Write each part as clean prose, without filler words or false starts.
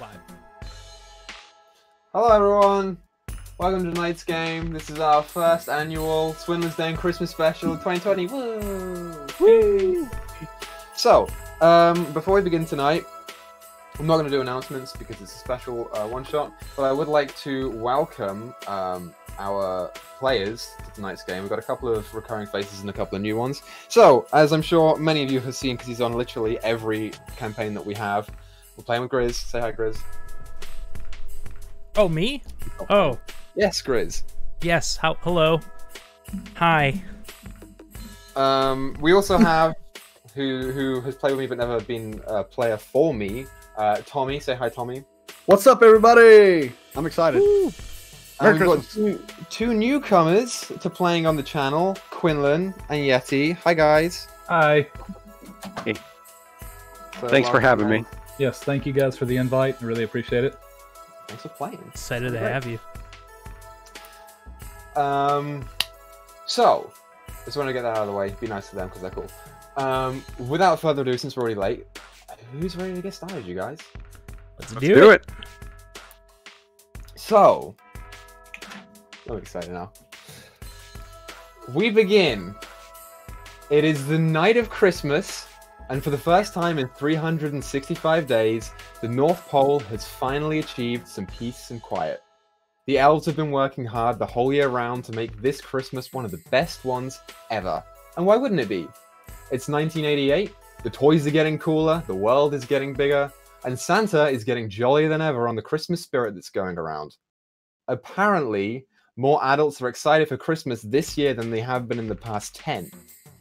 Live. Hello everyone, welcome to tonight's game. This is our first annual Swindler's Day and Christmas special 2020. Woo! Woo! So, before we begin tonight, I'm not going to do announcements because it's a special one-shot, but I would like to welcome our players to tonight's game. We've got a couple of recurring faces and a couple of new ones. So, as I'm sure many of you have seen because he's on literally every campaign that we have, we're playing with Grizz. Say hi, Grizz. Oh, me? Oh. Yes, Grizz. Yes. Hello. Hi. We also have who has played with me but never been a player for me. Tommy, say hi, Tommy. What's up, everybody? I'm excited. And we've got two newcomers to playing on the channel, Quinlan and Yeti. Hi, guys. Hi. Hey. So Thanks for having me. Yes, thank you guys for the invite. I really appreciate it. Thanks for playing. Excited to have you. So, just want to get that out of the way. Be nice to them because they're cool. Without further ado, since we're already late, who's ready to get started, you guys? Let's Do it. So, I'm excited now. We begin. It is the night of Christmas, and for the first time in 365 days, the North Pole has finally achieved some peace and quiet. The elves have been working hard the whole year round to make this Christmas one of the best ones ever. And why wouldn't it be? It's 1988, the toys are getting cooler, the world is getting bigger, and Santa is getting jollier than ever on the Christmas spirit that's going around. Apparently, more adults are excited for Christmas this year than they have been in the past 10.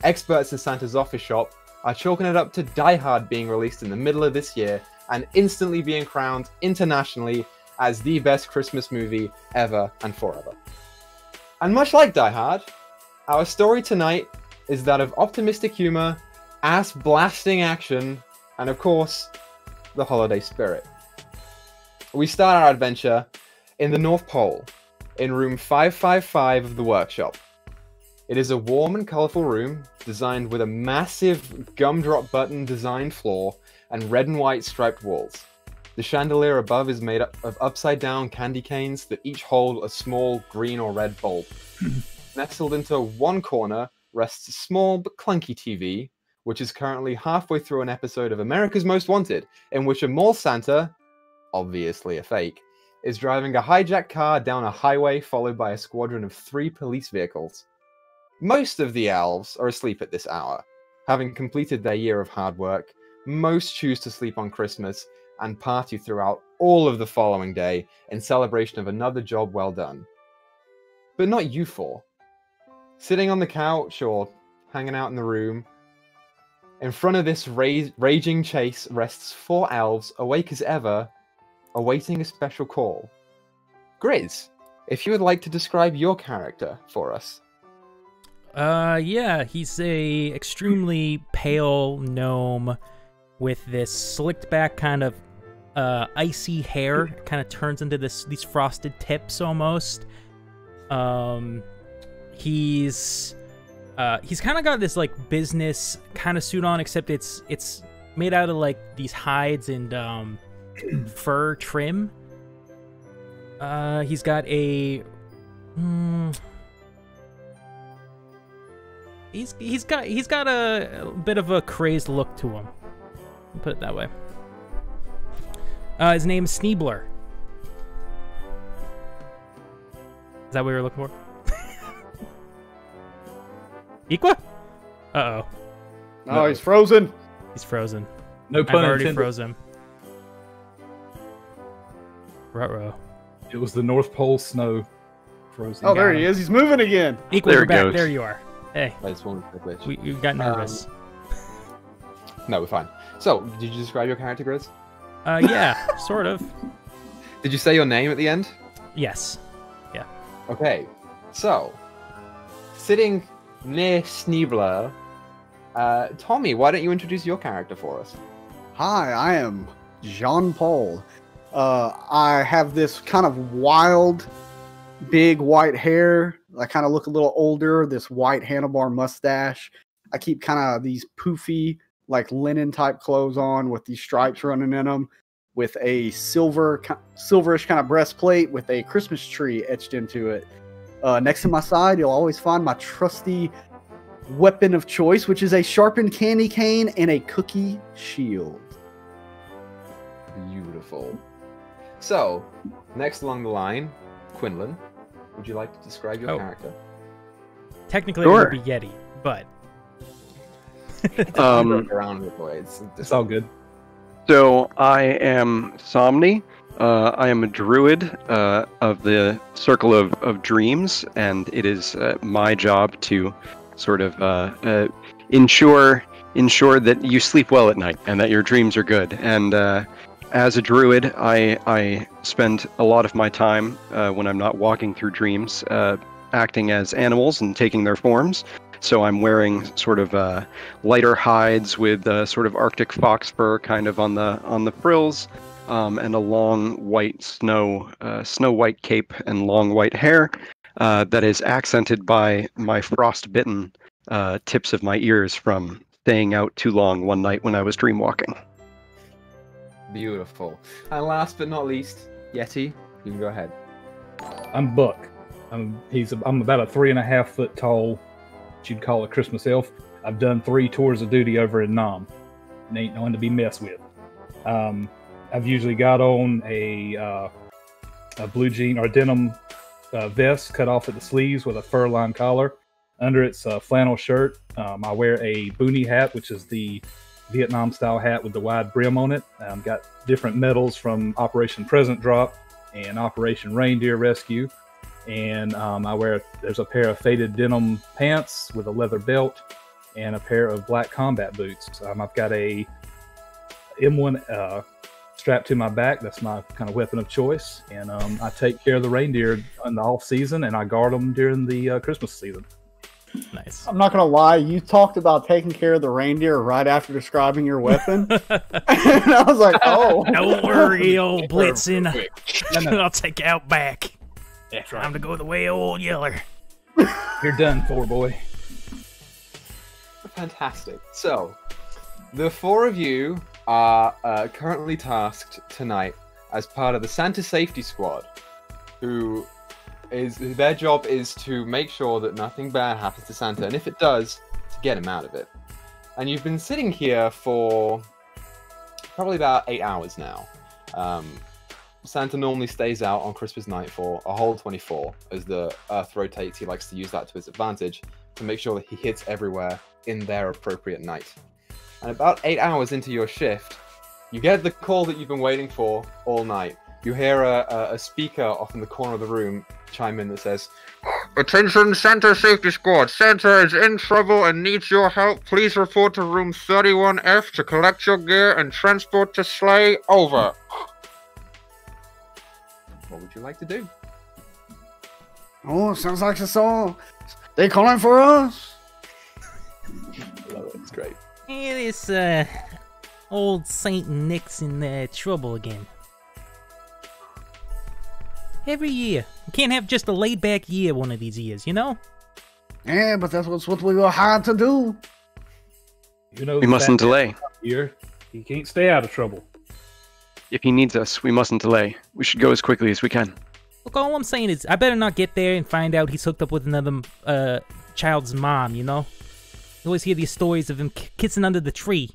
Experts in Santa's office shop are chalking it up to Die Hard being released in the middle of this year and instantly being crowned internationally as the best Christmas movie ever and forever. And much like Die Hard, our story tonight is that of optimistic humor, ass-blasting action, and of course, the holiday spirit. We start our adventure in the North Pole, in room 555 of the workshop. It is a warm and colourful room, designed with a massive gumdrop button designed floor and red and white striped walls. The chandelier above is made up of upside-down candy canes that each hold a small green or red bulb. Nestled into one corner rests a small but clunky TV, which is currently halfway through an episode of America's Most Wanted, in which a mall Santa, obviously a fake, is driving a hijacked car down a highway followed by a squadron of 3 police vehicles. Most of the elves are asleep at this hour. Having completed their year of hard work, most choose to sleep on Christmas and party throughout all of the following day in celebration of another job well done. But not you four. Sitting on the couch or hanging out in the room, in front of this raging chase rests 4 elves, awake as ever, awaiting a special call. Grizz, if you would like to describe your character for us. Yeah, he's a extremely pale gnome with this slicked back kind of icy hair. Kind of turns into these frosted tips almost. He's kind of got this like business kind of suit on, except it's made out of like these hides and fur trim. He's got a he's got a bit of a crazed look to him. I'll put it that way. His name's Sneebler. Is that what you were looking for? Equa? Uh-oh. Oh, he's frozen. He's frozen. No I've pun already intended. frozen. Ruh-roh. It was the North Pole snow frozen. Oh, there he is. He's moving again. Equa, There you're it back. goes. There you are. Hey, I just wanted to glitch. you got nervous. No, we're fine. So, did you describe your character, Grizz? Yeah, sort of. Did you say your name at the end? Yes. Okay, so, sitting near Sneebler, Tommy, why don't you introduce your character for us? Hi, I am Jean Paul. I have this kind of wild, big white hair. I kind of look a little older, this white handlebar mustache. I keep kind of these poofy, like linen type clothes on with these stripes running in them. with a silverish kind of breastplate with a Christmas tree etched into it. Next to my side, you'll always find my trusty weapon of choice, which is a sharpened candy cane and a cookie shield. Beautiful. So, next along the line, Quinlan, would you like to describe your character? Technically, Sure. it would be Yeti, but Around the boy. It's all good. So I am Somni. I am a druid of the Circle of Dreams, and it is my job to sort of ensure that you sleep well at night and that your dreams are good. And as a druid, I spend a lot of my time when I'm not walking through dreams acting as animals and taking their forms. So I'm wearing sort of lighter hides with sort of Arctic fox fur kind of on the frills, and a long white snow white cape and long white hair that is accented by my frostbitten tips of my ears from staying out too long one night when I was dreamwalking. Beautiful. And last but not least, Yeti, you can go ahead. I'm Buck. I'm about a 3.5 foot tall, what you'd call a Christmas elf. I've done 3 tours of duty over in Nam, and ain't no one to be messed with. I've usually got on a blue jean or denim vest cut off at the sleeves with a fur-lined collar. Under it's a flannel shirt. I wear a boonie hat, which is the Vietnam-style hat with the wide brim on it. Got different medals from Operation Present Drop and Operation Reindeer Rescue. And there's a pair of faded denim pants with a leather belt and a pair of black combat boots. I've got a M1 strapped to my back. That's my kind of weapon of choice. And I take care of the reindeer in the off season, and I guard them during the Christmas season. nice. I'm not gonna lie, you talked about taking care of the reindeer right after describing your weapon. And I was like, oh. Don't worry, old Blitzen. No. I'll take you out back. That's Time to go the way of old Yeller. You're done for, boy. Fantastic. So, the 4 of you are currently tasked tonight as part of the Santa Safety Squad, their job is to make sure that nothing bad happens to Santa, and if it does, to get him out of it. And you've been sitting here for probably about 8 hours now. Santa normally stays out on Christmas night for a whole 24. As the Earth rotates, he likes to use that to his advantage to make sure that he hits everywhere in their appropriate night. And about 8 hours into your shift, you get the call that you've been waiting for all night. You hear a speaker off in the corner of the room chime in that says, "Attention, Santa Safety Squad. Santa is in trouble and needs your help. Please report to room 31F to collect your gear and transport to Sleigh. Over." What would you like to do? Oh, sounds like it's all. They calling for us? I love it. It's great. Yeah, this old Saint Nick's in trouble again. Every year. You can't have just a laid-back year one of these years, you know? Yeah, but that's what we were hired to do. You know, We mustn't delay. Here, he can't stay out of trouble. If he needs us, we mustn't delay. We should go as quickly as we can. Look, all I'm saying is I better not get there and find out he's hooked up with another child's mom, you know? You always hear these stories of him kissing under the tree.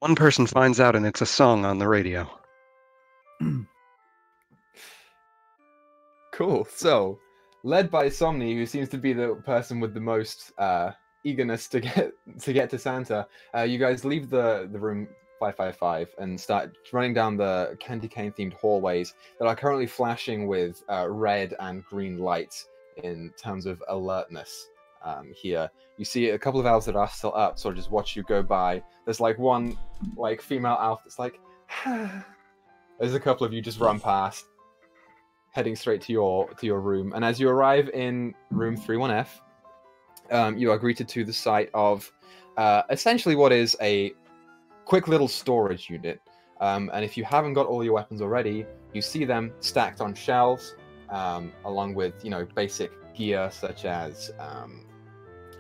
One person finds out and it's a song on the radio. Cool. So, led by Somni, who seems to be the person with the most eagerness to get to Santa, you guys leave the room 555 and start running down the candy cane themed hallways that are currently flashing with red and green lights in terms of alertness. Here you see a couple of elves that are still up, sort of just watch you go by. There's like one female elf that's like there's a couple of you just run past, heading straight to your room. And as you arrive in room 31F, you are greeted to the sight of essentially what is a quick little storage unit. And if you haven't got all your weapons already, you see them stacked on shelves, along with basic gear such as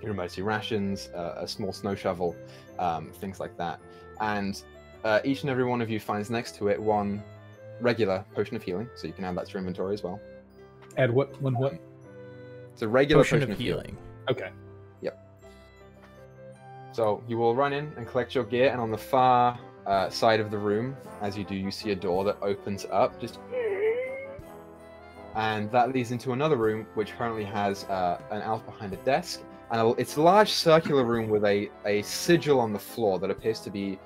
emergency rations, a small snow shovel, things like that. And each and every one of you finds next to it one regular potion of healing, so you can add that to your inventory as well. Add what? One what? It's a regular Potion of healing. Okay. So you will run in and collect your gear, and on the far side of the room, as you do, you see a door that opens up, and that leads into another room, which currently has an elf behind a desk, and it's a large circular room with a sigil on the floor that appears to be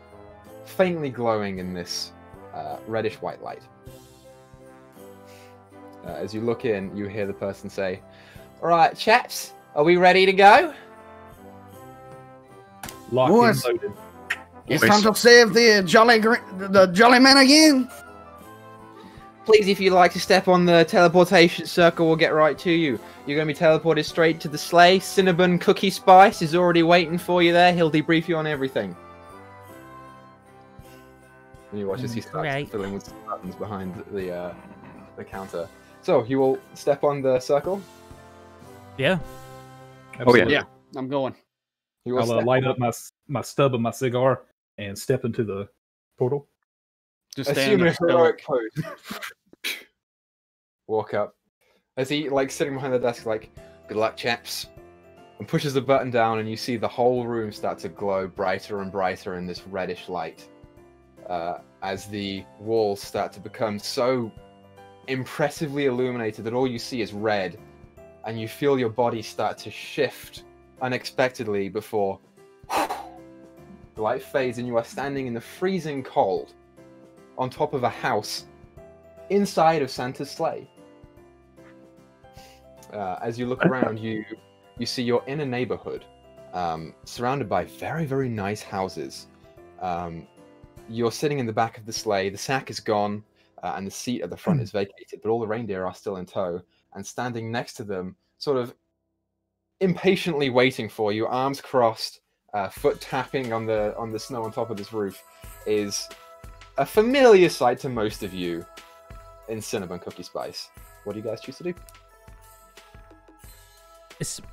faintly glowing in this reddish-white light. As you look in, you hear the person say, "All right, chaps, are we ready to go?" Locked Boys. and loaded. It's time to save the jolly man again. Please, if you'd like to step on the teleportation circle, we'll get right to you. You're going to be teleported straight to the sleigh. Cinnabon Cookie Spice is already waiting for you there. He'll debrief you on everything. And you watch as he starts Great. fiddling with some buttons behind the counter. So, you will step on the circle. Yeah. Oh, yeah. Yeah, I'm going. You will I'll step light on- up my stub of my cigar and step into the portal. Just Assume stand a there still. heroic pose. Walk up. As he, like, sitting behind the desk, like, "Good luck, chaps." And pushes the button down, and you see the whole room start to glow brighter and brighter in this reddish light. As the walls start to become so impressively illuminated that all you see is red, and you feel your body start to shift unexpectedly before the light fades, and you are standing in the freezing cold on top of a house inside of Santa's sleigh. As you look around, you see you're in a neighborhood surrounded by very, very nice houses. You're sitting in the back of the sleigh. The sack is gone, and the seat at the front is vacated, but all the reindeer are still in tow. And standing next to them, sort of impatiently waiting for you, arms crossed, foot tapping on the snow on top of this roof, is a familiar sight to most of you in Cinnabon Cookie Spice. What do you guys choose to do?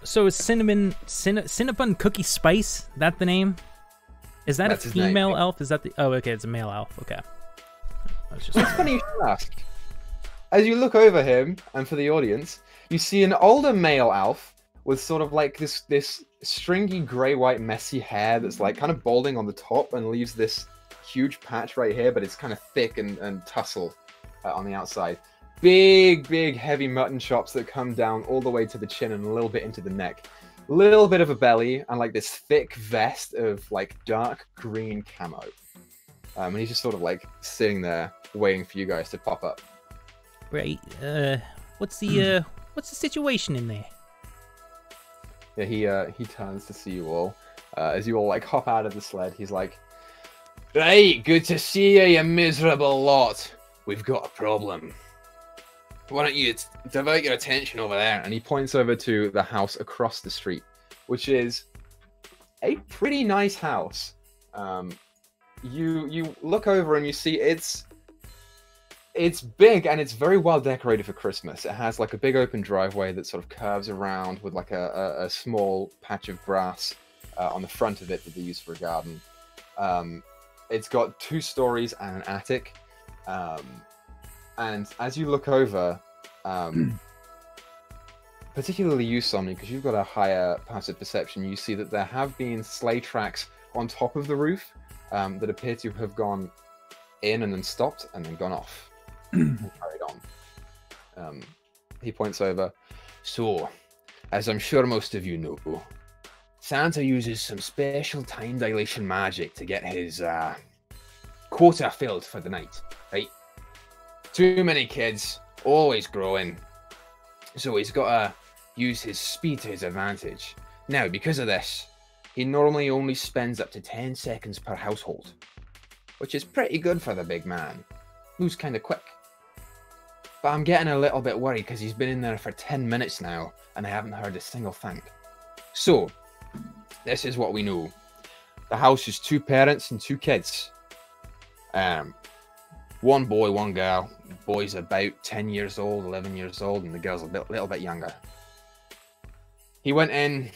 So is Cinnabon Cookie Spice that the name? Is that That's a his name, female yeah. elf? Is that the? Oh, okay, it's a male elf. Okay. I was just It's funny you should ask. As you look over him, and for the audience, you see an older male elf with sort of like this stringy grey-white messy hair that's like kind of balding on the top and leaves this huge patch right here, but it's kind of thick and tussled on the outside. Big, heavy mutton chops that come down all the way to the chin and a little bit into the neck. Little bit of a belly and like this thick vest of like dark green camo. And he's just sort of like sitting there waiting for you guys to pop up. right. What's the situation in there? Yeah, he turns to see you all. As you all like hop out of the sled, he's like, "Right, good to see you, you miserable lot. We've got a problem. Why don't you divert your attention over there?" And he points over to the house across the street, which is a pretty nice house. You look over and you see it's big and it's very well decorated for Christmas. It has like a big open driveway that sort of curves around with like a small patch of grass on the front of it that they use for a garden. It's got 2 stories and an attic. And as you look over, particularly you, Somni, because you've got a higher passive perception, you see that there have been sleigh tracks on top of the roof that appear to have gone in and then stopped and then gone off and carried on. He points over. "So, as I'm sure most of you know, Santa uses some special time dilation magic to get his quota filled for the night, right? Too many kids, always growing. So he's got to use his speed to his advantage. Now, because of this, he normally only spends up to 10 seconds per household, which is pretty good for the big man. Moves kind of quick. But I'm getting a little bit worried because he's been in there for 10 minutes now, and I haven't heard a single thing. So, this is what we know. The house is 2 parents and 2 kids. 1 boy, 1 girl. The boy's about 10 years old, 11 years old, and the girl's a little bit younger. He went in.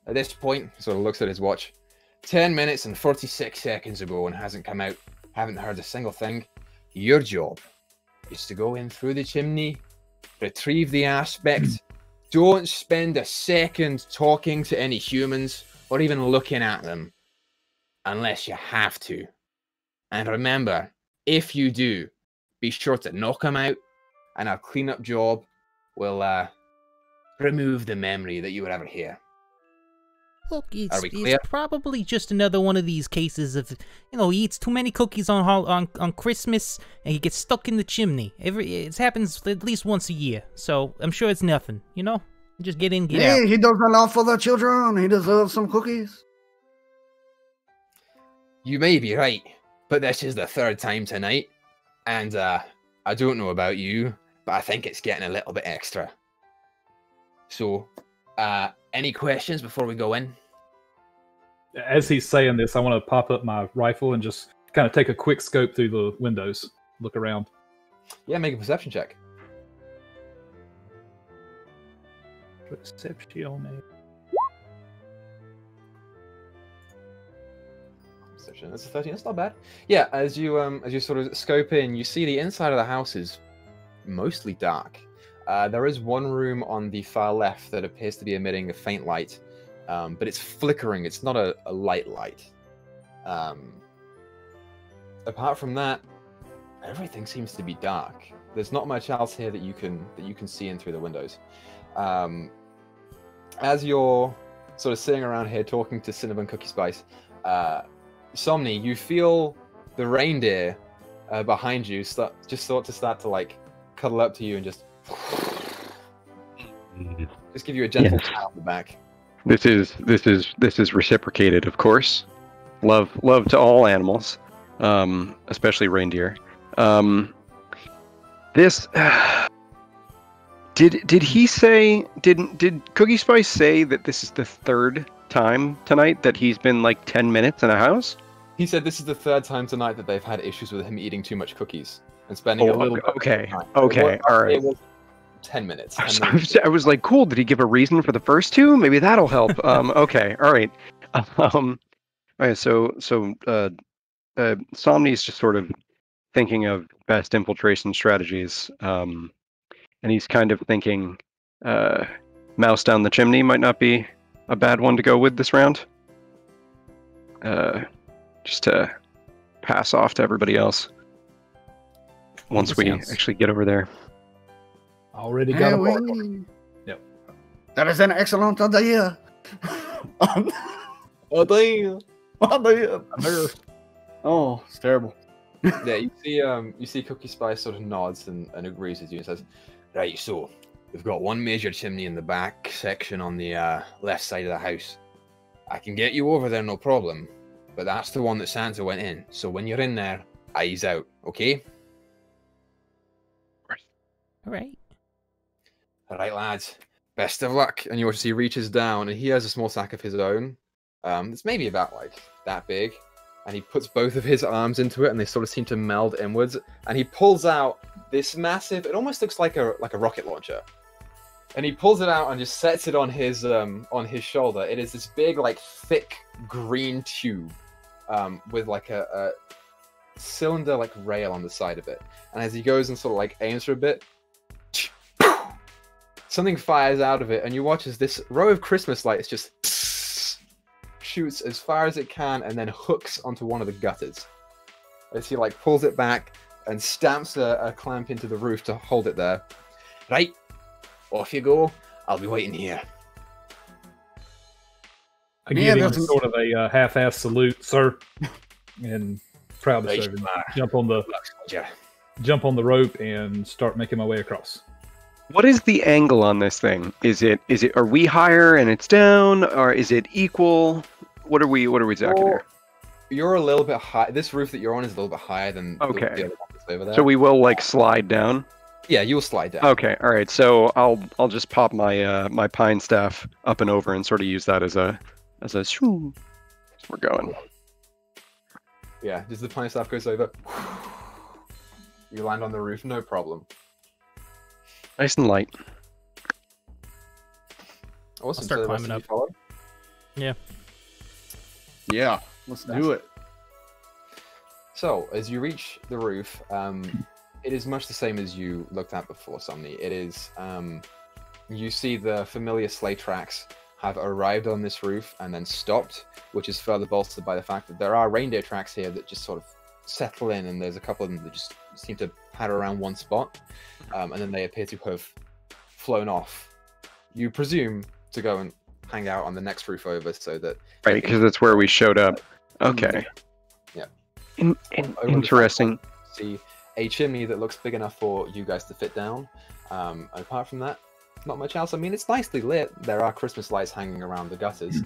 At this point, he sort of looks at his watch. 10 minutes and 46 seconds ago and hasn't come out, haven't heard a single thing. Your job is to go in through the chimney, retrieve the aspect. Don't spend a second talking to any humans or even looking at them unless you have to. And remember, if you do, be sure to knock them out, and our cleanup job will remove the memory that you were ever here. Look, Are we clear? it's probably just another one of these cases of, he eats too many cookies on Christmas and he gets stuck in the chimney. It happens at least once a year, so I'm sure it's nothing. Just get in, get out. He does enough for the children. He deserves some cookies. You may be right, but this is the third time tonight, and I don't know about you, but I think it's getting a little bit extra. So, any questions before we go in? As he's saying this, I want to pop up my rifle and just kind of take a quick scope through the windows, look around. Yeah, make a perception check. Perception. Perception. That's a 13. That's not bad. Yeah, as you sort of scope in, you see the inside of the house is mostly dark. There is one room on the far left that appears to be emitting a faint light, but it's flickering. It's not a light. Apart from that, everything seems to be dark. There's not much else here that you can see in through the windows. As you're sort of sitting around here talking to Cinnamon Cookie Spice, Somni, you feel the reindeer behind you start to like cuddle up to you and just give you a gentle pat on the back. This is reciprocated, of course. Love to all animals, especially reindeer. This did he say? Did Cookie Spice say that this is the third time tonight that he's been like 10 minutes in a house? He said this is the third time tonight that they've had issues with him eating too much cookies and spending a little bit of time. Okay, all right. It was 10 minutes. I was like, cool. Did he give a reason for the first two? Maybe that'll help. Okay, all right. All right. So Somni's just sort of thinking of best infiltration strategies, and he's kind of thinking, mouse down the chimney might not be a bad one to go with this round. Just to pass off to everybody else once we actually get over there. Already got a mark. Yep. That is an excellent idea. Idea. Oh, it's terrible. Yeah, you see Cookie Spice sort of nods and agrees with you and says, right, so we've got one major chimney in the back section on the left side of the house. I can get you over there, no problem, but that's the one that Santa went in. So when you're in there, eyes out, okay? All right. All right, lads. Best of luck. And you watch as he reaches down, and he has a small sack of his own. It's maybe about like that big, and he puts both of his arms into it, and they sort of seem to meld inwards. And he pulls out this massive. It almost looks like a rocket launcher. And he pulls it out and just sets it on his shoulder. It is this big, like thick green tube with like a cylinder like rail on the side of it. And as he goes and sort of like aims for a bit, something fires out of it, and you watch as this row of Christmas lights just shoots as far as it can and then hooks onto one of the gutters. As he like pulls it back and stamps a clamp into the roof to hold it there. Right, off you go. I'll be waiting here. I give him sort of a half-ass salute, sir, and proud to serve him. Jump on the rope and start making my way across. What is the angle on this thing? Is it are we higher and it's down, or is it equal? What are we talking here? You're a little bit high. This roof that you're on is a little bit higher than the other one that's over there. So we will like slide down. Yeah, you'll slide down. Okay, all right. So I'll just pop my my pine staff up and over and sort of use that as a shoo. We're going. Yeah, just the pine staff goes over. You land on the roof, no problem. Nice and light. Awesome. I'll start climbing up. Yeah. Yeah, let's do it. So, as you reach the roof, it is much the same as you looked at before, Somni. It is, you see the familiar sleigh tracks have arrived on this roof and then stopped, which is further bolstered by the fact that there are reindeer tracks here that just sort of settle in, and there's a couple of them that just seem to patter around one spot, and then they appear to have flown off. You presume to go and hang out on the next roof over, so that Right, because that's where we showed up. Okay. Yeah. In Over the interesting. top, see a chimney that looks big enough for you guys to fit down. And apart from that, not much else. I mean, it's nicely lit. There are Christmas lights hanging around the gutters.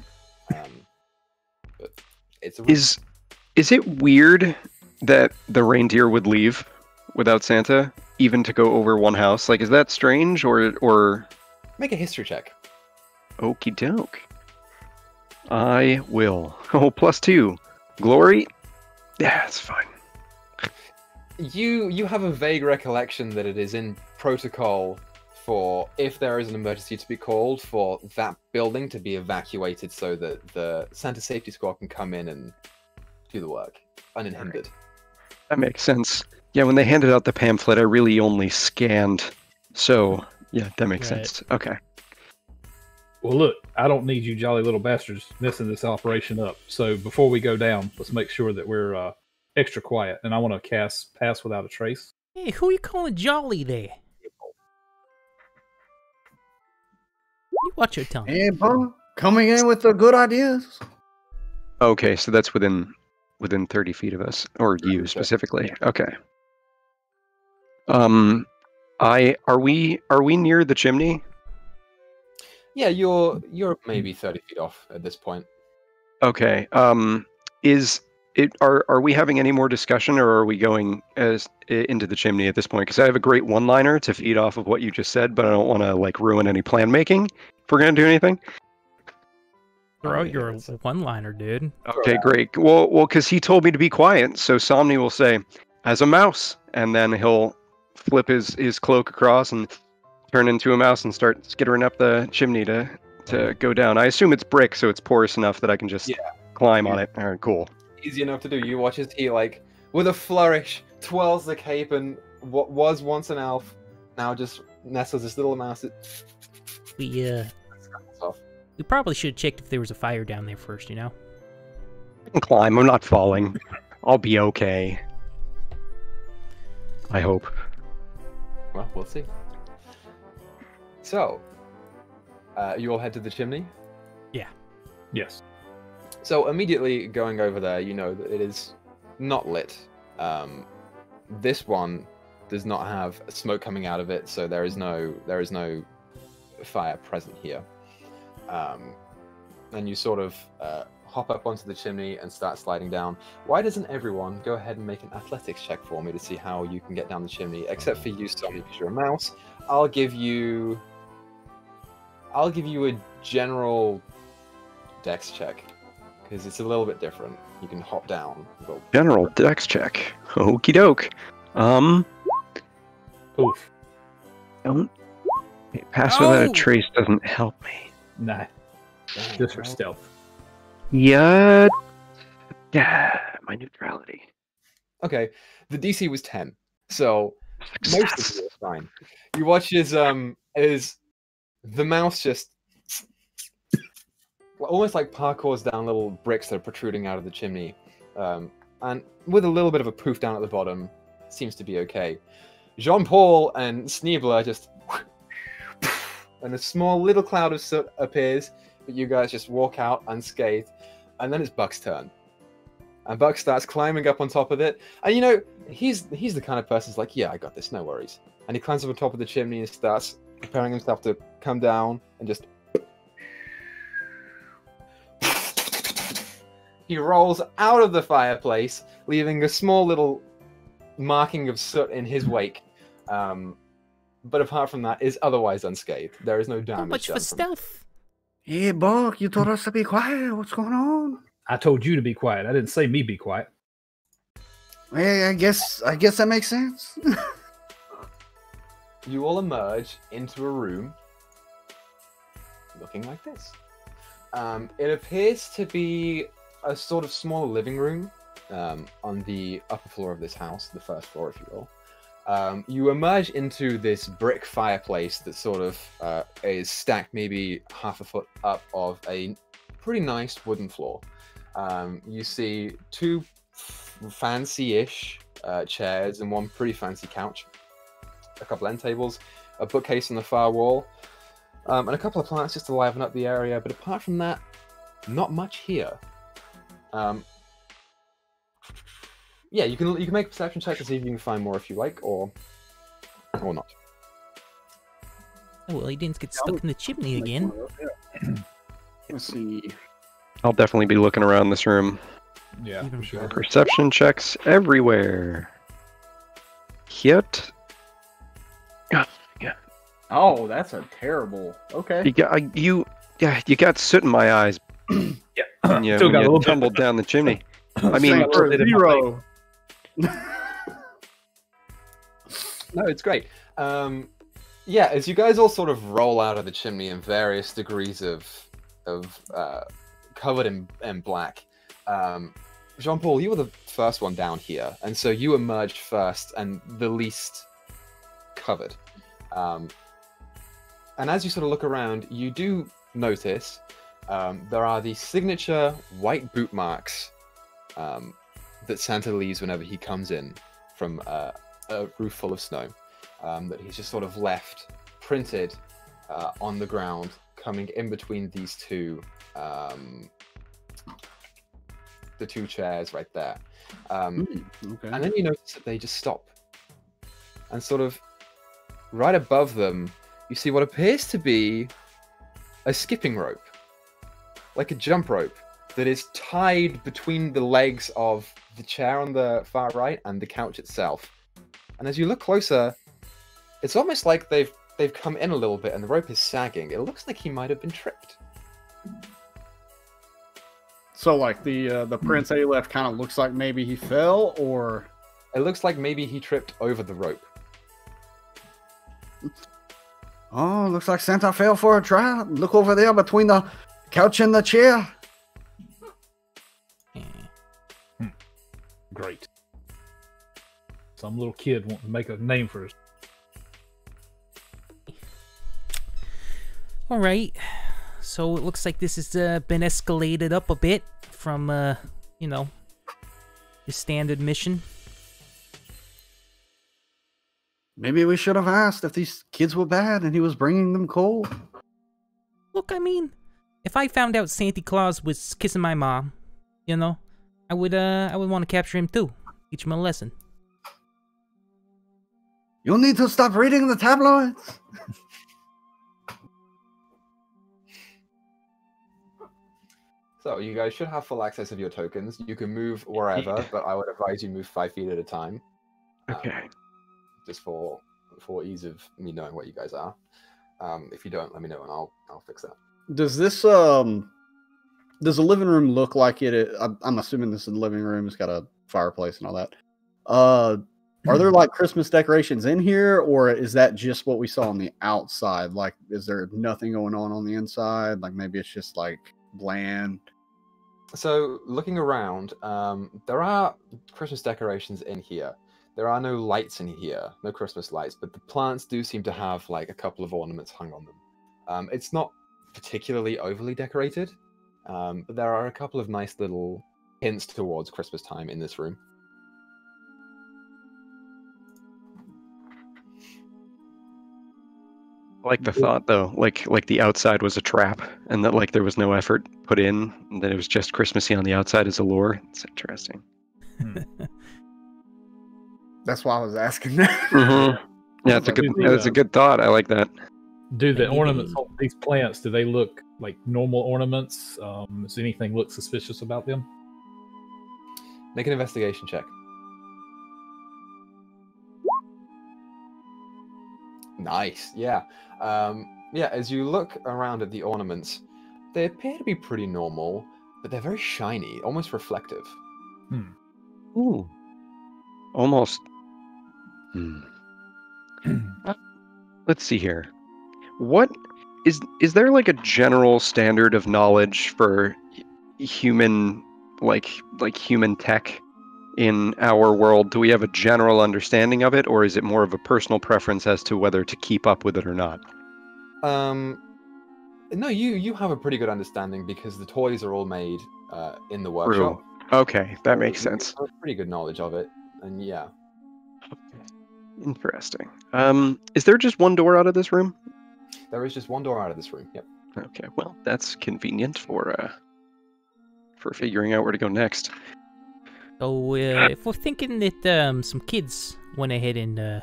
But it's a Is it weird that the reindeer would leave without Santa, even to go over one house? Like, is that strange or Make a history check. okie doke? I will. Oh, +2. Glory? Yeah, it's fine. You have a vague recollection that it is in protocol for, if there is an emergency to be called, for that building to be evacuated so that the Santa Safety Squad can come in and do the work uninhibited. That makes sense. Yeah, when they handed out the pamphlet, I really only scanned. So, yeah, that makes Right. sense. Okay. Well, look, I don't need you jolly little bastards messing this operation up. So before we go down, let's make sure that we're extra quiet. And I want to cast Pass Without a Trace. Hey, who you calling jolly there? You watch your tongue. Hey, Bo, coming in with the good ideas. Okay, so that's within 30 feet of us, or you specifically. Okay. Are we near the chimney? Yeah, you're maybe 30 feet off at this point. Okay. Are we having any more discussion, or are we going into the chimney at this point? Because I have a great one-liner to feed off of what you just said, but I don't want to like ruin any plan making. If we're gonna do anything. Throw out your one-liner, dude. Okay, great. Well, because he told me to be quiet, so Somni will say, "As a mouse," and then he'll flip his cloak across and turn into a mouse and start skittering up the chimney to go down. I assume it's brick, so it's porous enough that I can just climb on it. All right, cool. Easy enough to do. You watch as he, like, with a flourish, twirls the cape, and what was once an elf now just nestles this little mouse. We probably should have checked if there was a fire down there first, you know? I can climb. I'm not falling. I'll be okay. I hope. Well, we'll see. So, you all head to the chimney? Yes. So, immediately going over there, you know that it is not lit. This one does not have smoke coming out of it, so there is no fire present here. And you sort of hop up onto the chimney and start sliding down. Why doesn't everyone go ahead and make an athletics check for me to see how you can get down the chimney? Except for you, Sonny, because you're a mouse. I'll give you a general dex check because it's a little bit different. You can hop down. Go. General dex check. Okie doke. Oof. Don't. Pass without a Oh! trace doesn't help me. Nah. Damn, Just for well, stealth. Yeah. Yeah. My neutrality. Okay, the DC was 10, so most of Success. it is fine. You watch as the mouse just almost like parkours down little bricks that are protruding out of the chimney, and with a little bit of a poof down at the bottom, seems to be okay. Jean-Paul and Sneebler just and a small little cloud of soot appears, but you guys just walk out unscathed, and then it's Buck's turn. And Buck starts climbing up on top of it. And you know, he's the kind of person who's like, yeah, I got this, no worries. And he climbs up on top of the chimney and starts preparing himself to come down and just... He rolls out of the fireplace, leaving a small little marking of soot in his wake. But apart from that, is otherwise unscathed. There is no damage How much done for from- stealth? Hey, Buck, you told us to be quiet. What's going on? I told you to be quiet. I didn't say me be quiet. Hey, I guess that makes sense. You all emerge into a room looking like this. It appears to be a sort of small living room on the upper floor of this house, the first floor, if you will. You emerge into this brick fireplace that sort of is stacked maybe half a foot up of a pretty nice wooden floor. You see two fancy-ish chairs and one pretty fancy couch, a couple end tables, a bookcase on the far wall, and a couple of plants just to liven up the area. But apart from that, not much here. Yeah, you can make a perception check to see if you can find more if you like, or not. Oh, well, he didn't get stuck in the chimney again. Let's see. I'll definitely be looking around this room. Yeah, Even for sure. Perception checks everywhere. Hit. Oh, that's a terrible. Okay. You got soot in my eyes. Yeah, When you, still when got a you little bit. tumbled down the chimney. I mean, Still got a little bit in my Zero. No, it's great. Yeah, as you guys all sort of roll out of the chimney in various degrees of covered in black, Jean-Paul, you were the first one down here, and so you emerged first and the least covered. And as you sort of look around, you do notice there are these signature white boot marks that Santa leaves whenever he comes in from a roof full of snow, that he's just sort of left printed on the ground, coming in between these two, the two chairs right there. Okay. And then you notice that they just stop. And sort of right above them, you see what appears to be a skipping rope, like a jump rope, that is tied between the legs of the chair on the far right and the couch itself. And as you look closer, it's almost like they've come in a little bit and the rope is sagging. It looks like he might have been tripped. So, like the prince that he left kind of looks like maybe he fell, or It looks like maybe he tripped over the rope. oh, looks like Santa fell for a trap. Look over there between the couch and the chair. Great. Some little kid wanting to make a name for us. All right. So it looks like this has been escalated up a bit from, your standard mission. Maybe we should have asked if these kids were bad and he was bringing them coal. Look, I mean, if I found out Santa Claus was kissing my mom, I would want to capture him too. Teach him a lesson. You'll need to stop reading the tabloids. So you guys should have full access of your tokens. You can move wherever, but I would advise you move 5 feet at a time. Okay. Just for ease of me knowing what you guys are. If you don't, let me know and I'll fix that. Does this does the living room look like it? I'm assuming this is the living room. It's got a fireplace and all that. Are there like Christmas decorations in here, or is that just what we saw on the outside? Like, is there nothing going on the inside? Like maybe it's just like bland. So looking around, there are Christmas decorations in here. There are no lights in here, no Christmas lights, but the plants do seem to have like a couple of ornaments hung on them. It's not particularly overly decorated, but there are a couple of nice little hints towards Christmas time in this room. I like the thought though, like the outside was a trap, and that like there was no effort put in, and that it was just Christmassy on the outside as a lure. It's interesting. That's why I was asking that. Mm-hmm. Yeah, it's a good thought. I like that. Do the Maybe ornaments on these plants, do they look like normal ornaments? Does anything look suspicious about them? Make an investigation check. Nice, yeah. Yeah, as you look around at the ornaments, they appear to be pretty normal, but they're very shiny, almost reflective. Ooh. Almost. Let's see here. What is there like a general standard of knowledge for human like human tech in our world? Do we have a general understanding of it, or is it more of a personal preference as to whether to keep up with it or not? No, you have a pretty good understanding because the toys are all made in the workshop. Okay, that So makes you sense. have a pretty good knowledge of it, and yeah. Interesting. Is there just one door out of this room? There is just one door out of this room. Yep. Okay, well, that's convenient for figuring out where to go next. So, if we're thinking that some kids went ahead and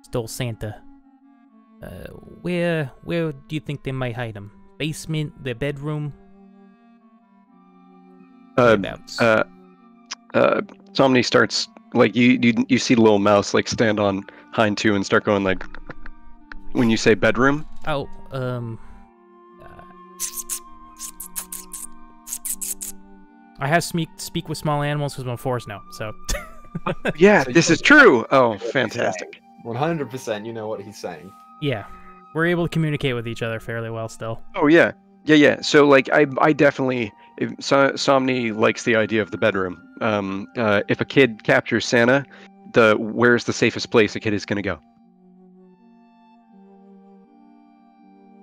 stole Santa, where do you think they might hide him? Basement, their bedroom? Whereabouts? Somebody starts like you see the little mouse like stand on hind two and start going like when you say bedroom. Oh, I have speak with small animals because I'm a forest now, so. Yeah, So this you- is true. Oh, fantastic. 100%. You know what he's saying. Yeah, we're able to communicate with each other fairly well still. Oh yeah. So like I definitely Somni likes the idea of the bedroom. If a kid captures Santa, where's the safest place a kid is gonna go?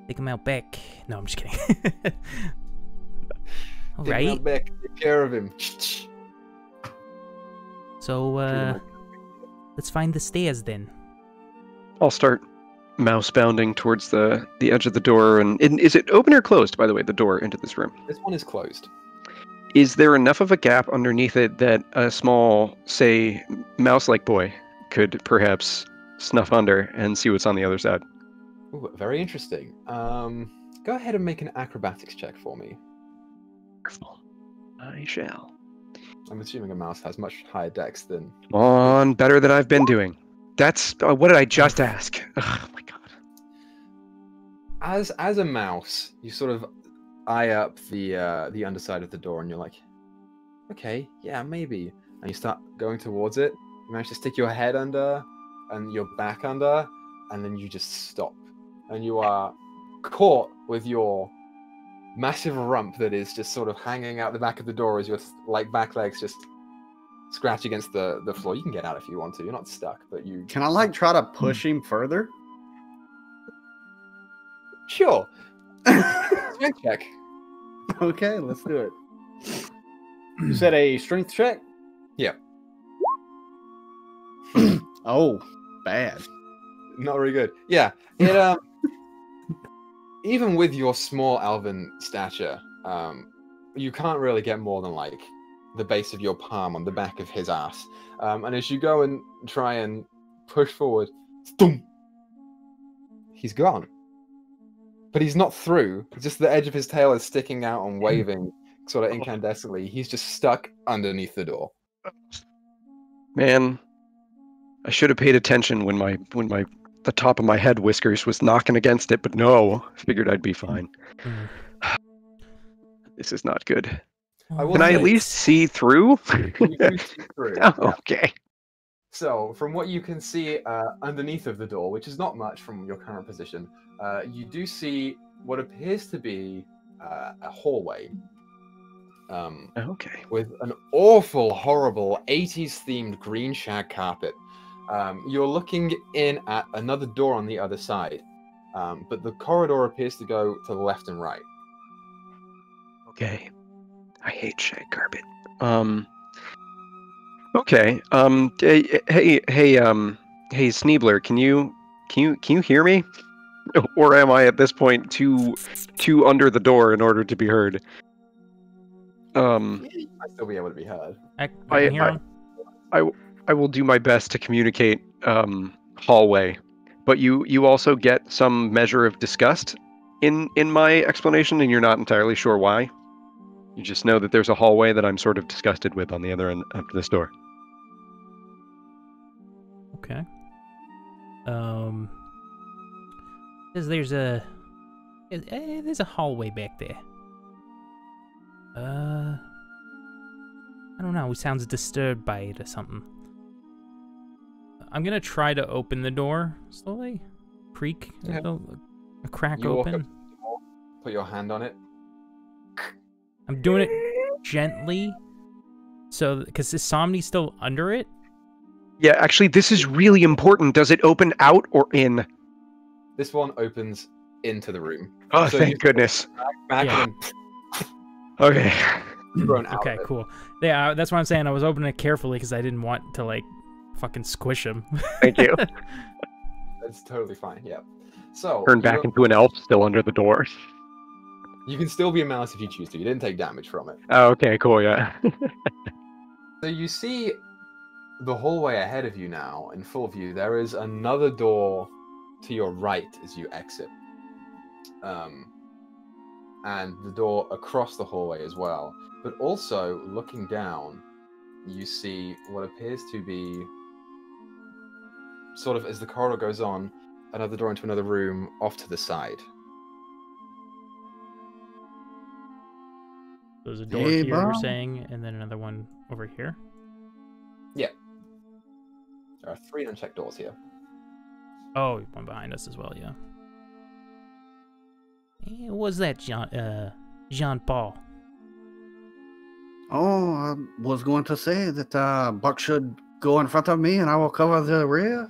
Take him out back. No, I'm just kidding. All Take him right. out back, take care of him. So, let's find the stairs then. I'll start mouse bounding towards the edge of the door. And is it open or closed, by the way, the door into this room? This one is closed. Is there enough of a gap underneath it that a small, say, mouse-like boy could perhaps snuff under and see what's on the other side? Ooh, very interesting. Go ahead and make an acrobatics check for me. Wonderful. I shall. I'm assuming a mouse has much higher dex than. Come on, better than I've been doing. That's what did I just ask? Oh my god. As a mouse, you sort of eye up the underside of the door, and you're like, okay, yeah, maybe. And you start going towards it. You manage to stick your head under and your back under, and then you just stop, and you are caught with your massive rump that is just sort of hanging out the back of the door as your like back legs just scratch against the floor. You can get out if you want to. You're not stuck, but you Can I like try to push him further? sure. Strength check. Okay, let's do it. You said a strength check? Yeah. Oh, bad. Not very good. Yeah. It even with your small elven stature, you can't really get more than like the base of your palm on the back of his ass. And as you go and try and push forward, thump, he's gone. But he's not through. Just the edge of his tail is sticking out and waving sort of incandescently. He's just stuck underneath the door. Man, I should have paid attention when the top of my head whiskers was knocking against it, but no, figured I'd be fine. Mm. This is not good. I will Can I say- at least see through? You do see through. Oh, okay. So, from what you can see underneath of the door, which is not much from your current position, you do see what appears to be a hallway Okay. with an awful, horrible 80s themed green shag carpet. You're looking in at another door on the other side, but the corridor appears to go to the left and right. Okay. I hate shag carpet. Okay. Hey, Sneebler, can you hear me? Or am I at this point too under the door in order to be heard? You might still be able to be heard. I can hear him. I will do my best to communicate hallway, but you also get some measure of disgust in my explanation, and you're not entirely sure why. You just know that there's a hallway that I'm sort of disgusted with on the other end of this door. Okay. Says there's a hallway back there. I don't know. He sounds disturbed by it or something. I'm gonna try to open the door slowly. Creak. Yeah. A crack You walk up open. to the door, put your hand on it. I'm doing it gently, So, because is Somni still under it? Yeah, actually, this is really important. Does it open out or in? This one opens into the room. Oh, So thank you- goodness. Back Yeah. and Okay. then thrown out. Okay, of it. cool. Yeah, that's what I'm saying. I was opening it carefully because I didn't want to like fucking squish him. Thank you. It's totally fine. Yeah. So Turn back into an elf, still under the door. you can still be a mouse if you choose to. You didn't take damage from it. Oh, okay, cool, yeah. So you see the hallway ahead of you now in full view. There is another door to your right as you exit. And the door across the hallway as well. But also, looking down, you see what appears to be, sort of as the corridor goes on, another door into another room off to the side. There's a door Hey, here, you're Bob. saying, and then another one over here. There are 3 unchecked doors here. Oh, one behind us as well. Yeah. What was that, Jean Paul? Oh, I was going to say that Buck should go in front of me and I will cover the rear.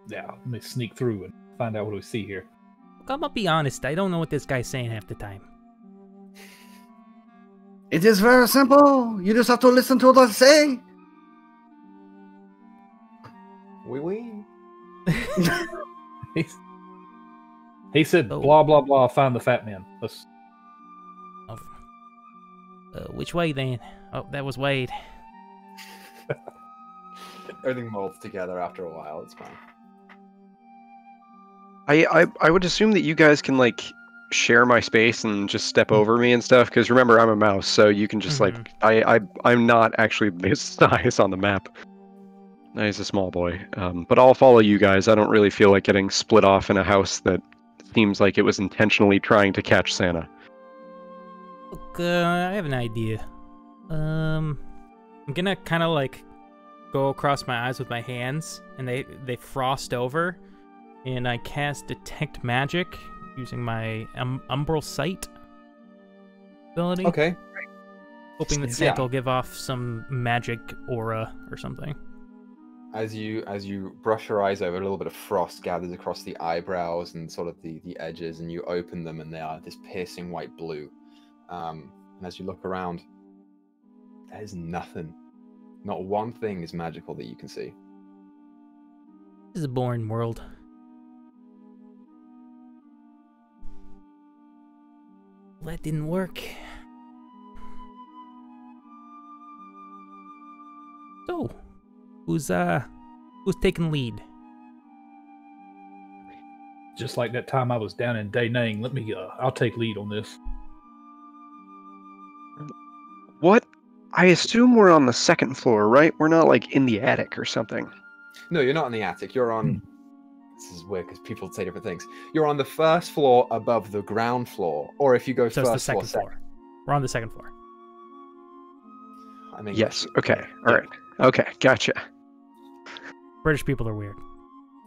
Yeah, let me sneak through and find out what we see here. Look, I'm gonna be honest. I don't know what this guy's saying half the time. It is very simple. You just have to listen to what I say. Wee wee. He said, Oh. blah, blah, blah, find the fat man. Let's... Which way then? Oh, that was Wade. Everything molds together after a while. It's fine. I would assume that you guys can, like, share my space and just step over me and stuff, because remember, I'm a mouse, so you can just, like... I'm not actually this size on the map. He's a small boy. But I'll follow you guys. I don't really feel like getting split off in a house that seems like it was intentionally trying to catch Santa. Look, I have an idea. I'm gonna kind of like go across my eyes with my hands, and they frost over, and I cast Detect Magic using my Umbral Sight ability. Okay. Hoping that Yeah. Santa will give off some magic aura or something. As you brush your eyes over, a little bit of frost gathers across the eyebrows and sort of the edges, and you open them, and they are this piercing white blue. And as you look around, there's nothing. Not one thing is magical that you can see. This is a boring world. Well, that didn't work. So, who's taking lead? Just like that time I was down in Da Nang, I'll take lead on this. What? I assume we're on the second floor, right? We're not, like, in the attic or something. No, you're not in the attic. You're on. This is weird because people say different things. You're on the first floor above the ground floor, or if you go So it's first the second floor, floor. We're on the second floor. I mean, Yes, okay, alright. Okay, gotcha. British people are weird.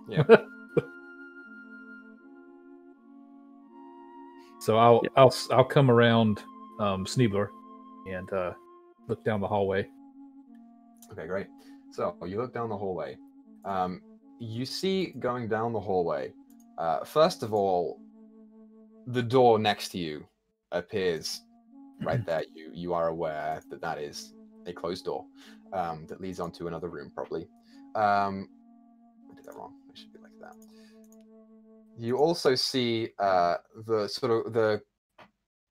Yeah. So I'll come around Sneebler and look down the hallway. Okay, great. So you look down the hallway. You see going down the hallway. First of all, the door next to you appears right there. You are aware that that is a closed door that leads onto another room, probably. I did that wrong. It should be like that. You also see the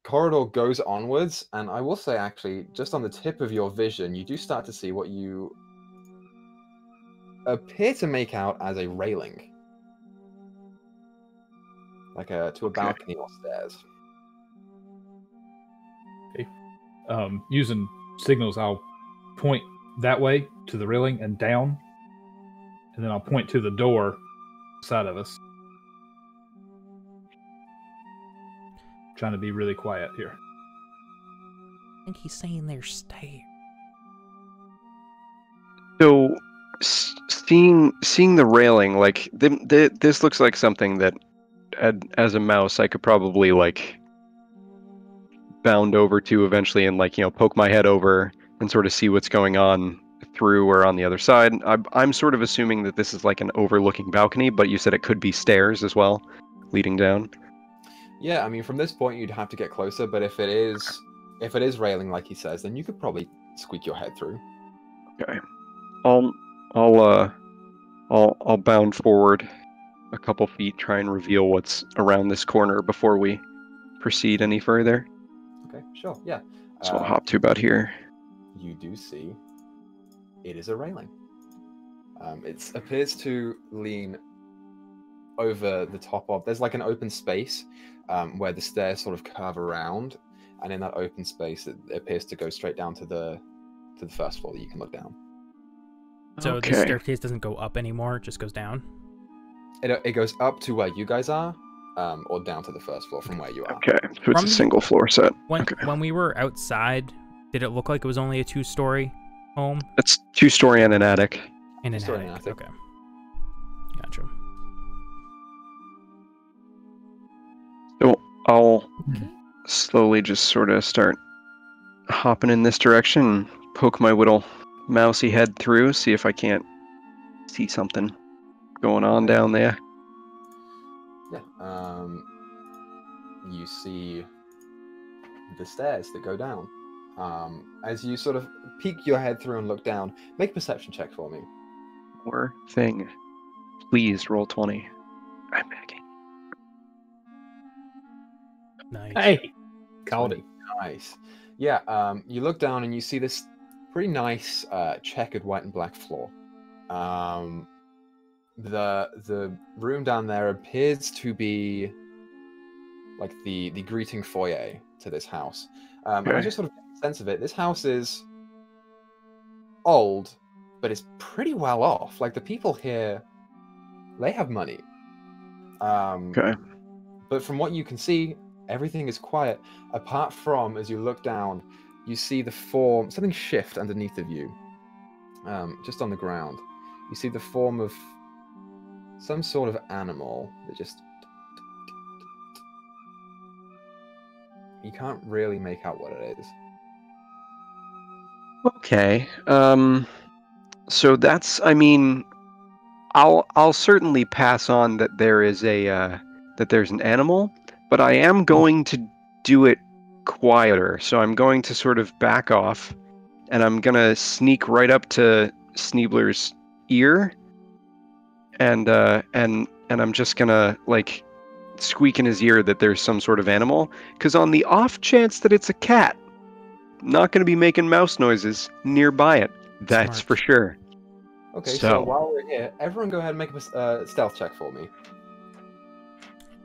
corridor goes onwards, and I will say, actually, just on the tip of your vision, you do start to see what you appear to make out as a railing, like to a balcony or stairs. Using signals, I'll point that way to the railing and down, and then I'll point to the door side of us. Trying to be really quiet here. I think he's saying there's stairs. So, seeing the railing, like, this looks like something that, as a mouse, I could probably, like, bound over to eventually and like, poke my head over and sort of see what's going on through or on the other side. I'm sort of assuming that this is like an overlooking balcony, but you said it could be stairs as well, leading down. Yeah, I mean, from this point you'd have to get closer, but if it is railing like he says, then you could probably squeak your head through. Okay. I'll bound forward a couple feet, try and reveal what's around this corner before we proceed any further. Okay, sure, yeah. So I'll hop to about here. You do see it is a railing. It appears to lean over the top of. There's like an open space where the stairs sort of curve around, and in that open space, it appears to go straight down to the first floor that you can look down. So Okay. the staircase doesn't go up anymore; it just goes down. It goes up to where you guys are, or down to the first floor from where you are. Okay, so it's From a the- single floor set. When Okay. when we were outside, did it look like it was only a 2-story home It's 2-story and an attic. and an Two-story attic? and attic. Okay, gotcha. So I'll slowly just sort of start hopping in this direction, poke my little mousy head through, see if I can't see something going on down there. Yeah. You see the stairs that go down. As you sort of peek your head through and look down, make a perception check for me. More thing. Please roll 20. I'm begging. Nice. Hey, called it. Nice. Yeah. You look down and you see this pretty nice checkered white and black floor. The room down there appears to be like the greeting foyer to this house. And I Okay. just sort of get a sense of it. This house is old, but it's pretty well off. Like the people here, they have money. Okay. But from what you can see, everything is quiet. Apart from, as you look down, you see the form, something shift underneath of you. Just on the ground. You see the form of some sort of animal that just... You can't really make out what it is. Okay. So that's, I mean, I'll certainly pass on that there is that there's an animal, but I am going to do it quieter. So I'm going to sort of back off, and I'm gonna sneak right up to Sneebler's ear, and I'm just gonna like squeak in his ear that there's some sort of animal, because on the off chance that it's a cat, not going to be making mouse noises nearby it. That's Smart. for sure. Okay, So- so while we're here, everyone go ahead and make a stealth check for me.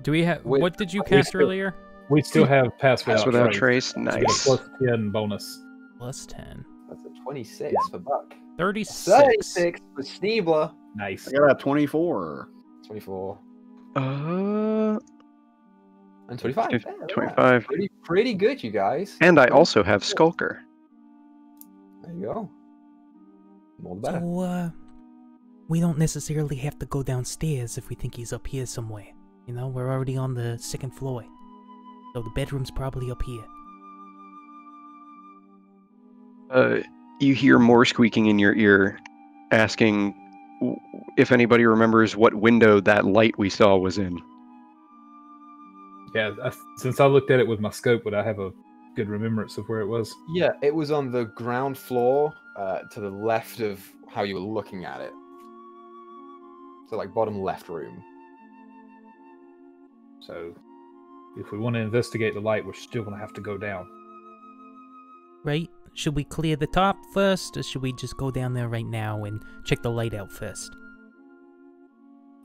Do we have? Wait, What did you we cast still- earlier? We still have pass Pass without, without trace. trace. So we get a Nice. plus 10 bonus. Plus 10. That's a 26 for Buck. 36. 36 for Sneebler. Nice. I got a 24. 24. Uh, And 25. Fif- Yeah, look at that. 25. Pretty good, you guys. And I also have Skulker. There you go. More the better. So, we don't necessarily have to go downstairs if we think he's up here somewhere. You know, we're already on the second floor. So the bedroom's probably up here. You hear more squeaking in your ear, asking if anybody remembers what window that light we saw was in. Yeah, since I looked at it with my scope, would I have a good remembrance of where it was? Yeah, it was on the ground floor to the left of how you were looking at it. So, like, bottom left room. So, if we want to investigate the light, we're still going to have to go down. Right? Should we clear the top first, or should we just go down there right now and check the light out first?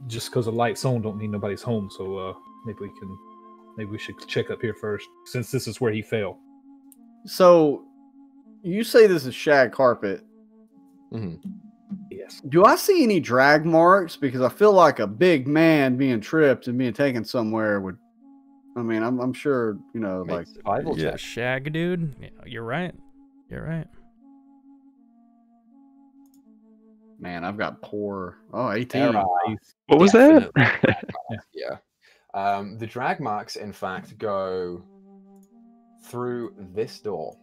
Just because the light's on don't mean nobody's home, so maybe we should check up here first, since this is where he fell. So, you say this is shag carpet. Hmm. Yes. Do I see any drag marks? Because I feel like a big man being tripped and being taken somewhere would. I mean, I'm sure, you know, Make like. survival Yeah, check. shag, dude. Yeah, you're right. You're right. Man, I've got poor. Oh, 18. There are What was definitely that? drag marks, yeah. The drag marks, in fact, go through this door.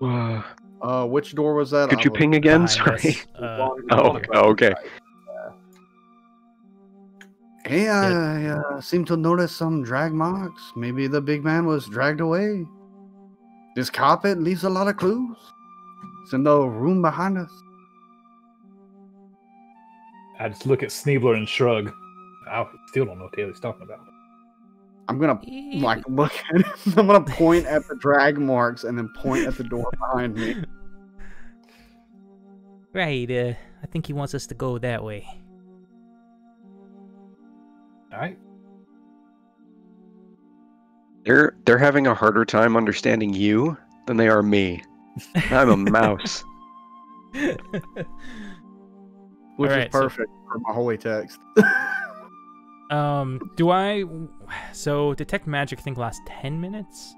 Which door was that? Could you ping again? Sorry. Behind us. Oh, okay. Hey, I seem to notice some drag marks. Maybe the big man was dragged away. This carpet leaves a lot of clues. It's in the room behind us. I just look at Sneebler and shrug. I still don't know what the hell he's talking about. I'm gonna look at it. I'm gonna point at the drag marks and then point at the door behind me. Right, I think he wants us to go that way. All right. They're having a harder time understanding you than they are me. I'm a mouse. Which Alright, is perfect for my holy text. So detect magic I think lasts 10 minutes?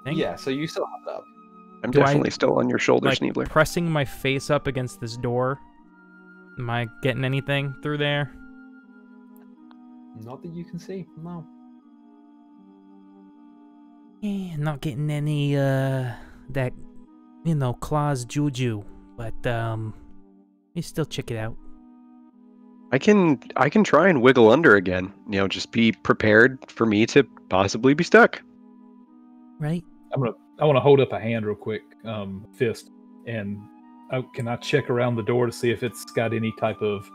Yeah, so you still have that. I'm Do I, definitely still on your shoulder, Like Sneebler. pressing my face up against this door. Am I getting anything through there? Not that you can see, no. Not getting any that claws juju, but you still check it out. I can try and wiggle under again. Just be prepared for me to possibly be stuck. Right? I want to hold up a hand real quick, fist, and can I check around the door to see if it's got any type of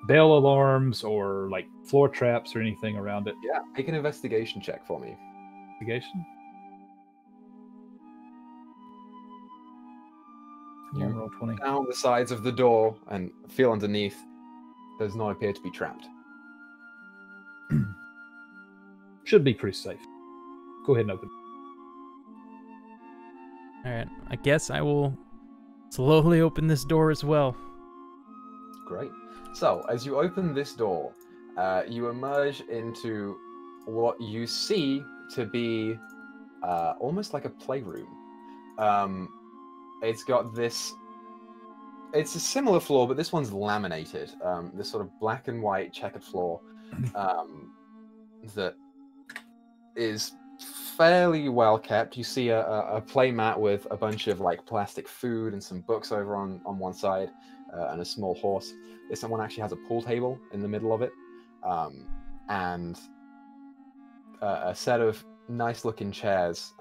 bell alarms or like floor traps or anything around it? Yeah, make an investigation check for me. Investigation. You Roll 20. down the sides of the door and feel underneath. Does not appear to be trapped. Should be pretty safe. Go ahead and open. Alright, I guess I will slowly open this door as well. Great. So, as you open this door, you emerge into what you see to be almost like a playroom. It's got this... It's a similar floor, but this one's laminated. This sort of black and white checkered floor that is fairly well kept. You see a play mat with a bunch of like plastic food and some books over on one side, and a small horse. This one actually has a pool table in the middle of it, and a set of nice looking chairs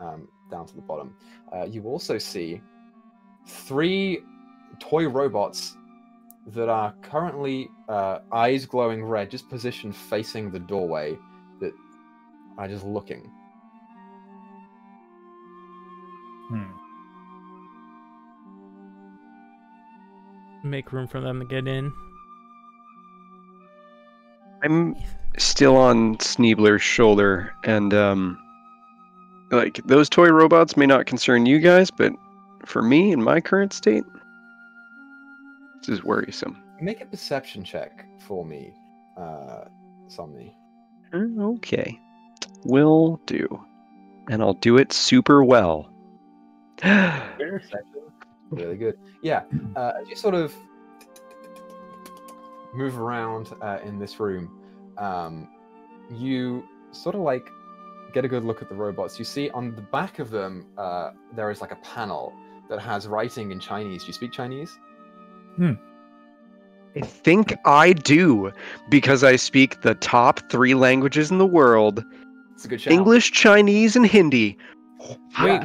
down to the bottom. You also see 3 toy robots that are currently eyes glowing red, just positioned facing the doorway, that are just looking. Make room for them to get in. I'm still on Sneebler's shoulder, and like those toy robots may not concern you guys, but for me in my current state, this is worrisome. Make a perception check for me, Somni. Okay, will do, and I'll do it super well. Really good. Yeah, as you sort of move around in this room, you sort of like get a good look at the robots. You see on the back of them, there is like a panel that has writing in Chinese. Do you speak Chinese? I think I do, because I speak the top 3 languages in the world: It's a good shout. English, Chinese, and Hindi. Wait,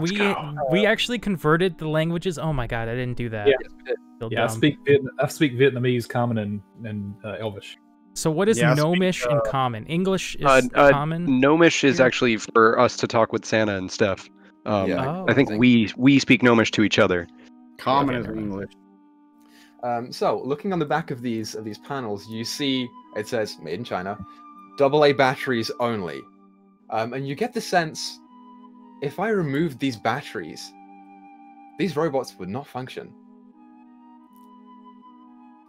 we actually converted the languages? Oh my god, I didn't do that. Yeah. Yes, we did. Feel Yeah, I speak Vietnamese, Common, and Elvish. So what is Yeah, I Gnomish and Common? English is Common? Gnomish is actually for us to talk with Santa and stuff. Yeah. I think we speak Gnomish to each other. Common Okay, is never mind. English. So, looking on the back of these panels, you see it says "Made in China," AA batteries only, and you get the sense, if I removed these batteries, these robots would not function.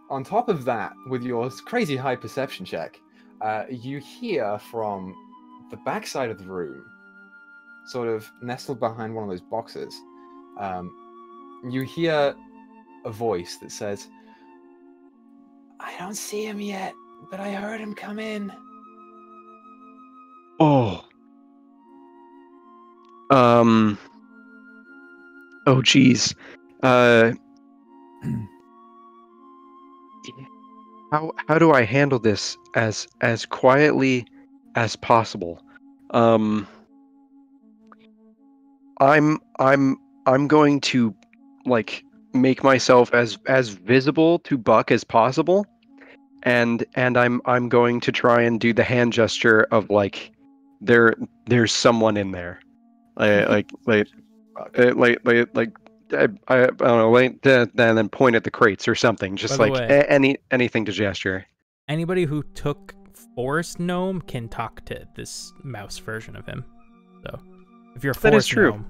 On top of that, with your crazy high perception check, you hear from the backside of the room, sort of nestled behind one of those boxes, you hear a voice that says, "I don't see him yet, but I heard him come in." Oh, Oh, geez. How do I handle this as quietly as possible? I'm going to like make myself as visible to Buck as possible, and I'm going to try and do the hand gesture of like there's someone in there, like I don't know, then point at the crates or something, just By the like way- anything to gesture. Anybody who took Forest Gnome can talk to this mouse version of him. So, if you're a That is Forest true. Gnome,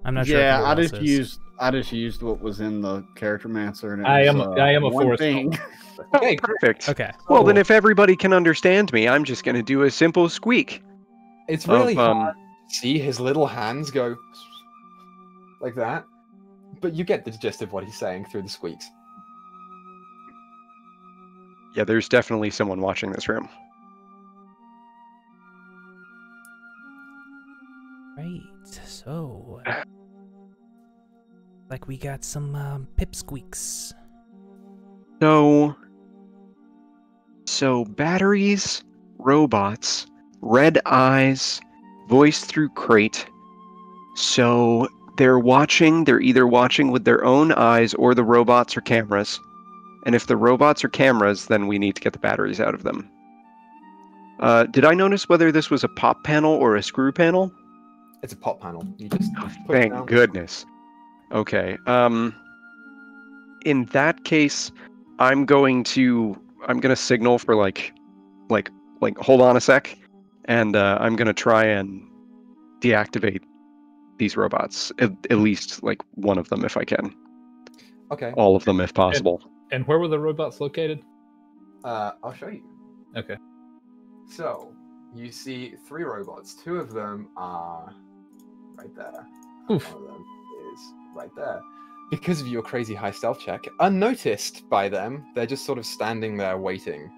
I'm not sure. Yeah, if anyone else is. I just used what was in the character mancer, and it I was, am a one forest thing. Okay, Perfect. Okay. Well, then if everybody can understand me, I'm just going to do a simple squeak. it's really of, hard to see his little hands go like that, but you get the gist of what he's saying through the squeaks. Yeah, there's definitely someone watching this room. Right. So, like we got some pipsqueaks. So batteries, robots, red eyes, voice through crate. So they're either watching with their own eyes or the robots or cameras. And if the robots are cameras, then we need to get the batteries out of them. Did I notice whether this was a pop panel or a screw panel? It's a pop panel. You just Oh, put it thank down. goodness. Okay. In that case, I'm gonna signal for like hold on a sec, and I'm gonna try and deactivate these robots, at least like one of them if I can. Okay, All of them if possible. And where were the robots located? I'll show you. Okay. So, you see 3 robots. 2 of them are right there. Oof. One of them is right there. Because of your crazy high stealth check, unnoticed by them, they're just sort of standing there waiting.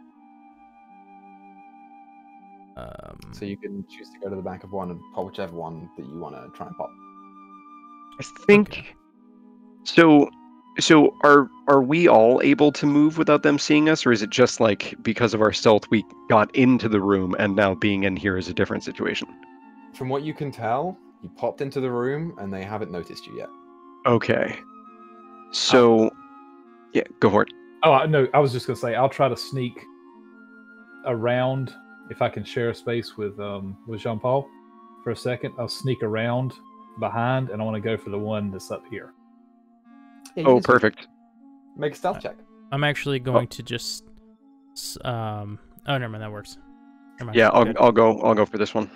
So you can choose to go to the back of one and pop whichever one that you want to try and pop. I think so. So are we all able to move without them seeing us, or is it just like because of our stealth we got into the room and now being in here is a different situation? From what you can tell, you popped into the room and they haven't noticed you yet. Okay. So yeah, go for it. Oh no, I was just gonna say I'll try to sneak around if I can share a space with Jean Paul for a second. I'll sneak around behind, and I want to go for the one that's up here. Yeah, you Oh, can just perfect. Make a stealth check. I'm actually going to just. Oh, never mind. That works. Never mind. Yeah, I'm good. I'll go for this one.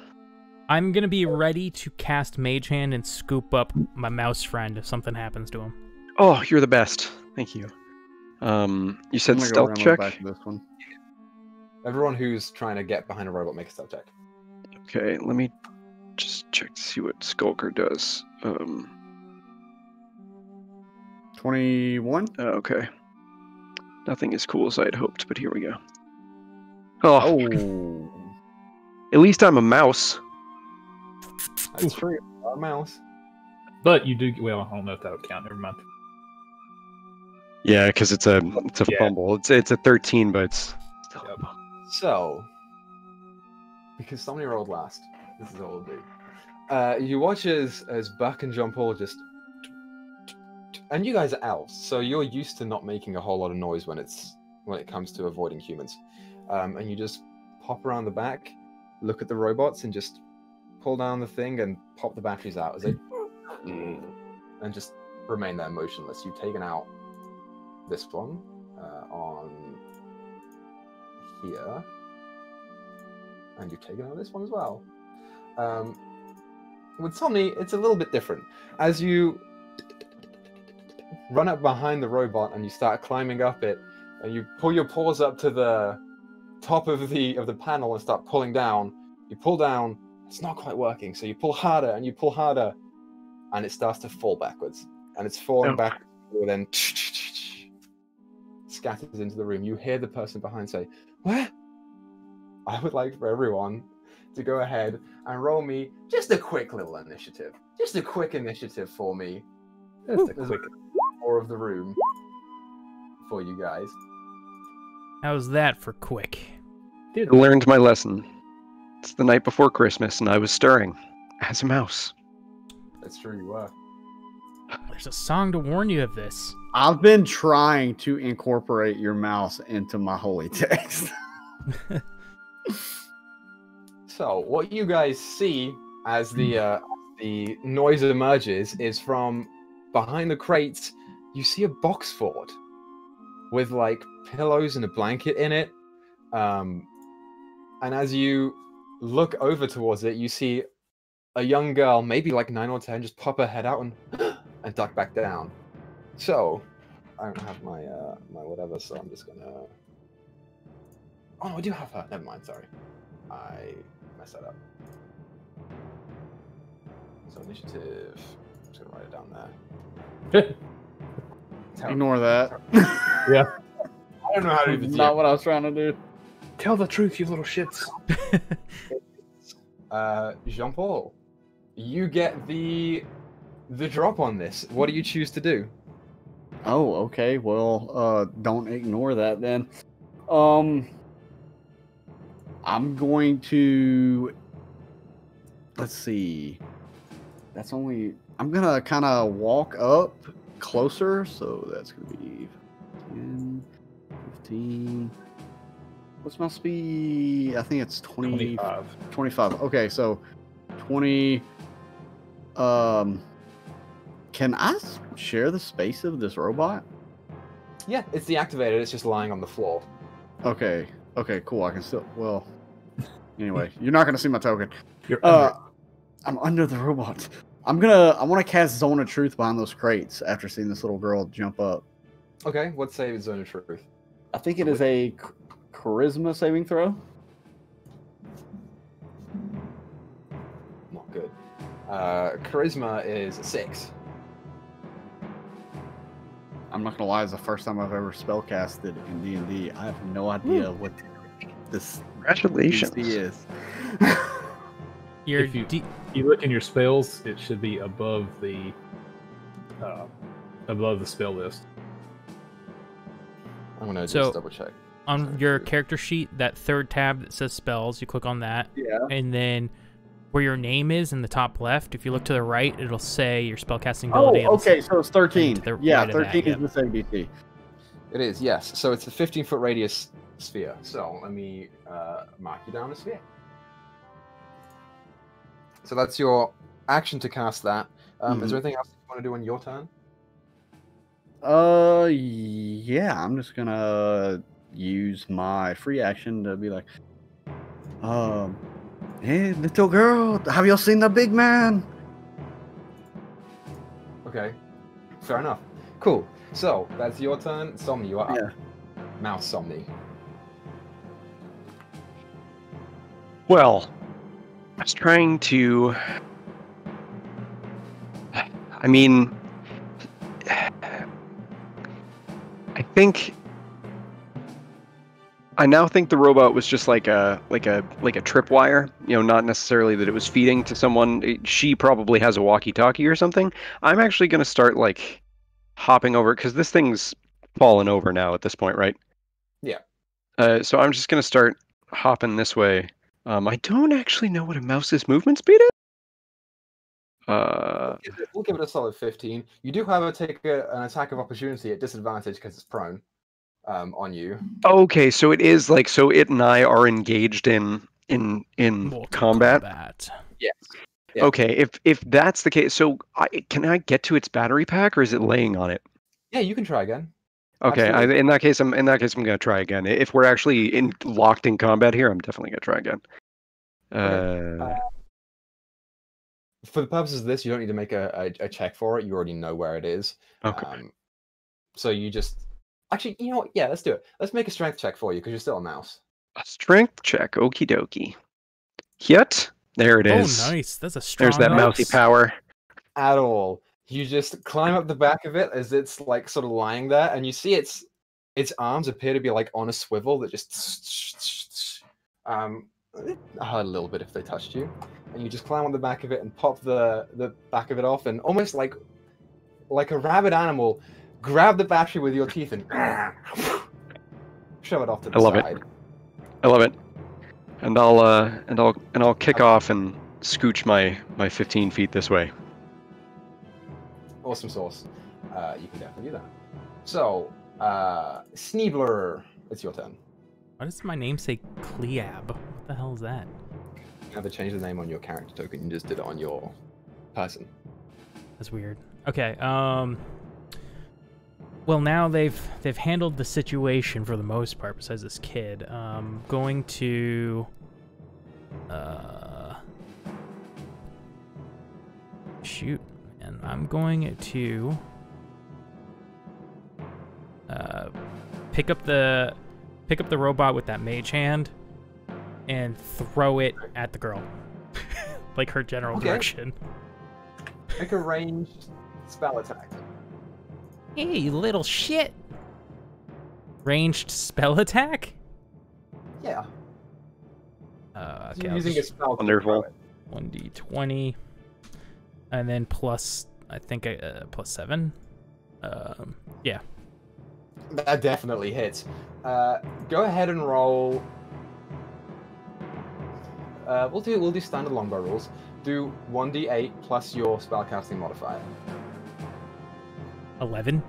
I'm gonna be ready to cast Mage Hand and scoop up my mouse friend if something happens to him. Oh, you're the best. Thank you. You I'm said gonna go stealth around check. back to this one. Everyone who's trying to get behind a robot, make a stealth check. Okay, let me just check to see what Skulker does. 21. Okay. Nothing as cool as I'd hoped, but here we go. Oh, Oh, at least I'm a mouse. That's true. Our mouse. But you do well. I don't know if that would count. Never mind. Yeah, because it's a Yeah. fumble. It's a 13, but it's still Yep. a fumble. So, because somebody rolled last, this is all we'll do. You watch as Buck and Jean Paul just, and you guys are elves, so you're used to not making a whole lot of noise when it comes to avoiding humans, and you just pop around the back, look at the robots, and just pull down the thing and pop the batteries out as they, and just remain there motionless. You've taken out this one on here, and you've taken out this one as well. With Somni, it's a little bit different. As you run up behind the robot and you start climbing up it, and you pull your paws up to the top of the panel and start pulling down. You pull down, it's not quite working, so you pull harder and you pull harder, and it starts to fall backwards, and it's falling Oh. back, and then scatters into the room. You hear the person behind say, "Where? I would like for everyone to go ahead and roll me just a quick little initiative. Just a quick initiative for me. That's a There's quick. more of the room for you guys. How's that for quick? I learned my lesson. It's the night before Christmas, and I was stirring as a mouse. That's true, you were. There's a song to warn you of this. I've been trying to incorporate your mouse into my holy text. So, what you guys see as the noise emerges is from behind the crates, you see a box fort with like pillows and a blanket in it. And as you look over towards it, you see a young girl, maybe like 9 or 10, just pop her head out and duck back down. So, I don't have my my whatever, so I'm just gonna. Oh no, I do have her. Never mind. Sorry, I messed that up. So initiative. I'm just gonna write it down there. Ignore that. Yeah. I don't know how to do the Not what I was trying to do. Tell the truth, you little shits. Jean-Paul, you get the drop on this. What do you choose to do? Oh, okay. Well, don't ignore that then. I'm going to. Let's see. That's only. I'm gonna kind of walk up closer, so that's gonna be 10, 15. What's my speed? I think it's 20, 25. 25. Okay, so 20. Can I share the space of this robot? Yeah, it's deactivated. It's just lying on the floor. Okay. Okay, cool. I can still. Well. Anyway, you're not gonna see my token. You're under I'm under the robot. I want to cast Zone of Truth behind those crates after seeing this little girl jump up. Okay, what save is Zone of Truth? I think it is a charisma saving throw. Not good. Charisma is a 6. I'm not gonna lie, it's the first time I've ever spellcasted in D&D. I have no idea what this Congratulations. DC is. Your If you look in your spells, it should be above the spell list. I'm gonna So- just double check. on your character sheet, that third tab that says spells, you click on that, Yeah. and then where your name is in the top left, if you look to the right, it'll say your spellcasting Oh, ability. It'll okay, say- so it's 13. to the Yeah, right of that, 13 yep. is the same DC. It is, yes. So it's a 15-foot radius sphere. So let me mark you down a sphere. So that's your action to cast that. Is there anything else you want to do on your turn? Yeah, I'm just gonna use my free action to be like, hey, little girl, have you seen the big man? Okay, fair enough. Cool. So that's your turn. Somni, you are up. Yeah. Mouse Somni. Well, I was trying to. I mean, I now think the robot was just like a tripwire. You know, not necessarily that it was feeding to someone. She probably has a walkie-talkie or something. I'm actually gonna start like hopping over because this thing's fallen over now at this point, right? Yeah. So I'm just gonna start hopping this way. I don't actually know what a mouse's movement speed is. We'll give it a solid 15. You do, however, take an attack of opportunity at disadvantage because it's prone on you. Okay, so it is like so. It and I are engaged in Multi combat. Yes. Yeah. Okay, if that's the case, so can I get to its battery pack, or is it laying on it? Yeah, you can try again. Okay, Absolutely. in that case, I'm gonna try again. If we're actually locked in combat here, I'm definitely gonna try again. Okay. For the purposes of this, you don't need to make a check for it. You already know where it is. Okay. So you just actually, you know what? Yeah, let's do it. Let's make a strength check for you because you're still a mouse. A strength check, okie dokie. Yet there it is. Oh, nice. That's a strong There's that mousey mouse. power. At all. You just climb up the back of it as it's like sort of lying there, and you see its arms appear to be like on a swivel that just hurt a little bit if they touched you, and you just climb on the back of it and pop the back of it off, and almost like a rabid animal, grab the battery with your teeth and shove it off to the I love it. side. I love it. And I'll kick off and scooch my 15 feet this way. Awesome sauce. You can definitely do that. So, Sneebler, it's your turn. Why does my name say Cleab? What the hell is that? You have to change the name on your character token. You just did it on your person. That's weird. Okay. Well, now they've handled the situation for the most part, besides this kid. Going to shoot, and I'm going to pick up the robot with that mage hand and throw it at the girl, like her general direction. Make a ranged spell attack. Hey, you little shit! Ranged spell attack? Yeah. Okay, You're using a spell. Wonderful. 1d20, and then plus, I think, plus 7. Yeah. That definitely hits. Go ahead and roll. We'll do standard longbow rules. Do 1d8 plus your spellcasting modifier. 11.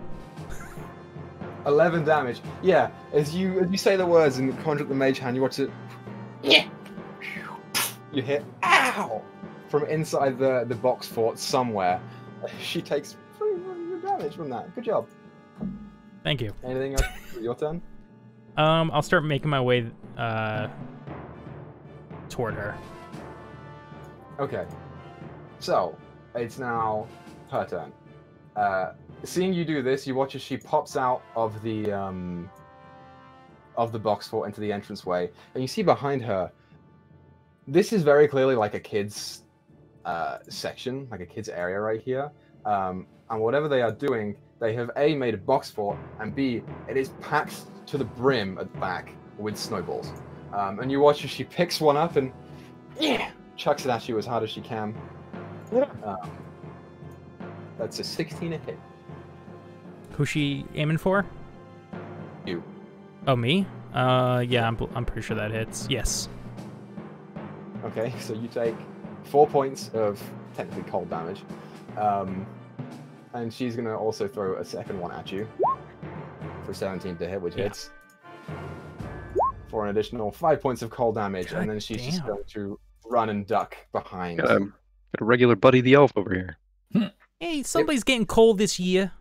11 damage. Yeah, as you say the words and conjure up the mage hand, you watch it. Yeah. You hit. Ow! From inside the box fort somewhere. She takes 300 damage from that. Good job. Thank you. Anything else? Your turn. I'll start making my way toward her. Okay. So it's now her turn. Seeing you do this, you watch as she pops out of the box fort into the entranceway, and you see behind her. This is very clearly like a kid's section, like a kid's area right here. And whatever they are doing, they have A, made a box fort, and B, it is packed to the brim at the back with snowballs. And you watch as she picks one up and chucks it at you as hard as she can. That's a 16 a hit. Who's she aiming for? You. Oh, me? Yeah, I'm pretty sure that hits. Yes. Okay, so you take 4 points of technically cold damage. And she's going to also throw a second one at you for 17 to hit, which hits. For an additional 5 points of cold damage, God and then she's just damn. going to run and duck behind. Got a regular Buddy the Elf over here. Hey, somebody's getting cold this year.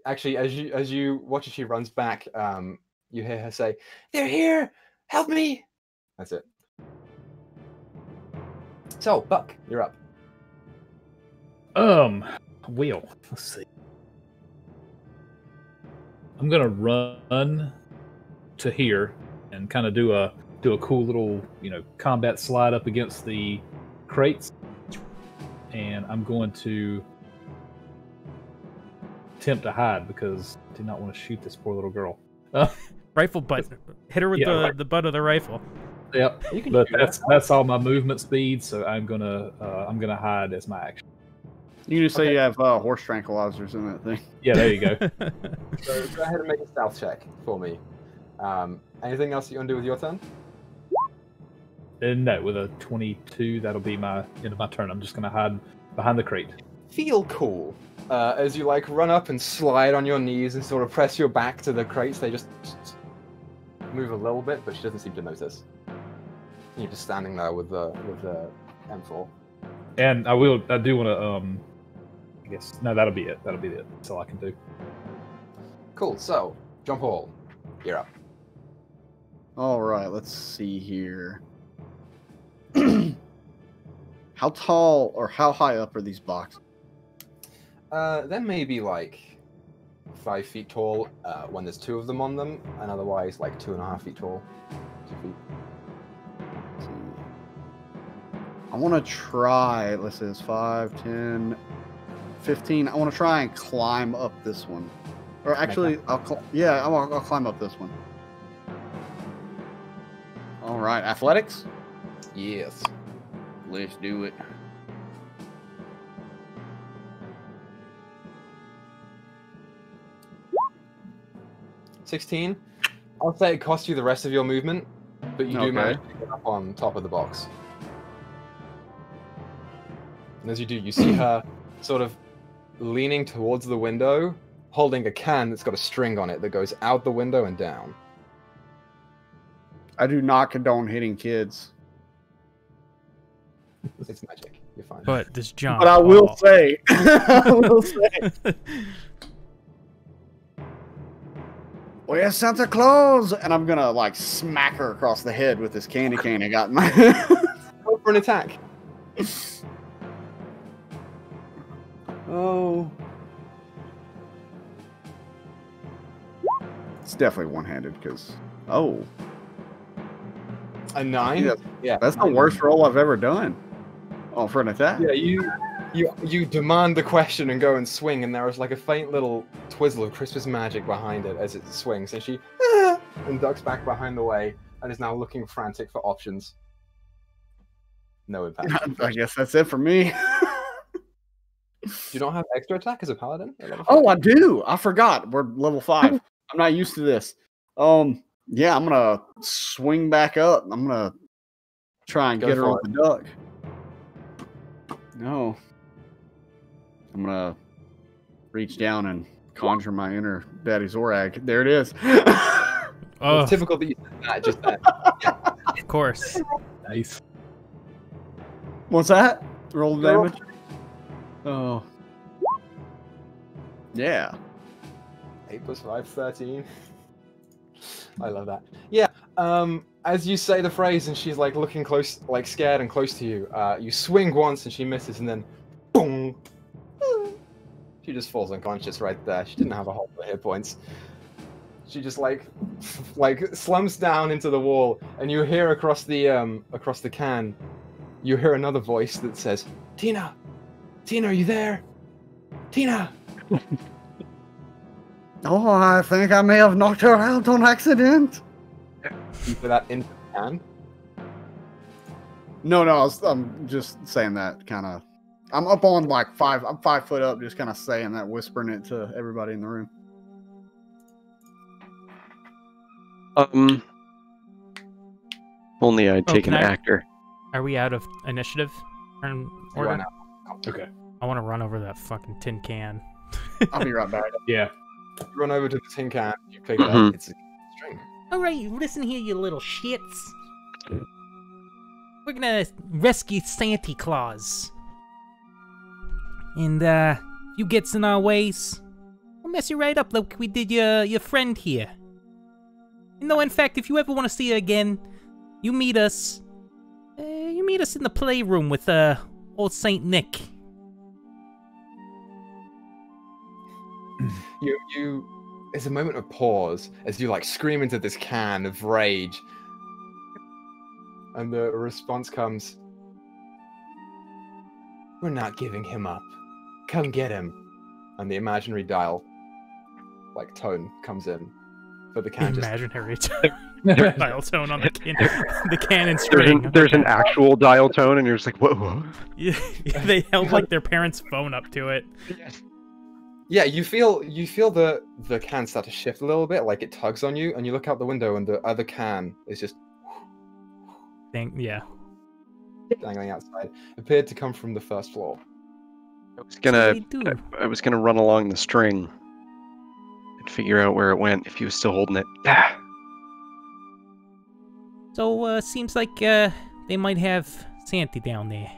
Actually, as you watch as she runs back, you hear her say, "They're here! Help me!" That's it. So, Buck, you're up. Will, let's see. I'm gonna run to here and kind of do a cool little, combat slide up against the crates, and I'm going to attempt to hide because I do not want to shoot this poor little girl. Rifle butt. Hit her with the butt of the rifle. Yep, You can but do that. that's all my movement speed, so I'm gonna hide as my action. You can just say you have horse tranquilizers in that thing. Yeah, there you go. So go ahead and make a stealth check for me. Anything else you want to do with your turn? No, with a 22, that'll be my end of my turn. I'm just gonna hide behind the crate. Feel cool. As you run up and slide on your knees and sort of press your back to the crates, they just move a little bit, but she doesn't seem to notice. You're just standing there with the M4. And I do want to I guess no, that'll be it. That's all I can do. Cool. So, John Paul, you're up. All right, let's see here. How tall or how high up are these boxes? They may be 5 feet tall when there's 2 of them on them, and otherwise 2.5 feet tall. 2 feet. Let's see. I want to try, let's say it's 5, 10, 15. I want to try and climb up this one. Or actually, I'll climb up this one. All right, athletics. Yes. Let's do it. $16. I'll say it costs you the rest of your movement, but you do Okay. manage to get up on top of the box. And as you do, you see her sort of leaning towards the window, holding a can that's got a string on it that goes out the window and down. I do not condone hitting kids, It's magic. You're fine. But this John. but I will Paul- say, I will say, where's Santa Claus? And I'm gonna like smack her across the head with this candy cane I got in my hand. Go for an attack. Oh. It's definitely one-handed because oh, A 9? Yeah, Yeah. that's the worst roll I've ever done. Oh, for an attack. Yeah, you demand the question and go and swing, and there is like a faint little twizzle of Christmas magic behind it as it swings, and she and ducks back behind the way and is now looking frantic for options. No impact. I guess that's it for me. Do you not have extra attack as a paladin? Oh, I do. I forgot. We're level 5. I'm not used to this. Yeah, I'm gonna swing back up. I'm gonna try and Go get her for on the duck. No. I'm gonna reach down and conjure my inner Daddy Zorag. There it is. Oh, It's typical that you said that just then. of course. Nice. What's that? Roll the Roll. damage. Oh. Yeah. 8 plus 5, 13. I love that. Yeah, as you say the phrase and she's like looking close, like scared and close to you, you swing once and she misses and then boom. She just falls unconscious right there. She didn't have a whole lot of hit points. She just like slumps down into the wall and you hear across the can, you hear another voice that says, Tina! Tina, are you there? Tina! Oh, I think I may have knocked her out on accident. You put that into the can. No, I'm just saying that kind of. I'm up on like 5. I'm 5 foot up, just kind of saying that, whispering it to everybody in the room. Only I'd take can an I- actor. Are we out of initiative? You Order? are now. Okay. I want to run over that fucking tin can. I'll be right back. Yeah. You run over to the tin can, you pick it up, Mhm. it's a string. All right, listen here, you little shits. We're gonna rescue Santa Claus. And, if you gets in our ways, we'll mess you right up like we did your friend here. You know, in fact, if you ever want to see her again, you meet us. You meet us in the playroom with, old Saint Nick. You there's a moment of pause as you like scream into this can of rage. And the response comes, we're not giving him up. Come get him. And the imaginary dial like tone comes in. But the can just Imaginary dial tone on the cannon There's string. there's an actual dial tone, and you're just like, whoa. Yeah, they held like their parents' phone up to it. yeah, you feel the can start to shift a little bit, like it tugs on you, and you look out the window and the other can is just Yeah. dangling outside. Appeared to come from the first floor. I was gonna They do. I was gonna run along the string and figure out where it went if he was still holding it. Ah. So, seems like, they might have Santa down there.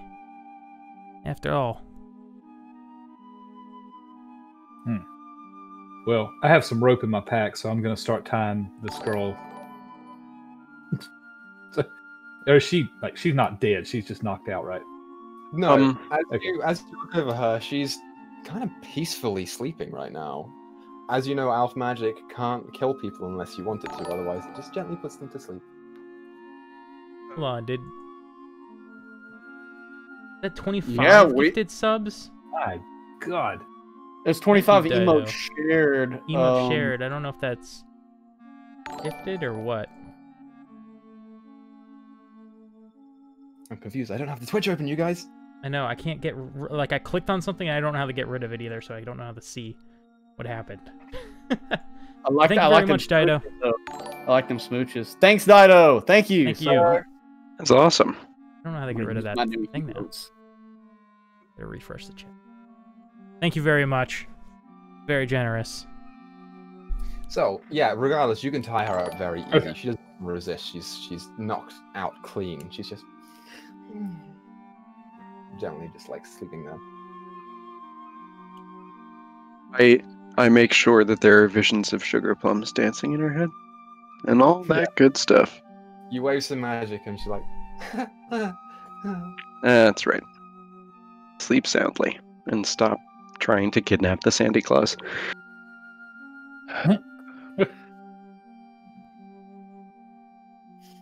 After all. Well, I have some rope in my pack, so I'm gonna start tying this girl. Or she's not dead. She's just knocked out, right? No, okay. as you look over her, she's kind of peacefully sleeping right now. As you know, Elf magic can't kill people unless you want it to, otherwise it just gently puts them to sleep. Hold on, did that 25 Yeah, we- gifted subs? My God. There's 25 Thank you, emote Dido. shared. Emote shared. I don't know if that's gifted or what. I'm confused. I don't have the Twitch open, you guys. I know, I can't get... Like, I clicked on something, and I don't know how to get rid of it either, so I don't know how to see what happened. I like Thank that. you I very like much, them Dido. smooches, though. I like them smooches. Thanks, Dido. Thank you. Thank you. Sorry. That's awesome. I don't know how to get rid of that My new thing now. emotes. Gotta refresh the chat. Thank you very much. Very generous. So yeah, regardless, you can tie her up very easy. Okay. She doesn't resist. She's knocked out clean. She's just generally just like sleeping there. I make sure that there are visions of sugar plums dancing in her head, and all that good stuff. You wave some magic, and she's like, That's right. Sleep soundly and stop trying to kidnap the Sandy Claus.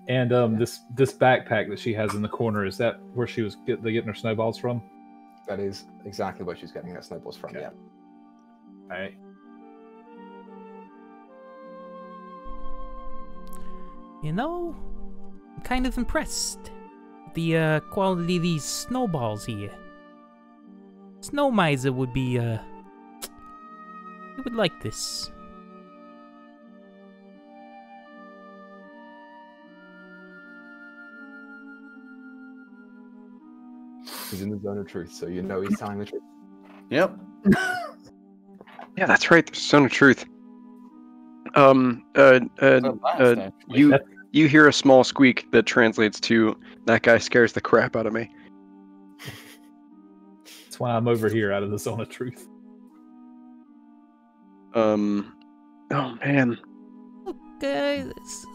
And this backpack that she has in the corner, is that where she was getting her snowballs from? that is exactly where she's getting her snowballs from. Okay. Yeah. All right. You know, I'm kind of impressed with the quality of these snowballs here. Snow Miser would be, he would like this. He's in the zone of truth, so you know he's telling the truth. Yep. Yeah, that's right. There's Zone of Truth. You hear a small squeak that translates to "that guy scares the crap out of me." That's why I'm over here out of the Zone of Truth. Oh man. Look,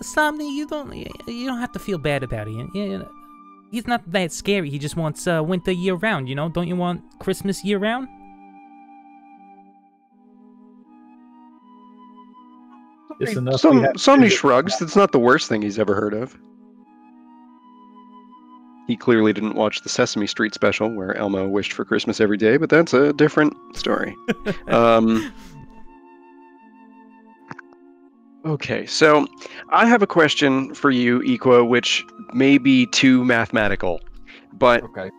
Somni, you don't have to feel bad about it. You know, he's not that scary. He just wants winter year round. You know, don't you want Christmas year round? It's enough. Somebody shrugs. That's not the worst thing he's ever heard of. He clearly didn't watch the Sesame Street special where Elmo wished for Christmas every day, but that's a different story. Okay, so I have a question for you, Equa, which may be too mathematical, but Okay.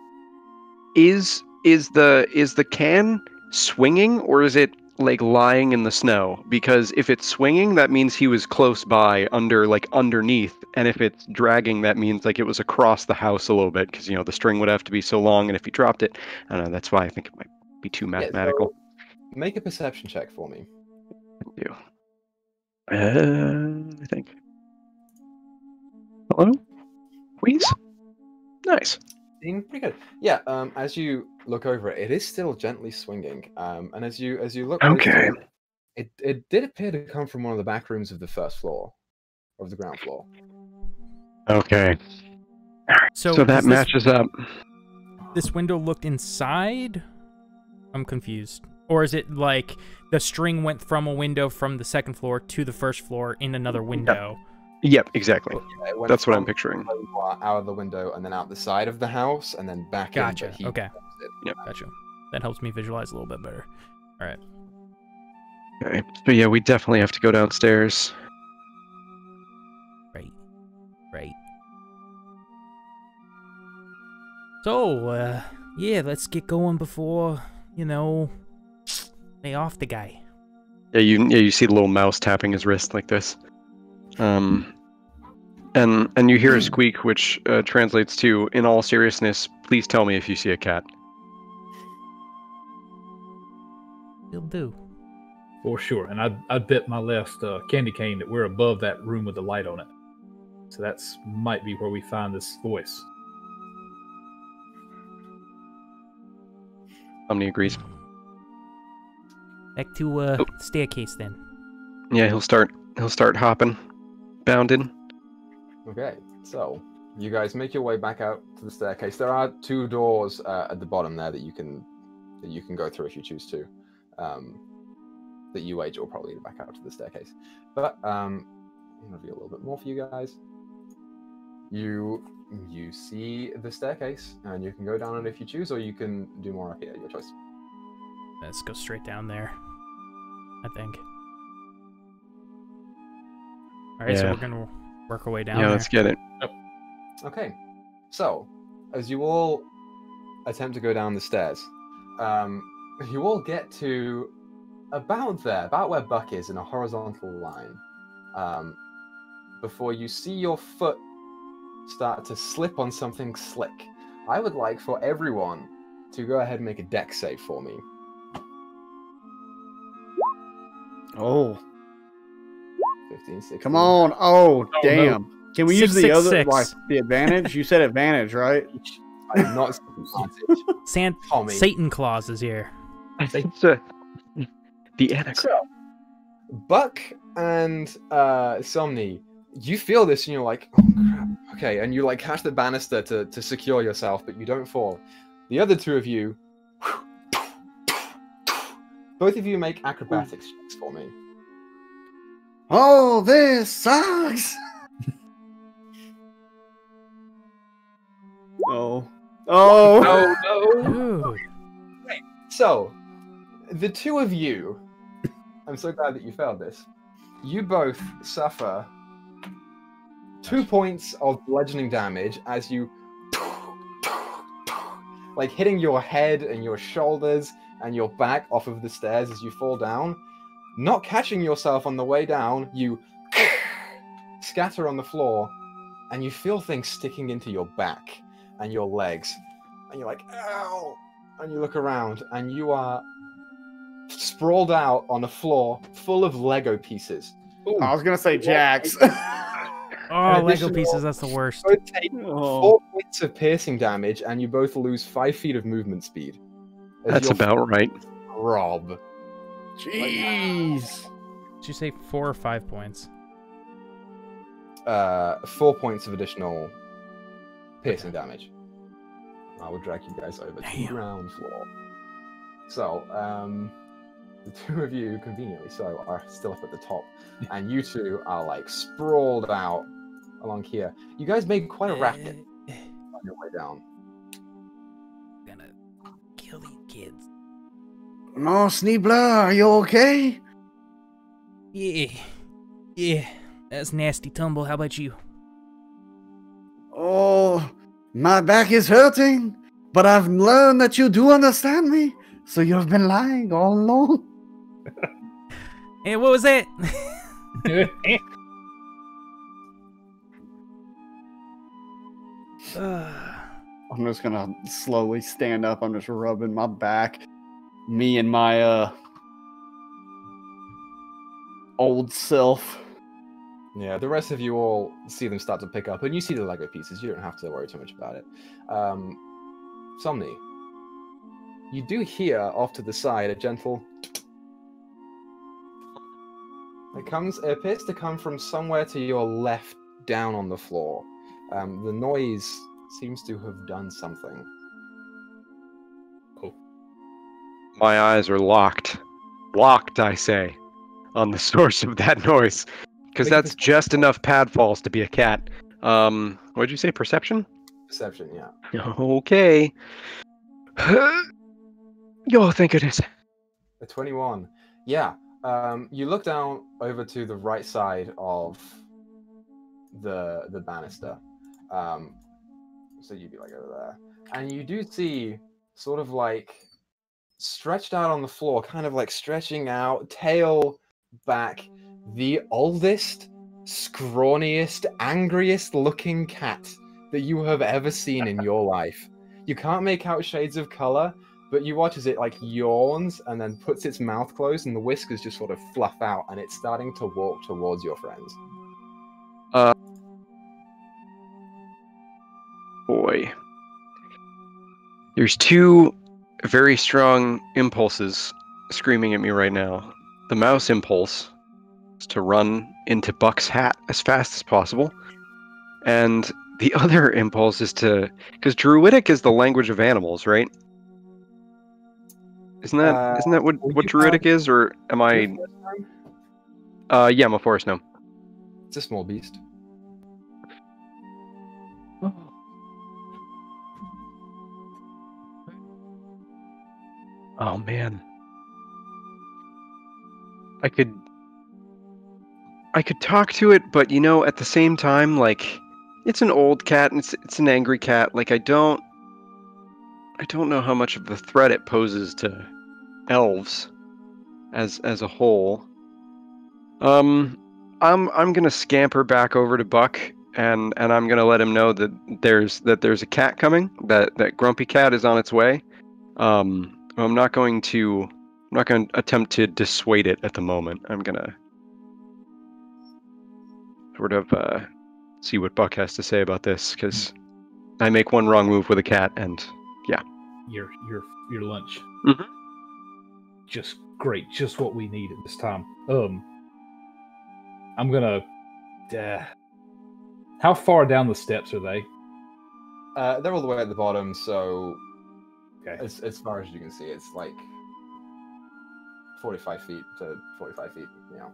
is the can swinging, or is it like lying in the snow? Because if it's swinging, that means he was close by, underneath, and if it's dragging, that means like it was across the house a little bit, because the string would have to be so long, and if he dropped it, I don't know. That's why I think it might be too mathematical. Yeah, so make a perception check for me. Do. I think. Hello? Please? Nice. Pretty good. Yeah. As you look over it, it is still gently swinging. And as you look, Okay. it did appear to come from one of the back rooms of the first floor, of the ground floor. Okay. So So that does matches up. this window looked inside? I'm confused. Or is it like the string went from a window from the second floor to the first floor in another window? Yep, exactly. Yeah, it went That's what I'm from picturing. Out of the window and then out the side of the house and then back in. Gotcha. but he Okay. closed it. Yep. Gotcha. That helps me visualize a little bit better. All right. Okay. So yeah, we definitely have to go downstairs. Right. So, yeah, let's get going before, lay off the guy. Yeah, you see the little mouse tapping his wrist like this. And you hear a squeak, which translates to, "In all seriousness, please tell me if you see a cat." He'll do. For sure. And I bet my last candy cane that we're above that room with the light on it. So that's might be where we find this voice. Omni agrees. Back to staircase then. Yeah, he'll start hopping, bounding. Okay, so you guys make your way back out to the staircase. There are two doors at the bottom there that you can go through if you choose to. That you age will probably lead back out to the staircase. But I'll reveal a little bit more for you guys. You see the staircase, and you can go down it if you choose, or you can do more up here. Your choice. Let's go straight down there, I think. All right, so Yeah. we're gonna work our way down Yeah, there. let's get it. Okay, so as you all attempt to go down the stairs, you all get to about where Buck is in a horizontal line, before you see your foot start to slip on something slick. I would like for everyone to go ahead and make a dex save for me. Oh, 15, 16. come on. Oh, damn. no. Can we Six, use the six, other, six. like, the advantage? You said advantage, right? I did not see advantage. Tommy. Satan Claus is here. It's the anagram. So, Buck and Somni, you feel this and you're like, oh crap, okay, and you like catch the banister to secure yourself, but you don't fall. The other two of you, both of you make acrobatics checks for me. Oh, this sucks. Oh. Oh. No. Dude. So, the two of you, I'm so glad that you failed this. You both suffer 2 points of bludgeoning damage as you, like, hitting your head and your shoulders and your back off of the stairs as you fall down. Not catching yourself on the way down, you scatter on the floor, and you feel things sticking into your back and your legs. And you're like, ow! And you look around, and you are sprawled out on a floor full of Lego pieces. I was going to say Jax. Oh, Lego additional- pieces, that's the worst. You both take Oh. 4 points of piercing damage, and you both lose 5 feet of movement speed. As That's your about right. Rob. Jeez. Did you say 4 or 5 points? 4 points of additional piercing damage. I will drag you guys over to the Damn. ground floor. So, the two of you, conveniently so, are still up at the top, and you two are like sprawled out along here. You guys made quite a racket on your way down. Gonna kill these kids. No, Sneebler, are you okay? Yeah, that's nasty tumble. How about you? Oh, my back is hurting, but I've learned that you do understand me, so you've been lying all along. Hey, what was that? I'm just gonna slowly stand up. I'm just rubbing my back. Me and my old self. Yeah, the rest of you all see them start to pick up, and you see the Lego pieces. You don't have to worry too much about it. Somni, you do hear off to the side a gentle. It appears to come from somewhere to your left, down on the floor. The noise seems to have done something. My eyes are locked. Locked, I say, on the source of that noise. Because that's just enough padfalls to be a cat. What'd you say? Perception? Perception, yeah. Okay. Oh, thank goodness. A 21. Yeah. You look down over to the right side of the banister. So you'd be like over there. And you do see sort of like stretched out on the floor, kind of like stretching out, tail back, the oldest, scrawniest, angriest looking cat that you have ever seen in your life. You can't make out shades of color, but you watch as it like yawns and then puts its mouth closed, and the whiskers just sort of fluff out, and it's starting to walk towards your friends. Boy. There's two very strong impulses screaming at me right now. The mouse impulse is to run into Buck's hat as fast as possible. And the other impulse is to... Because Druidic is the language of animals, right? Isn't that what Druidic is? Or am I... Yeah, I'm a forest gnome. It's a small beast. Oh man. I could talk to it, but at the same time, like, it's an old cat, and it's an angry cat. Like I don't know how much of a threat it poses to elves as a whole. I'm gonna scamper back over to Buck, and I'm gonna let him know that there's a cat coming. That grumpy cat is on its way. I'm not going to attempt to dissuade it at the moment. I'm gonna sort of see what Buck has to say about this, because I make one wrong move with a cat, and yeah. Your lunch. Mhm. Just great, just what we need at this time. I'm gonna. How far down the steps are they? They're all the way at the bottom, so Okay. as far as you can see, it's like 45 feet to 45 feet. You know.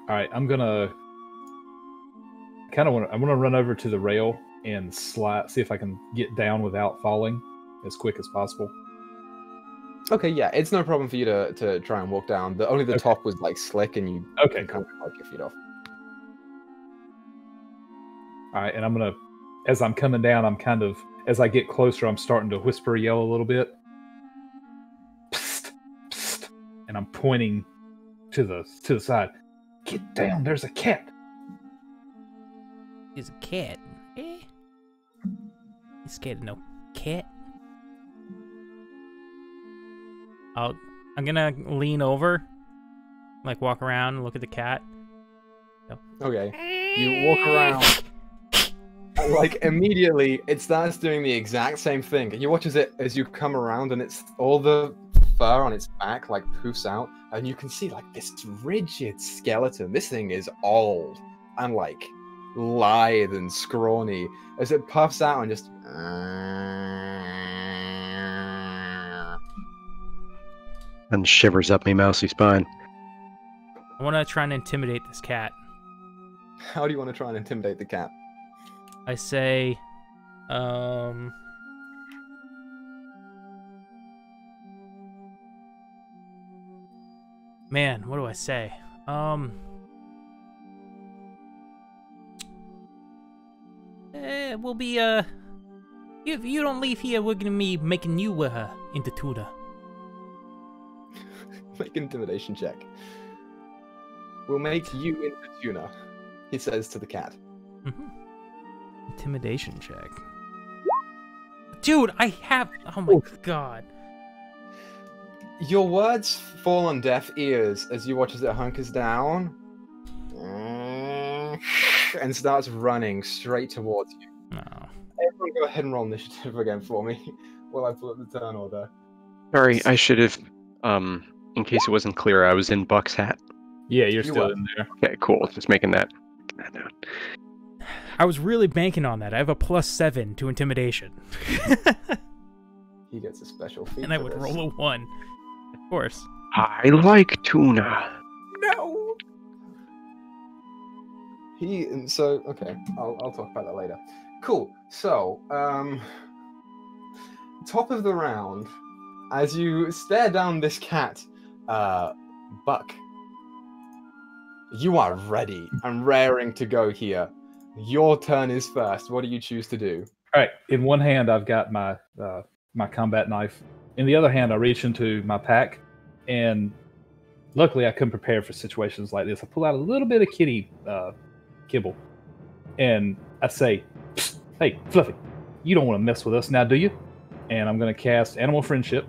All right, I'm gonna run over to the rail and slide, see if I can get down without falling as quick as possible. Okay, yeah, it's no problem for you to try and walk down. The Okay. top was like slick, and you Okay, kind of like your feet off. All right, and I'm gonna, as I'm coming down, as I get closer, I'm starting to whisper yell a little bit. Psst, psst, and I'm pointing to the side. Get down, there's a cat. He's a cat. Eh? He's scared of no cat. I'm gonna lean over, like walk around and look at the cat. Okay, you walk around. And, like immediately, it starts doing the exact same thing. You watch as you come around, and it's all the fur on its back like poofs out, and you can see like this rigid skeleton. This thing is old and like lithe and scrawny as it puffs out and just. And shivers up me mousy spine. I want to try and intimidate this cat. How do you want to try and intimidate the cat? I say, man, what do I say? We'll be, if you don't leave here, we're gonna be making you, into tuna. Make an intimidation check. We'll make you into tuna, he says to the cat. Mm-hmm. Intimidation check. Dude, I have. Oh my god. Your words fall on deaf ears as you watch as it hunkers down and starts running straight towards you. No. Everyone go ahead and roll initiative again for me while I pull up the turn order. Sorry, I should have. In case it wasn't clear, I was in Buck's hat. Yeah, You you're still are. in there. Okay, cool. Just making that note. I was really banking on that. I have a +7 to intimidation. He gets a special feat. And I for would this. roll a 1. Of course. I like tuna. No. Okay. I'll talk about that later. Cool. So, top of the round, as you stare down this cat, Buck, you are ready and raring to go here. Your turn is first. What do you choose to do? All right. In one hand, I've got my my combat knife. In the other hand, I reach into my pack, and luckily, I come prepared for situations like this. I pull out a little bit of kitty kibble, and I say, "Hey, Fluffy, you don't want to mess with us now, do you?" And I'm going to cast Animal Friendship,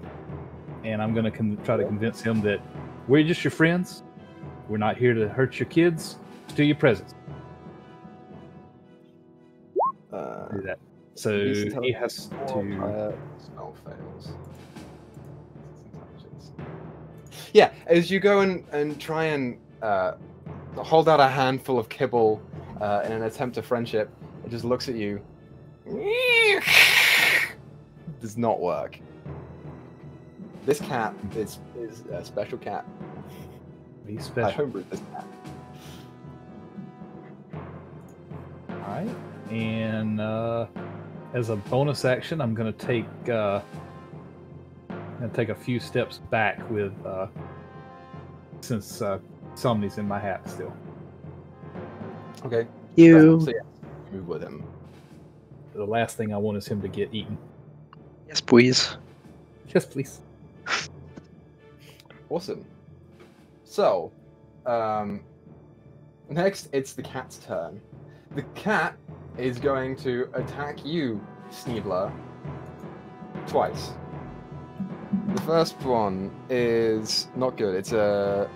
and I'm going to try to convince him that we're just your friends. We're not here to hurt your kids. Steal your presents. Do that. So he has to. Spell fails. Yeah, as you go and try and hold out a handful of kibble in an attempt to friendship, it just looks at you. Does not work. This cat is a special cat. He's I special. homebrewed this cat. All right, and as a bonus action, I'm going to take a few steps back with since Somni's in my hat still. Okay. You. So yeah, move with him. The last thing I want is him to get eaten. Yes, please. Yes, please. Awesome. So, next it's the cat's turn. The cat is going to attack you, Sneebler, twice. The first one is not good. It's a...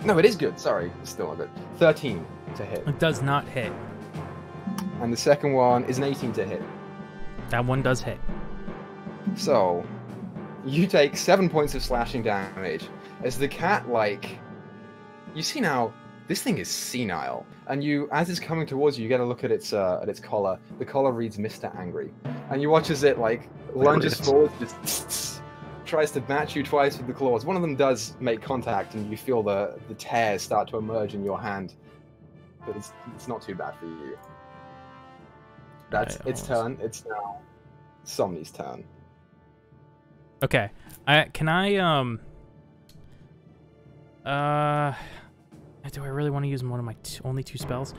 No, it is good. Sorry, it's still not good. 13 to hit. It does not hit. And the second one is an 18 to hit. That one does hit. So, you take 7 points of slashing damage as the cat, like... You see now, this thing is senile. And you, as it's coming towards you, you get a look at its collar. The collar reads Mr. Angry. And you watch as it, like, lunges forward, just tries to match you twice with the claws. One of them does make contact, and you feel the tears start to emerge in your hand. But it's not too bad for you. That's its turn. It's now Somni's turn. Okay. Do I really want to use one of my only 2 spells?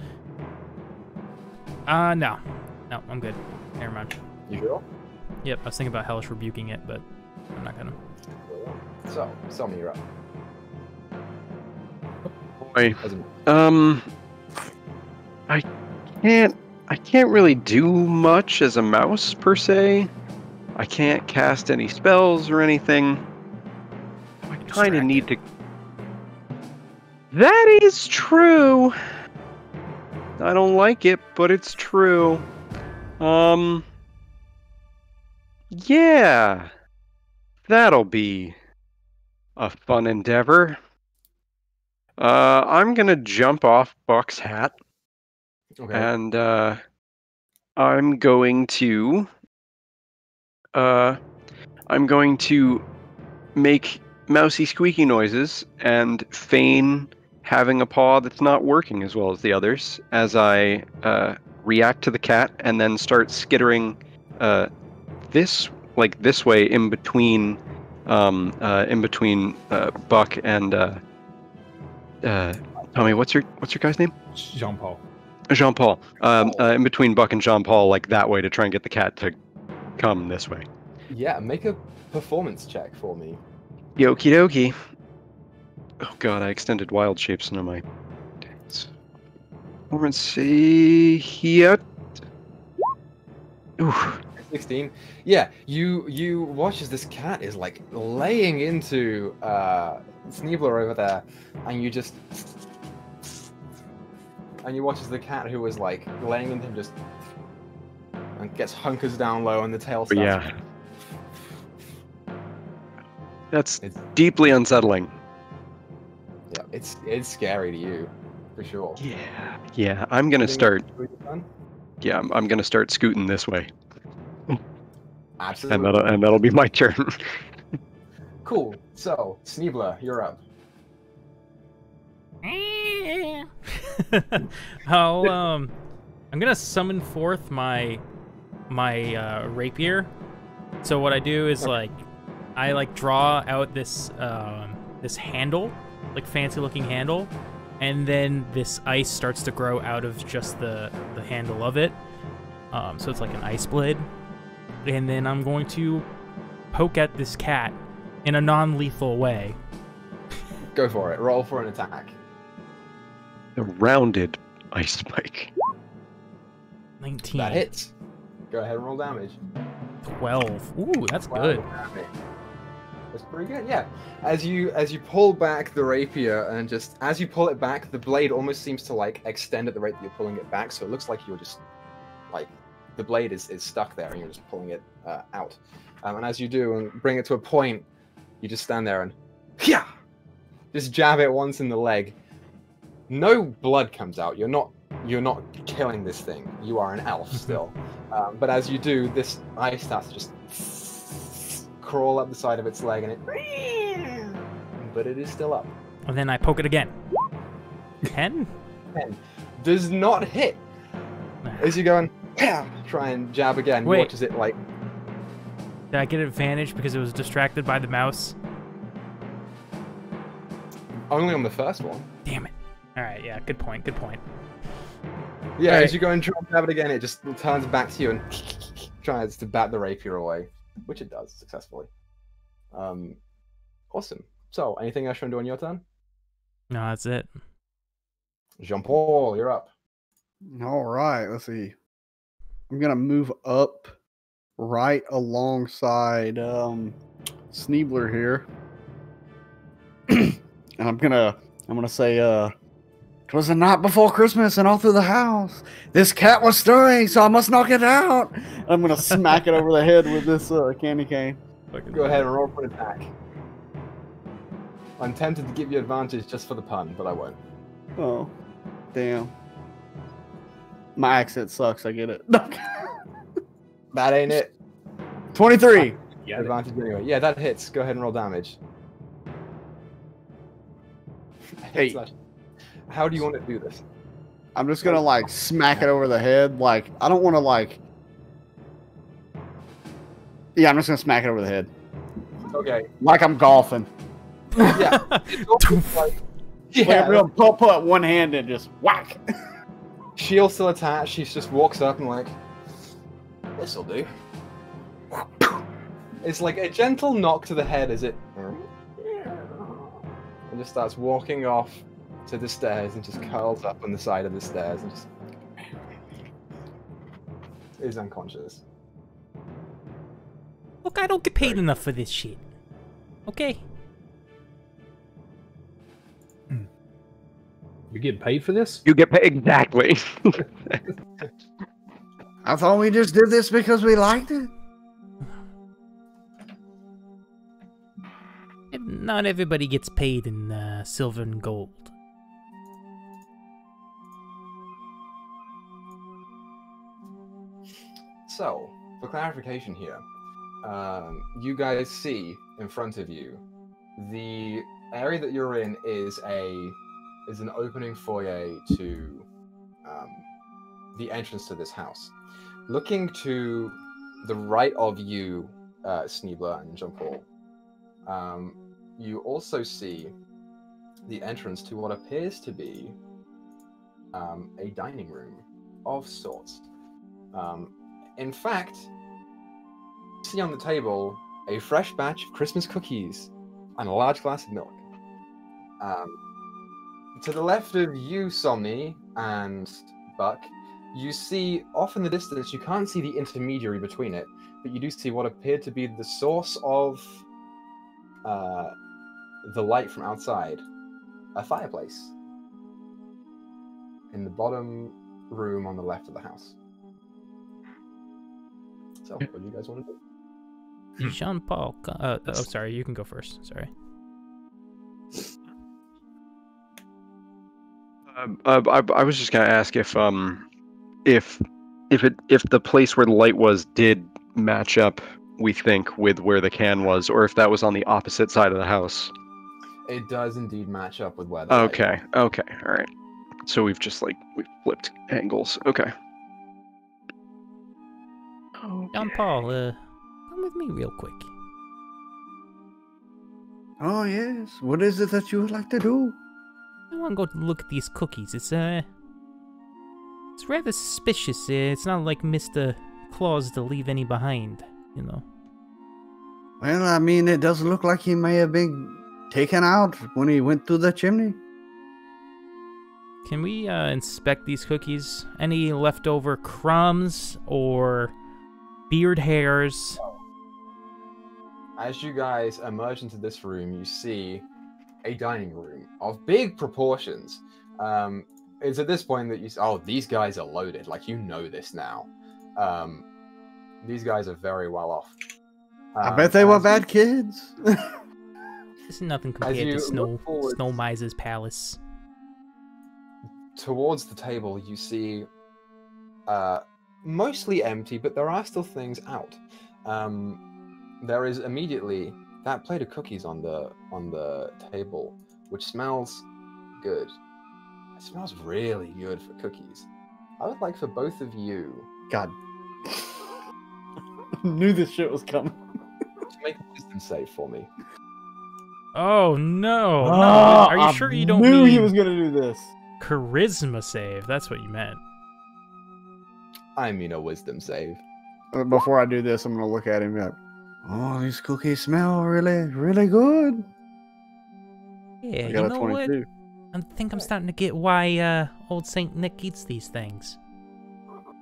No. No, I'm good. Never mind. You sure? Yep, I was thinking about Hellish Rebuking it, but I'm not gonna. So, Somni, you're up. Boy. I can't really do much as a mouse, per se. I can't cast any spells or anything. I kind of need to... That is true! I don't like it, but it's true. Yeah. That'll be a fun endeavor. I'm gonna jump off Buck's hat. Okay. And I'm going to make mousy squeaky noises and feign having a paw that's not working as well as the others as I react to the cat and then start skittering this way in between Buck and Tommy. What's your guy's name? Jean-Paul. Jean-Paul. In between Buck and Jean-Paul, like that way to try and get the cat to come this way. Yeah, make a performance check for me. Yokie dokie. Oh god, I extended wild shapes into my performance. See here. Ooh. 16. Yeah, you watch as this cat is like laying into Sneebler over there, and you just... And you watch as the cat who was like laying into him just and gets hunkers down low and the tail starts. Yeah. It's deeply unsettling. Yeah, it's scary to you, for sure. Yeah. I'm gonna start. Yeah, I'm gonna start scooting this way. Absolutely. And that'll be my turn. Cool. So, Sneebler, you're up. I'm gonna summon forth my rapier. So what I do is I draw out this this handle, like fancy looking handle, and then this ice starts to grow out of just the handle of it. So it's like an ice blade, and then I'm going to poke at this cat in a non-lethal way. Go for it. Roll for an attack. A rounded ice spike. 19. That hits. Go ahead and roll damage. 12. Ooh, that's good. That's pretty good, yeah. As you pull back the rapier, and just as you pull it back, the blade almost seems to like extend at the rate that you're pulling it back, so it looks like you're just like the blade is stuck there and you're just pulling it out. And as you do and bring it to a point, you just stand there and just jab it once in the leg. No blood comes out. You're not killing this thing. You are an elf still. But as you do, this ice starts to just crawl up the side of its leg, and but it is still up. And then I poke it again. 10? 10. Does not hit. As you go and try and jab again, you watch as it like... Did I get advantage because it was distracted by the mouse? Only on the first one. Damn it. Alright, yeah, good point, good point. Yeah, Alright. as you go and try and stab it again, it just turns back to you and tries to bat the rapier away, which it does successfully. Awesome. So, anything else you want to do on your turn? No, that's it. Jean-Paul, you're up. All right, let's see. I'm gonna move up right alongside Sneebler here. And I'm gonna say, it was the night before Christmas and all through the house. This cat was stirring, so I must knock it out. I'm gonna smack it over the head with this candy cane. Go ahead and roll for an attack. I'm tempted to give you advantage just for the pun, but I won't. Oh, damn. My accent sucks, I get it. That ain't it. 23. Yeah, Advantage anyway. Yeah, that hits. Go ahead and roll damage. Hey. How do you want to do this? I'm just gonna like smack it over the head. Like, I don't want to like. Yeah, I'm just gonna smack it over the head. Okay. Like I'm golfing. Yeah. It's almost like, Yeah, real putt one hand and just whack. Shield still attached. She just walks up and like, this'll do. It's like a gentle knock to the head as it, and just starts walking off to the stairs and just curls up on the side of the stairs and just is unconscious. Look, I don't get paid enough for this shit. Okay. you're getting paid for this? You get paid exactly. I thought we just did this because we liked it. Not everybody gets paid in silver and gold. So, for clarification here, you guys see in front of you the area that you're in is an opening foyer to the entrance to this house. Looking to the right of you, Sneebler and Jean-Paul, you also see the entrance to what appears to be a dining room of sorts. In fact, you see on the table a fresh batch of Christmas cookies and a large glass of milk. To the left of you, Somni and Buck, you see off in the distance, you can't see the intermediary between it, but you do see what appeared to be the source of the light from outside, a fireplace in the bottom room on the left of the house. So, what do you guys want to do? Jean-Paul. Oh, sorry. You can go first. Sorry. I was just gonna ask if the place where the light was did match up, we think, with where the can was, or if that was on the opposite side of the house. It does indeed match up with where the light Okay, okay, all right. So we've flipped angles. Okay. Jean-Paul, come with me real quick. Oh yes. What is it that you would like to do? I want to go look at these cookies. It's rather suspicious. It's not like Mr. Claus to leave any behind, you know. Well, I mean, it does look like he may have been taken out when he went through the chimney. Can we inspect these cookies? Any leftover crumbs or beard hairs? As you guys emerge into this room, you see a dining room of big proportions. It's at this point that you say, oh, these guys are loaded. Like, you know this now. These guys are very well off. I bet they were bad kids. This is nothing compared you to look forward- Snow Miser's palace. Towards the table, you see mostly empty, but there are still things out. There is immediately that plate of cookies on the table, which smells good. It smells really good for cookies. I would like for both of you God. Knew this shit was coming. to make a wisdom save for me. Oh no! No, are you sure you don't knew mean he was gonna do this. charisma save? That's what you meant. I mean a wisdom save. Before I do this, I'm gonna look at him and be like, oh, these cookies smell really, really good. Yeah, I you got a know what? 22. I think I'm starting to get why old Saint Nick eats these things.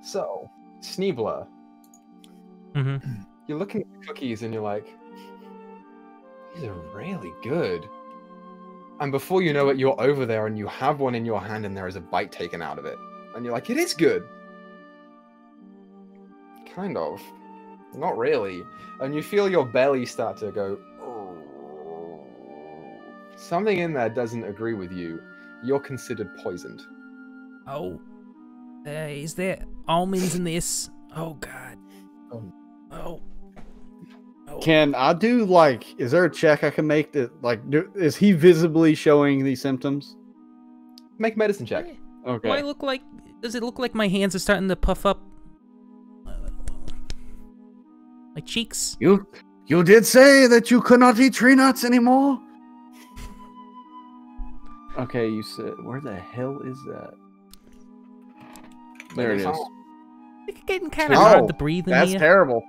So, Sneebler, Mm-hmm. you're looking at the cookies and you're like, these are really good. And before you know it, you're over there and you have one in your hand and there is a bite taken out of it. And you're like, it is good. Kind of. Not really. And you feel your belly start to go, something in there doesn't agree with you. You're considered poisoned. Oh, is there almonds in this? Oh God. Oh. Can I do like? Is there a check I can make that like? Is he visibly showing these symptoms? Make a medicine check. Okay. Do I look like? Does it look like my hands are starting to puff up? My cheeks? You did say that you could not eat tree nuts anymore. Okay, you said where the hell is that? There it is. It's getting kind of Oh, hard to breathe in That's here. terrible.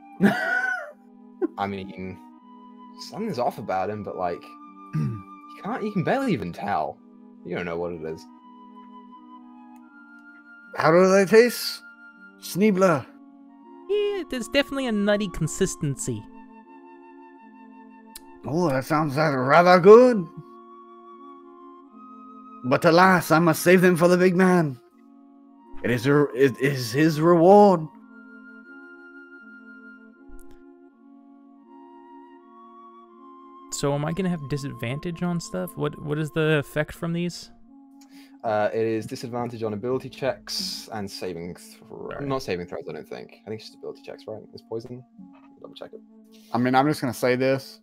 I mean, something's off about him, but like, you can barely even tell. You don't know what it is. How do they taste? Sneebler. Yeah, there's definitely a nutty consistency. Oh, that sounds rather good. But alas, I must save them for the big man. It is his reward. So am I gonna have disadvantage on stuff? What is the effect from these? It is disadvantage on ability checks and saving Alright. not saving throws, I don't think. I think it's just ability checks, right? It's poison. Double check it. I mean, I'm just gonna say this.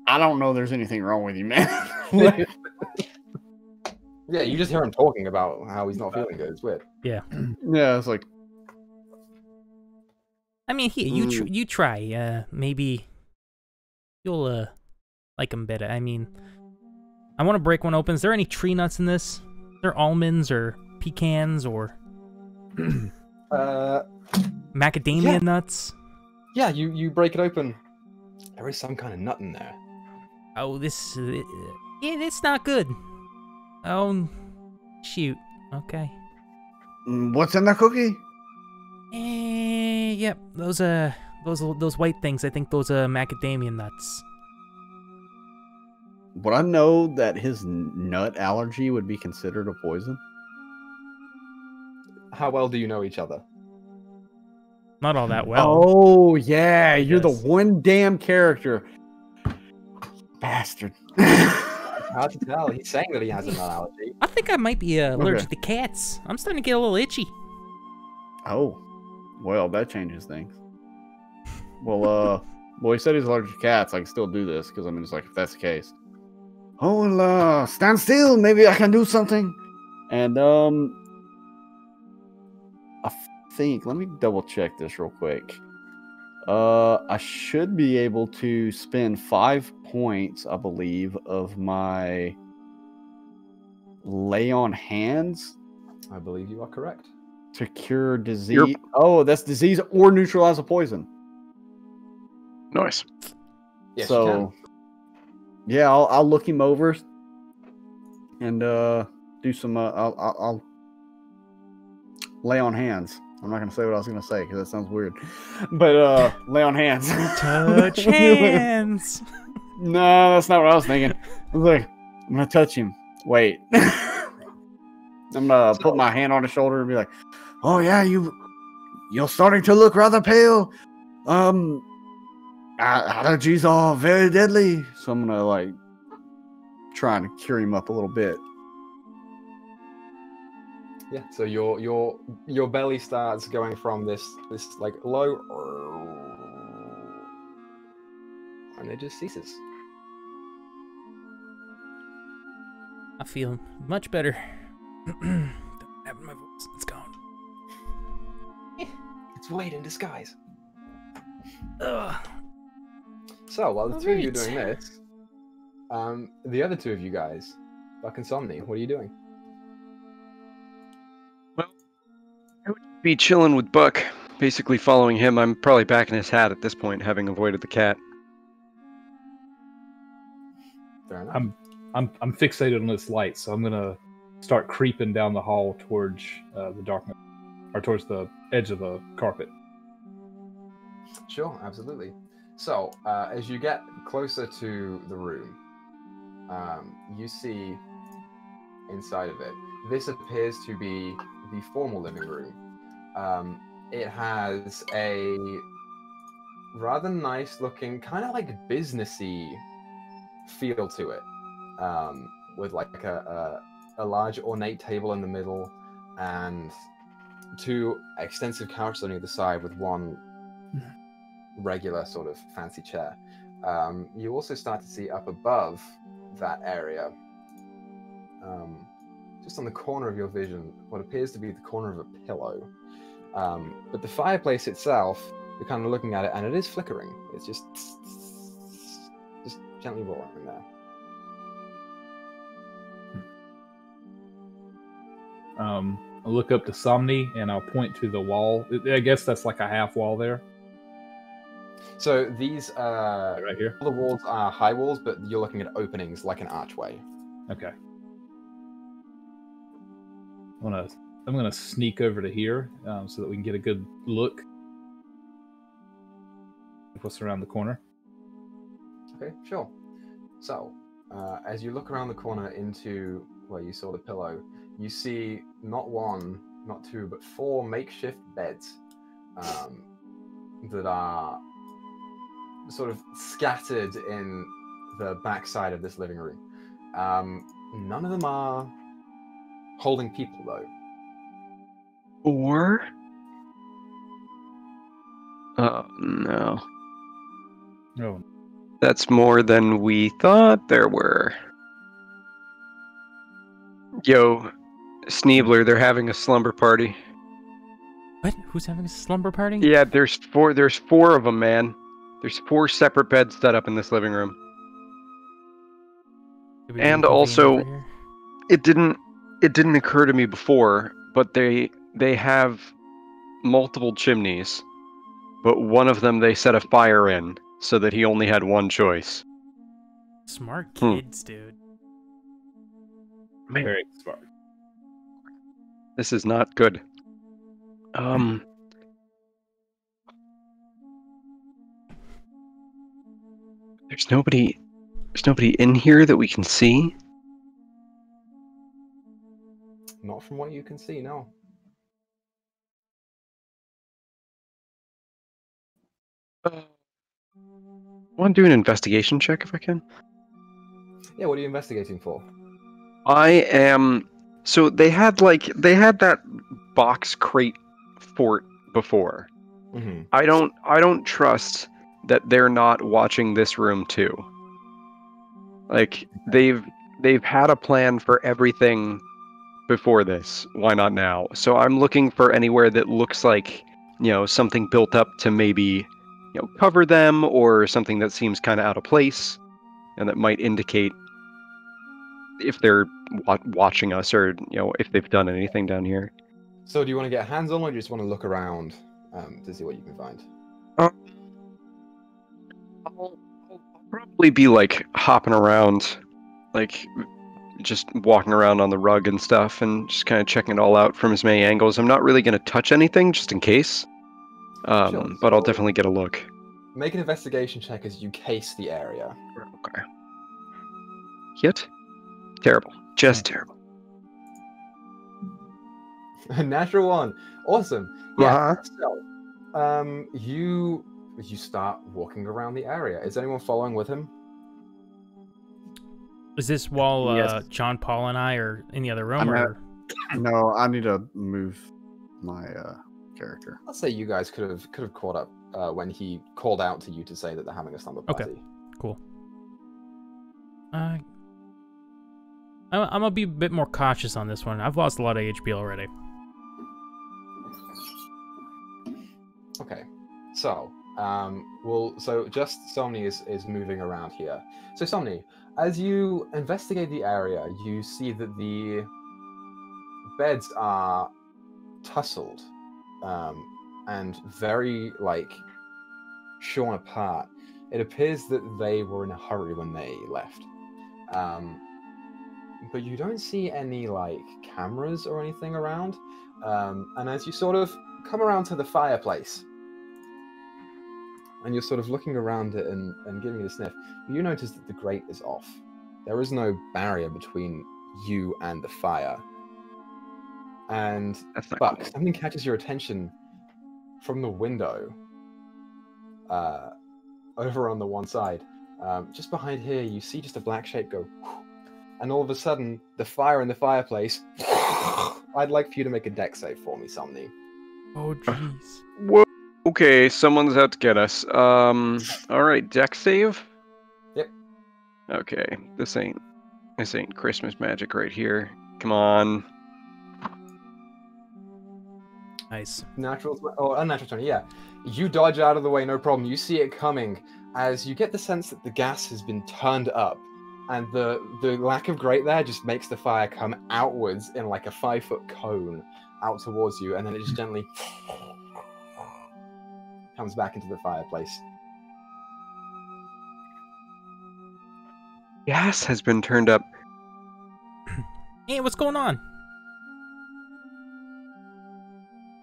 I don't know there's anything wrong with you, man. Yeah, you just hear him talking about how he's not feeling good. It's weird. Yeah, it's like, I mean, here you try. Maybe you'll like them better. I mean, I want to break one open. Is there any tree nuts in this? Are there almonds or pecans or macadamia Yeah. nuts? Yeah, you break it open. There is some kind of nut in there. Oh, this it's not good. Oh, shoot. Okay. what's in the cookie? Yep. Those white things. I think those are macadamia nuts. Would I know that his nut allergy would be considered a poison? How well do you know each other? Not all that well. Oh yeah, you're the Yes. one damn character. Bastard. It's hard to tell. He's saying that he has a nut allergy. I think I might be allergic to cats. I'm starting to get a little itchy. Oh, well, that changes things. Well, he said he's allergic to cats. I can still do this because I mean, it's like if that's the case. Oh, well, stand still. Maybe I can do something. And I think let me double check this real quick. I should be able to spend 5 points, I believe, of my lay on hands I believe you are correct. to cure disease. Oh, that's disease or neutralize a poison. Nice. Yes, you So, yeah, I'll look him over and do some. I'll lay on hands. I'm not gonna say what I was gonna say because that sounds weird, but lay on hands. Touch hands. No, that's not what I was thinking. I was like, I'm gonna touch him. Wait. I'm gonna put my hand on his shoulder and be like, "Oh yeah, you're starting to look rather pale. Allergies are very deadly." So I'm gonna like try and cure him up a little bit. Yeah, so your belly starts going from this like low, and it just ceases. I feel much better. Don't have my voice. It's gone. It's weight in disguise. Ugh. So while the two of you are Alright. doing this, the other two of you guys, Buck and Somni, what are you doing? be chilling with Buck, basically following him. I'm probably back in his hat at this point, having avoided the cat. Fair enough. I'm fixated on this light, so I'm gonna start creeping down the hall towards the darkness, or towards the edge of the carpet. Sure, absolutely. So, as you get closer to the room, you see inside of it. This appears to be the formal living room. It has a rather nice looking, kind of like businessy feel to it, with like a large ornate table in the middle and two extensive couches on either side with one regular sort of fancy chair. You also start to see up above that area, just on the corner of your vision, what appears to be the corner of a pillow. But the fireplace itself, you're kind of looking at it, and it is flickering. It's just gently roaring there. I'll look up to Somni and I'll point to the wall. I guess that's like a half wall there. So these Right here. all the walls are high walls, but you're looking at openings like an archway. Okay. I'm gonna sneak over to here so that we can get a good look at what's around the corner. Okay, sure. So, as you look around the corner into where you saw the pillow, you see not one, not two, but four makeshift beds that are sort of scattered in the backside of this living room. None of them are holding people, though. Or? Oh, no. Oh, That's more than we thought there were. Yo, Sneebler, they're having a slumber party. What? Who's having a slumber party? Yeah, there's four of them, man. There's 4 separate beds set up in this living room. Did we And reconvene also- over here? It didn't occur to me before, but they have multiple chimneys, but one of them they set a fire in so that he only had one choice. Smart kids, dude. Man, very smart. this is not good. There's nobody in here that we can see. Not from what you can see, no. I want to do an investigation check if I can. Yeah, what are you investigating for? I am. So they had that box crate fort before. Mm-hmm. I don't trust that they're not watching this room too. Like they've had a plan for everything before this. Why not now? So I'm looking for anywhere that looks like, something built up to maybe, cover them, or something that seems kind of out of place and that might indicate if they're watching us, or if they've done anything down here. So do you want to get hands-on, or do you just want to look around to see what you can find? I'll probably be like hopping around, like just walking around on the rug and stuff, and just kind of checking it all out from as many angles. I'm not really going to touch anything just in case, Sure, but I'll so- definitely get a look. Make an investigation check as you case the area. Okay. Hit? Terrible. Just terrible. Natural one. Awesome. Yeah. Uh-huh. So, you start walking around the area. Is anyone following with him? Is this while Yes. John Paul and I are in the other room? I'm Or... No, I need to move my character. I'll say you guys could have caught up when he called out to you to say that they're having a slumber Okay. party. Cool. I'm gonna be a bit more cautious on this one. I've lost a lot of HP already. Okay. So, so just Somni is moving around here. So Somni, as you investigate the area, you see that the beds are tussled and very like shorn apart. It appears that they were in a hurry when they left. But you don't see any like cameras or anything around. And as you sort of come around to the fireplace, and you're sort of looking around it and giving it a sniff, you notice that the grate is off. There is no barrier between you and the fire. And but something catches your attention from the window over on the one side. Just behind here, you see just a black shape go, and all of a sudden, the fire in the fireplace. I'd like for you to make a dex save for me, Somni. Oh, jeez. Whoa. Okay, someone's out to get us. All right, dex save. Yep. Okay, this ain't Christmas magic right here. Come on. Nice. Natural or unnatural 20, yeah. You dodge out of the way, no problem. You see it coming as you get the sense that the gas has been turned up, and the lack of grate there just makes the fire come outwards in like a 5-foot cone out towards you, and then it just gently comes back into the fireplace. Gas has been turned up. Hey, what's going on?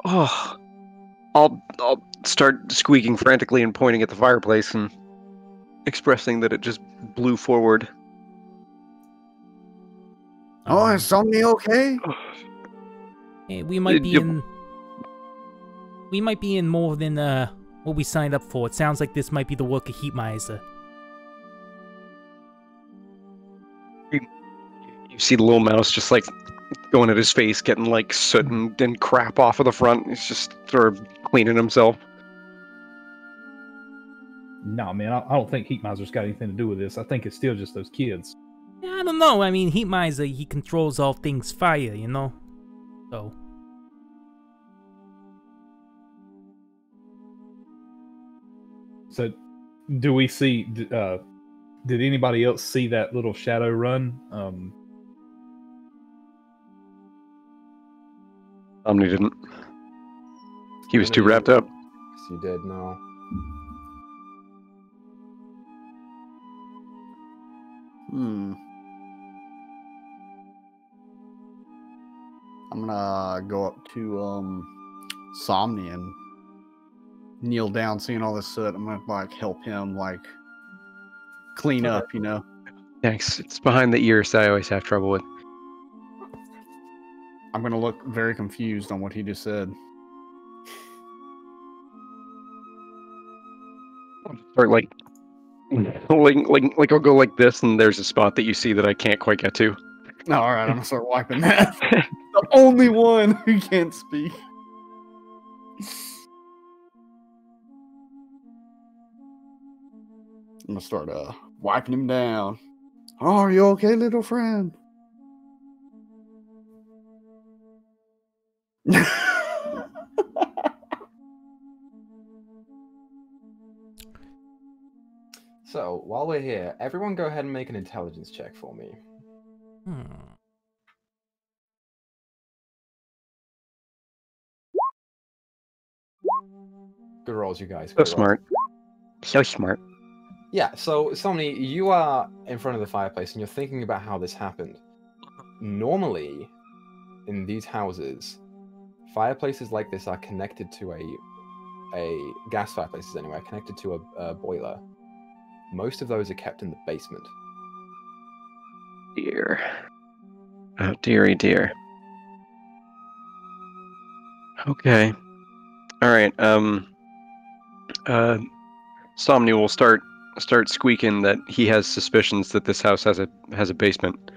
Oh, I'll start squeaking frantically and pointing at the fireplace and expressing that it just blew forward. Oh, is somebody okay? Hey, we might be in more than what we signed up for. It sounds like this might be the work of Heatmiser. You see the little mouse just like going at his face, getting like soot and crap off of the front. He's just sort of cleaning himself. No, man, I don't think Heatmiser's got anything to do with this. I think it's still just those kids. Yeah, I don't know. I mean, Heatmiser, he controls all things fire, you know? So. So, do we see? Did anybody else see that little shadow run? Omni didn't. He was too wrapped up. Yes, you did, no. I'm gonna go up to Somni and kneel down, seeing all this soot. I'm gonna like help him like clean up, you know. Thanks. It's behind the ears that I always have trouble with. I'm gonna look very confused on what he just said. Or like I'll go like this, and there's a spot that you see that I can't quite get to. All right, I'm gonna start wiping that. The only one who can't speak. I'm gonna start wiping him down. Oh, are you okay, little friend? So, while we're here, everyone go ahead and make an intelligence check for me. Good rolls, you guys. So Good rolls. smart. So smart. Yeah, so, Somni, you are in front of the fireplace and you're thinking about how this happened. Normally, in these houses, fireplaces like this are connected to a gas fireplaces anyway, connected to a boiler. Most of those are kept in the basement. Dear. Oh, dearie dear. Okay. All right. Somni will start squeaking that he has suspicions that this house has a basement.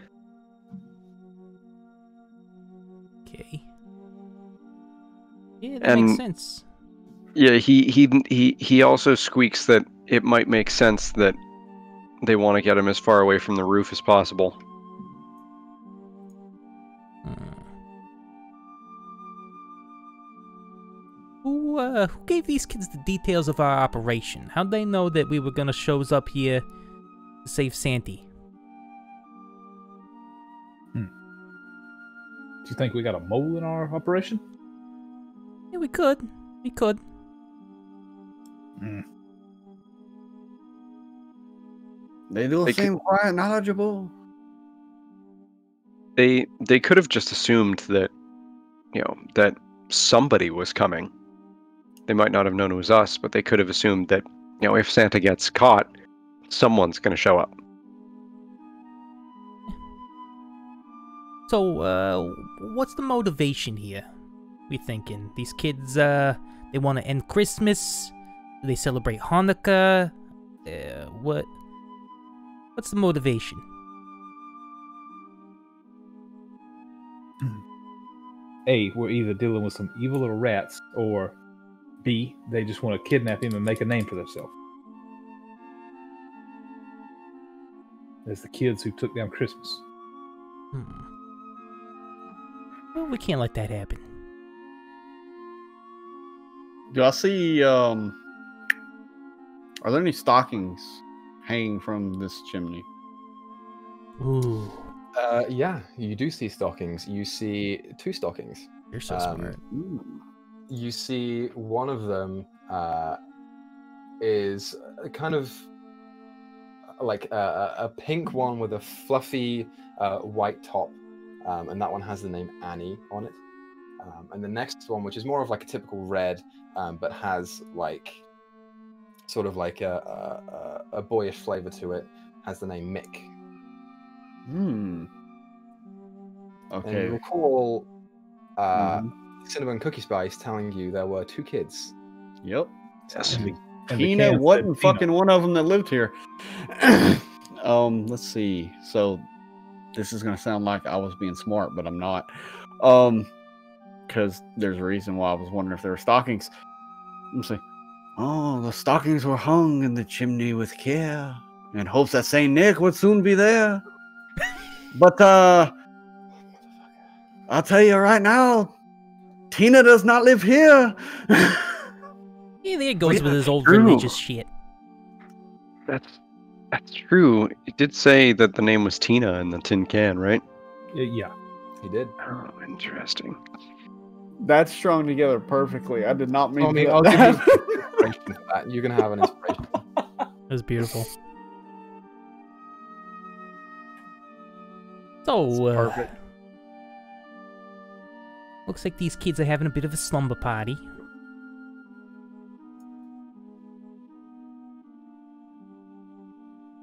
Okay. Yeah, that makes sense. Yeah, he also squeaks that it might make sense that they want to get him as far away from the roof as possible. Who gave these kids the details of our operation? How'd they know that we were gonna shows up here to save Santy? Do you think we got a mole in our operation? Yeah, we could. We could. They do They seem quite knowledgeable. They could have just assumed that, that somebody was coming. They might not have known it was us, but they could have assumed that, if Santa gets caught, someone's going to show up. So, what's the motivation here? We thinking these kids, they want to end Christmas? Do they celebrate Hanukkah? What's the motivation? A, we're either dealing with some evil little rats, or B, they just want to kidnap him and make a name for themselves. As the kids who took down Christmas. Well, we can't let that happen. Do I see? Are there any stockings hanging from this chimney? Ooh, Yeah, you do see stockings. You see 2 stockings. you're so smart. You see one of them is kind of like a pink one with a fluffy white top, and that one has the name Annie on it. And the next one, which is more of like a typical red, but has like sort of like a boyish flavor to it, has the name Mick. Okay. And you recall Cinnamon Cookie Spice telling you there were 2 kids. Yep. Yes. And the Tina can wasn't said Tina. fucking one of them that lived here. Let's see. So this is gonna sound like I was being smart, but I'm not. Because there's a reason why I was wondering if there were stockings. Let's see. Oh, the stockings were hung in the chimney with care, in hopes that Saint Nick would soon be there. But I'll tell you right now, Tina does not live here. Yeah, there he goes with his old true. religious shit. That's true. It did say that the name was Tina in the tin can, right? Yeah. He did. Oh, interesting. That's strung together perfectly. I did not mean Tommy, to. I'll give you inspiration for that. You can have an inspiration. It was beautiful. So, perfect. looks like these kids are having a bit of a slumber party.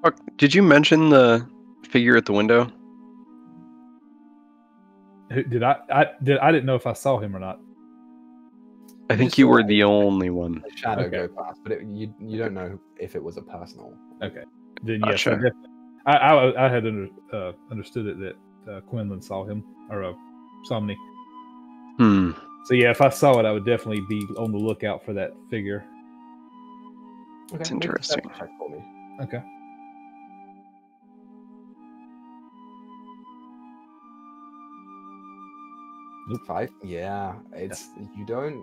Fuck, did you mention the figure at the window? Did I didn't know if I saw him or not. I think you were the only one. A shadow Okay. go past, but you don't know if it was a personal. Okay. Then yes, Gotcha. I had understood it that Quinlan saw him, or Somni. Hmm. So yeah, if I saw it, I would definitely be on the lookout for that figure. Okay, That's make a interesting. perception check for me. Okay. Nope. 5? Yeah, it's you don't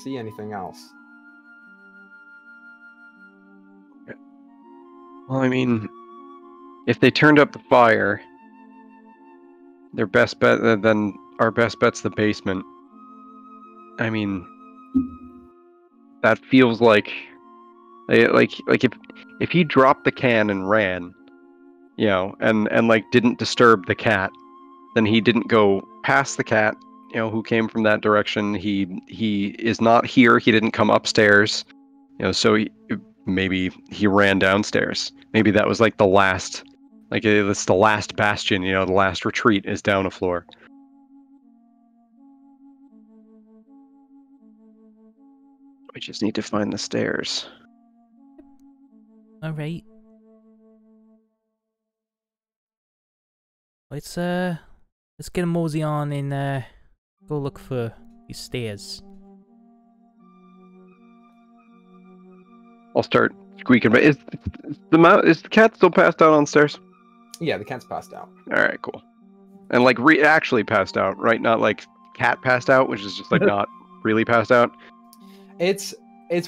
see anything else. Well, I mean, if they turned up the fire, their best bet, then our best bet's the basement. I mean, that feels like if he dropped the can and ran, and like didn't disturb the cat, then he didn't go past the cat, who came from that direction. He is not here. He didn't come upstairs, so maybe he ran downstairs. Maybe that was like the last, it's the last bastion, the last retreat is down a floor. We just need to find the stairs. All right. Let's get a mosey on and go look for these stairs. I'll start squeaking. But is the cat still passed out on stairs? Yeah, the cat's passed out. All right, cool. And like actually passed out, right? Not like cat passed out, which is just like not really passed out. It's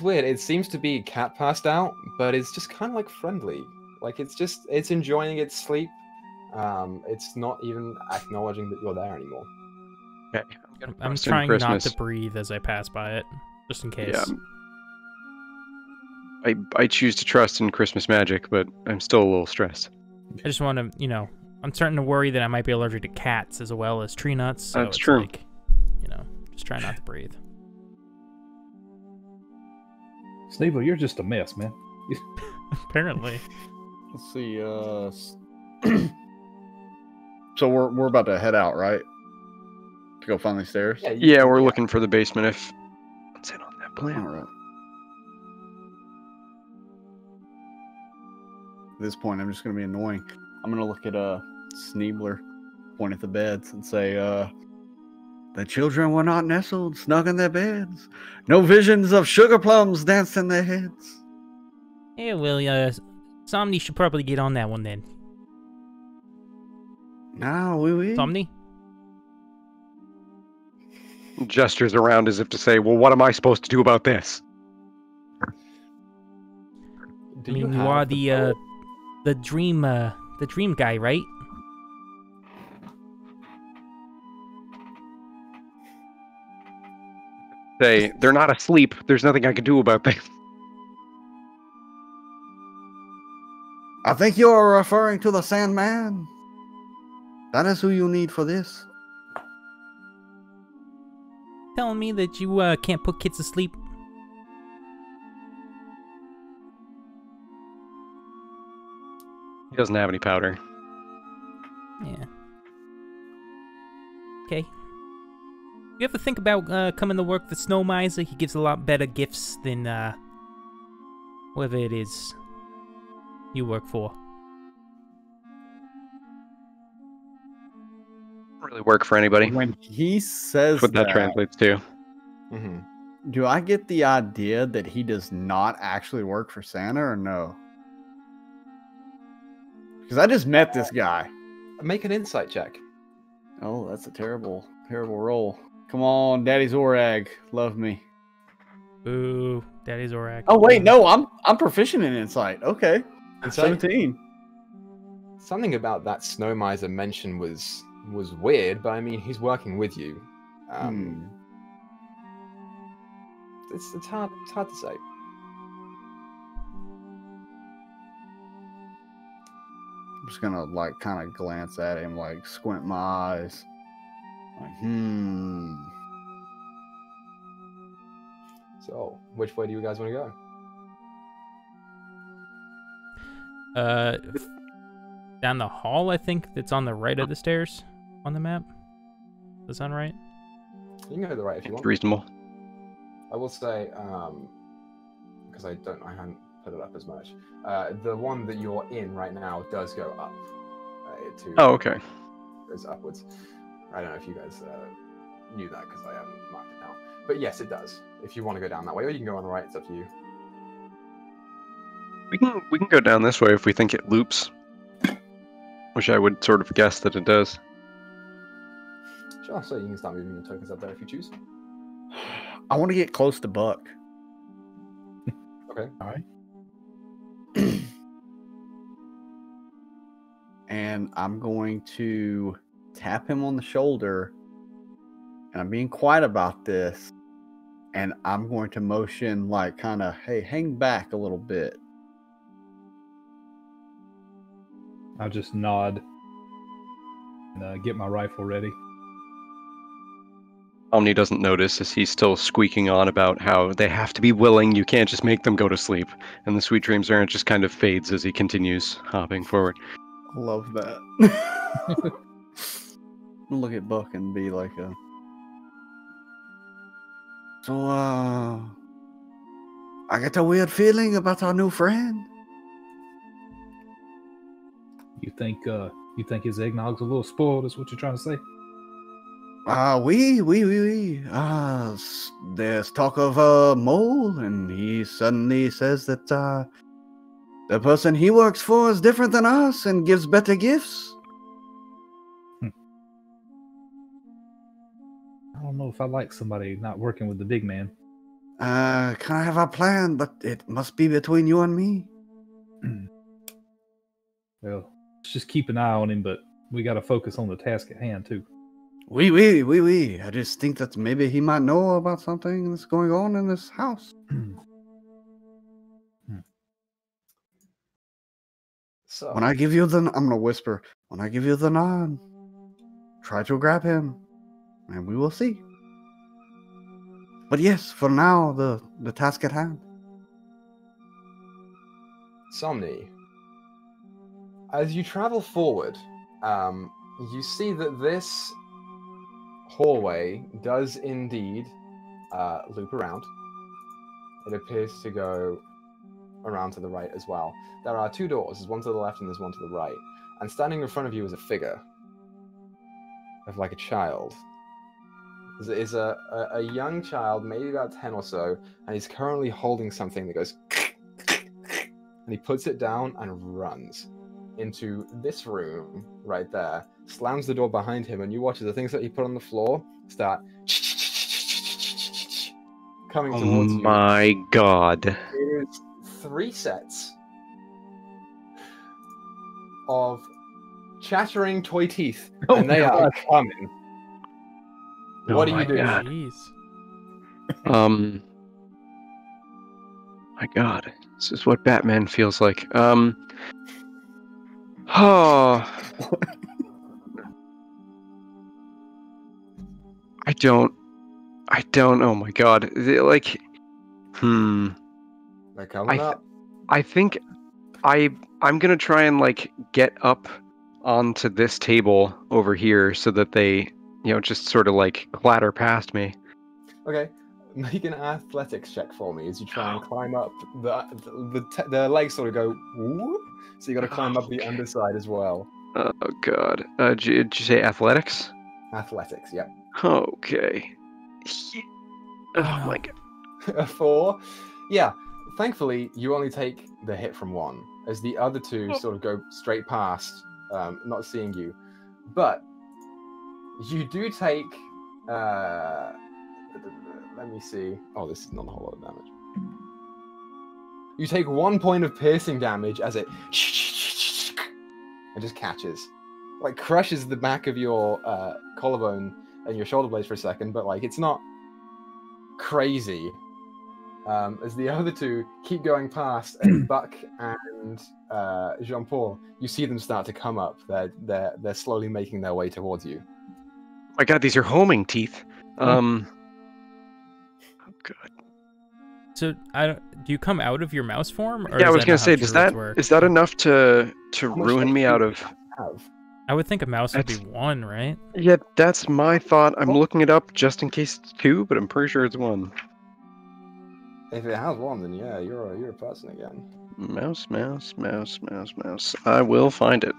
weird. It seems to be cat passed out, but it's just kind of like friendly. Like it's enjoying its sleep. It's not even acknowledging that you're there anymore. Okay, I'm Trust in trying not Christmas. to breathe as I pass by it, just in case. Yeah. I choose to trust in Christmas magic, but I'm still a little stressed. I just want to, I'm starting to worry that I might be allergic to cats as well as tree nuts. So That's it's true. like, just try not to breathe. Sneevil, you're just a mess, man. Apparently. Let's see. So we're about to head out, right? To go find these stairs. Yeah, we're looking for the basement if what's in on that All plan. right. At this point, I'm just gonna be annoying. I'm gonna look at Sneebler, point at the beds, and say, "The children were not nestled, snug in their beds. No visions of sugar plums danced in their heads." Yeah, well, Somni should probably get on that one then. Now, oui. Somni? Gestures around as if to say, well, what am I supposed to do about this? You are the dream guy, right? Say, they're not asleep. There's nothing I can do about this. I think you're referring to the Sandman. That is who you need for this. Telling me that you can't put kids to sleep? He doesn't have any powder. Yeah. Okay. You ever think about coming to work for Snow Miser? He gives a lot better gifts than whoever it is you work for. Don't really work for anybody. When he says That's what that translates to. Mm-hmm. do I get the idea that he does not actually work for Santa or no? Because I just met this guy. Make an insight check. Oh, that's a terrible, terrible roll. Come on, Daddy Zorag, love me. Boo, Daddy Zorak. Oh wait, no, I'm proficient in insight. Okay, Insight? 17. Something about that Snow Miser mention was weird, but I mean, he's working with you. It's hard to say. I'm just gonna like kind of glance at him, like squint my eyes. Like, So, which way do you guys want to go? Down the hall, I think that's on the right of the stairs on the map. Does that sound right? You can go to the right if you It's want. reasonable. I will say, because I haven't put it up as much. The one that you're in right now does go up. Oh, okay. Goes upwards. I don't know if you guys knew that because I haven't marked it now. But yes, it does. If you want to go down that way, or you can go on the right. It's up to you. We can go down this way if we think it loops. Which I would sort of guess that it does. Sure. So you can start moving your tokens up there if you choose. I want to get close to Buck. Okay. All right. And I'm going to tap him on the shoulder. And I'm being quiet about this. And I'm going to motion like kind of, hey, hang back a little bit. I'll just nod and get my rifle ready. Omni doesn't notice as he's still squeaking on about how they have to be willing, you can't just make them go to sleep. And the sweet dreams errant just kind of fades as he continues hopping forward. I love that. Look at Buck and be like, so, I get a weird feeling about our new friend. You think his eggnog's a little spoiled? Is what you're trying to say? Oui. There's talk of a mole, and he suddenly says that the person he works for is different than us and gives better gifts. I don't know if I like somebody not working with the big man. Can I have a plan? But it must be between you and me. Well, let's just keep an eye on him, but we got to focus on the task at hand too. Oui. I just think that maybe he might know about something that's going on in this house. So, When I give you I'm gonna whisper. When I give you the nod, try to grab him, and we will see. But yes, for now, the task at hand. Somni, as you travel forward, you see that this hallway does indeed loop around. It appears to go around to the right as well. There are two doors. There's one to the left and there's one to the right. And standing in front of you is a figure of like a child. Is a young child, maybe about 10 or so, and he's currently holding something that goes and he puts it down and runs into this room right there, slams the door behind him, and you watch as the things that he put on the floor start coming Oh towards you. my god. It is 3 sets of chattering toy teeth, Oh and they are coming. Oh What do my you do? God. Jeez. My god. This is what Batman feels like. Oh. I don't, oh my god. Like, They're coming up. I think I'm gonna try and like get up onto this table over here so that they, just sort of like clatter past me. Okay, make an athletics check for me as you try and climb up. The legs sort of go whoop, so you got to climb up the underside as well. Oh god. Did you say athletics? Athletics, yep. Okay. Oh my god. A 4. Yeah, thankfully you only take the hit from one, as the other two sort of go straight past, not seeing you. But you do take. Let me see. Oh, this is not a whole lot of damage. You take 1 point of piercing damage as it just catches, like crushes the back of your collarbone and your shoulder blades for a second, but like it's not crazy. As the other two keep going past, and Buck and Jean-Paul, you see them start to come up. They're slowly making their way towards you. My god, these are homing teeth. Oh god. So do you come out of your mouse form? Or Yeah, I is was that gonna not how say, druids work? is that enough to How much ruin me HP out do of? you have? I would think a mouse would be That's- 1, right? Yeah, that's my thought. I'm looking it up just in case it's 2, but I'm pretty sure it's 1. If it has 1, then yeah, you're a person again. Mouse. I will find it.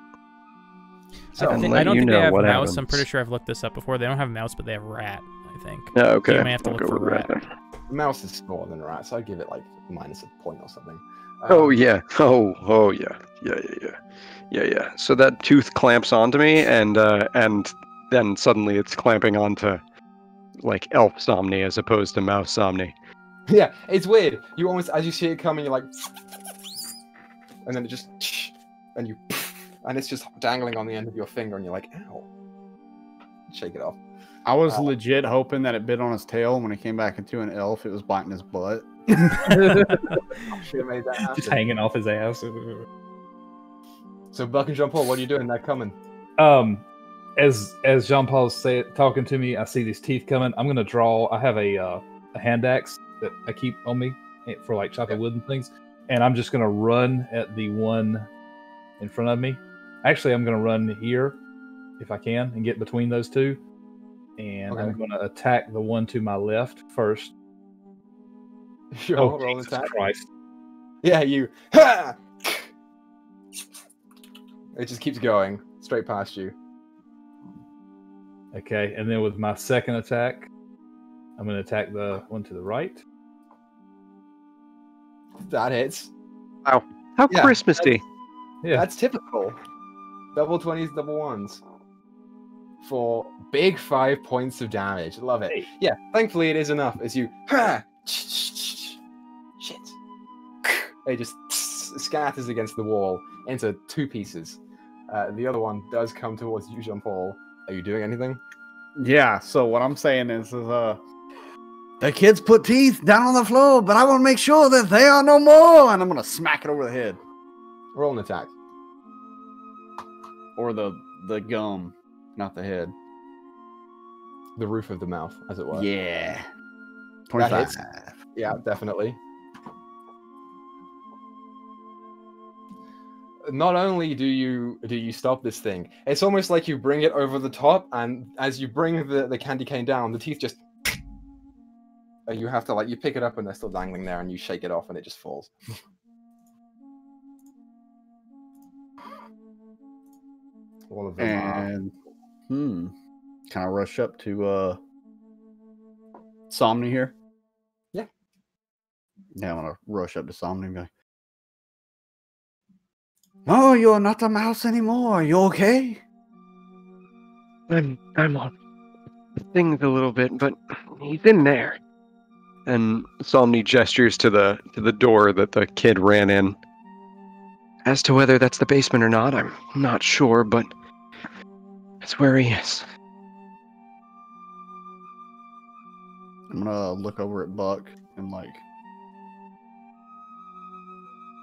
So I And don't let you think they know have what mouse. I'm happens. pretty sure I've looked this up before. They don't have mouse, but they have rat, I think. Yeah, okay. You may have to I'll look go for with rat. then. mouse is smaller than rat, so I'd give it like minus a point or something. Oh yeah. Oh yeah. Yeah. So that tooth clamps onto me, and then suddenly it's clamping onto like elf Somni as opposed to mouse Somni. Yeah, it's weird. You almost, as you see it coming, you're like, and then it just, and you, and it's just dangling on the end of your finger, and you're like, ow. Shake it off. I was legit hoping that it bit on his tail. When it came back into an elf, it was biting his butt. Should have made that happen. Just hanging off his ass. So Buck and Jean-Paul, what are you doing? They're coming. As Jean Paul's talking to me, I see these teeth coming. I'm gonna draw. I have a hand axe that I keep on me for like chopping wood and things, and I'm just gonna run at the one in front of me. Actually, I'm gonna run here if I can and get between those two, and I'm gonna attack the one to my left first. Sure, roll Jesus attack. Christ! Yeah, you. Ha! It just keeps going straight past you. Okay, and then with my second attack, I'm gonna attack the one to the right. That hits. How Yeah, Christmassy. Yeah, That's typical. Double 20s, double 1s. For big 5 points of damage. Love it. Hey. Yeah, thankfully it is enough as you. Ha! Shit. It just scatters against the wall into 2 pieces. The other one does come towards you, Jean-Paul. Are you doing anything? Yeah, so what I'm saying is the kids put teeth down on the floor, but I want to make sure that they are no more. And I'm going to smack it over the head. Roll an attack. Or the gum, not the head. The roof of the mouth, as it were. Yeah. That 25. hits. Yeah, definitely. Not only do you stop this thing, it's almost like you bring it over the top, and as you bring the candy cane down, the teeth just... You have to, like, you pick it up and they're still dangling there, and you shake it off and it just falls. All of them And, kind of rush up to Somni here. Yeah. Yeah, I'm going to rush up to Somni and be like, "No, you're not a mouse anymore. You okay?" I'm on things a little bit, but he's in there. And Somni gestures to the door that the kid ran in. As to whether that's the basement or not, I'm not sure, but it's where he is. I'm going to look over at Buck and like,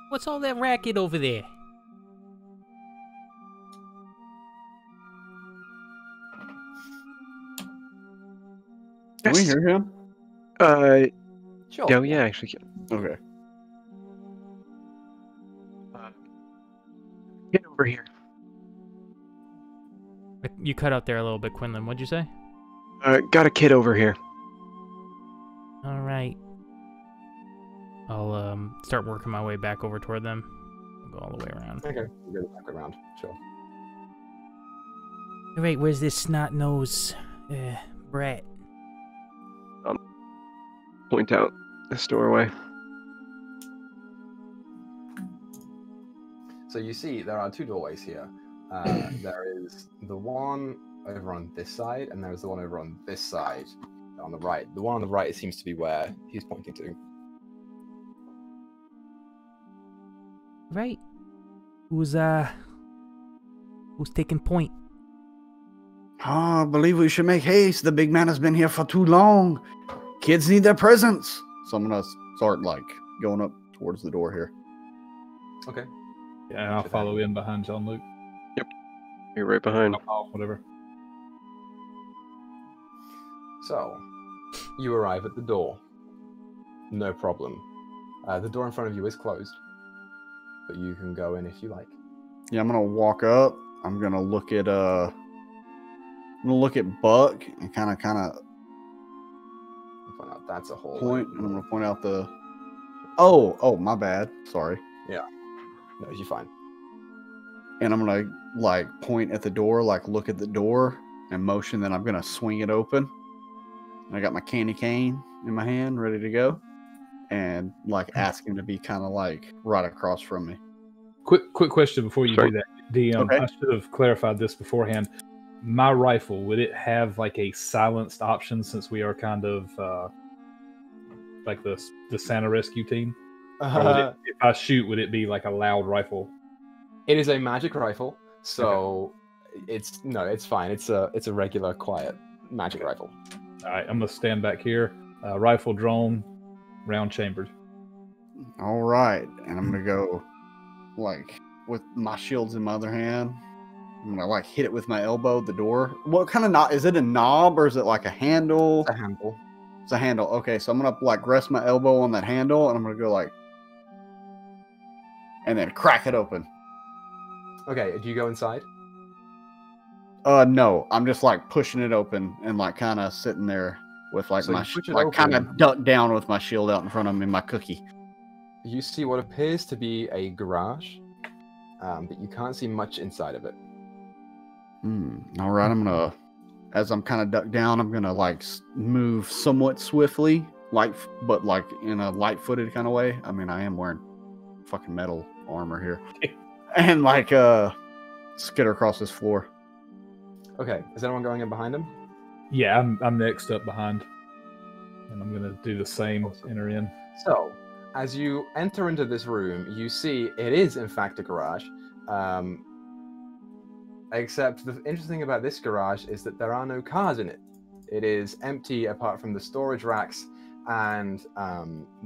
What's all that racket over there? can we hear him? Sure. Oh yeah, actually. Okay. Get over here. You cut out there a little bit, Quinlan. What'd you say? Got a kid over here. All right. I'll start working my way back over toward them. I'll go all the way around. Okay, we'll go back around. Sure. All right, where's this snot nose brat? Point out this doorway. So you see, there are two doorways here. There is the one over on this side, and there's the one over on this side, on the right. The one on the right seems to be where he's pointing to. Right. Who's taking point? I believe we should make haste. The big man has been here for too long. Kids need their presents. So I'm going to start like going up towards the door here. Okay. Yeah, and I'll follow in behind John Luke. You're right behind. Whatever. So, you arrive at the door. No problem. The door in front of you is closed, but you can go in if you like. Yeah, I'm going to walk up. I'm going to look at Buck and kind of Find out that's a hole. point, and I'm going to point out the... Oh, my bad. Sorry. No, you're fine. And I'm going to, like, point at the door, like, look at the door and motion that I'm going to swing it open. I got my candy cane in my hand, ready to go. And, like, ask him to be kind of, like, right across from me. Quick question before you Sorry. do that. DM, Okay. I should have clarified this beforehand. My rifle, would it have like a silenced option since we are kind of like the Santa rescue team? Or would it, if I shoot, would it be like a loud rifle? It is a magic rifle, so it's fine. It's a regular, quiet magic rifle. All right, I'm gonna stand back here. Rifle drawn, round chambered. All right. And I'm going to go, like, with my shields in my other hand. I'm going to, like, hit it with my elbow, the door. What kind of knob? Is it a knob or is it like a handle? It's a handle. It's a handle. Okay, so I'm going to, like, rest my elbow on that handle, and I'm going to go, like, and then crack it open. Okay, do you go inside? No, I'm just, like, pushing it open and, like, kind of sitting there with, like, So my, you push it like, kind open. of ducked down with my shield out in front of me, my cookie. You see what appears to be a garage, but you can't see much inside of it. All right, I'm going to, as I'm kind of ducked down, I'm going to, like, move somewhat swiftly, but, like, in a light-footed kind of way. I mean, I am wearing fucking metal armor here. And, like, skitter across this floor. Okay, is anyone going in behind him? Yeah, I'm next up behind, and I'm gonna do the same. Enter in. So, as you enter into this room, you see it is in fact a garage. Except the interesting thing about this garage is that there are no cars in it. It is empty apart from the storage racks and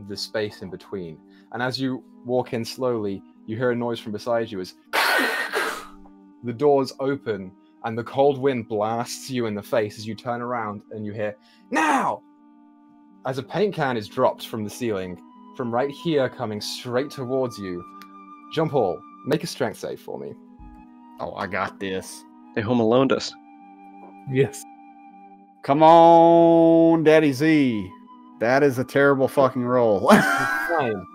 the space in between. And as you walk in slowly, you hear a noise from beside you as the doors open and the cold wind blasts you in the face as you turn around and you hear, "Now!" As a paint can is dropped from the ceiling, from right here coming straight towards you. Jean-Paul, make a strength save for me. Oh, I got this. They Home Aloned us. Yes. Come on, Daddy Z. That is a terrible fucking roll. Fine.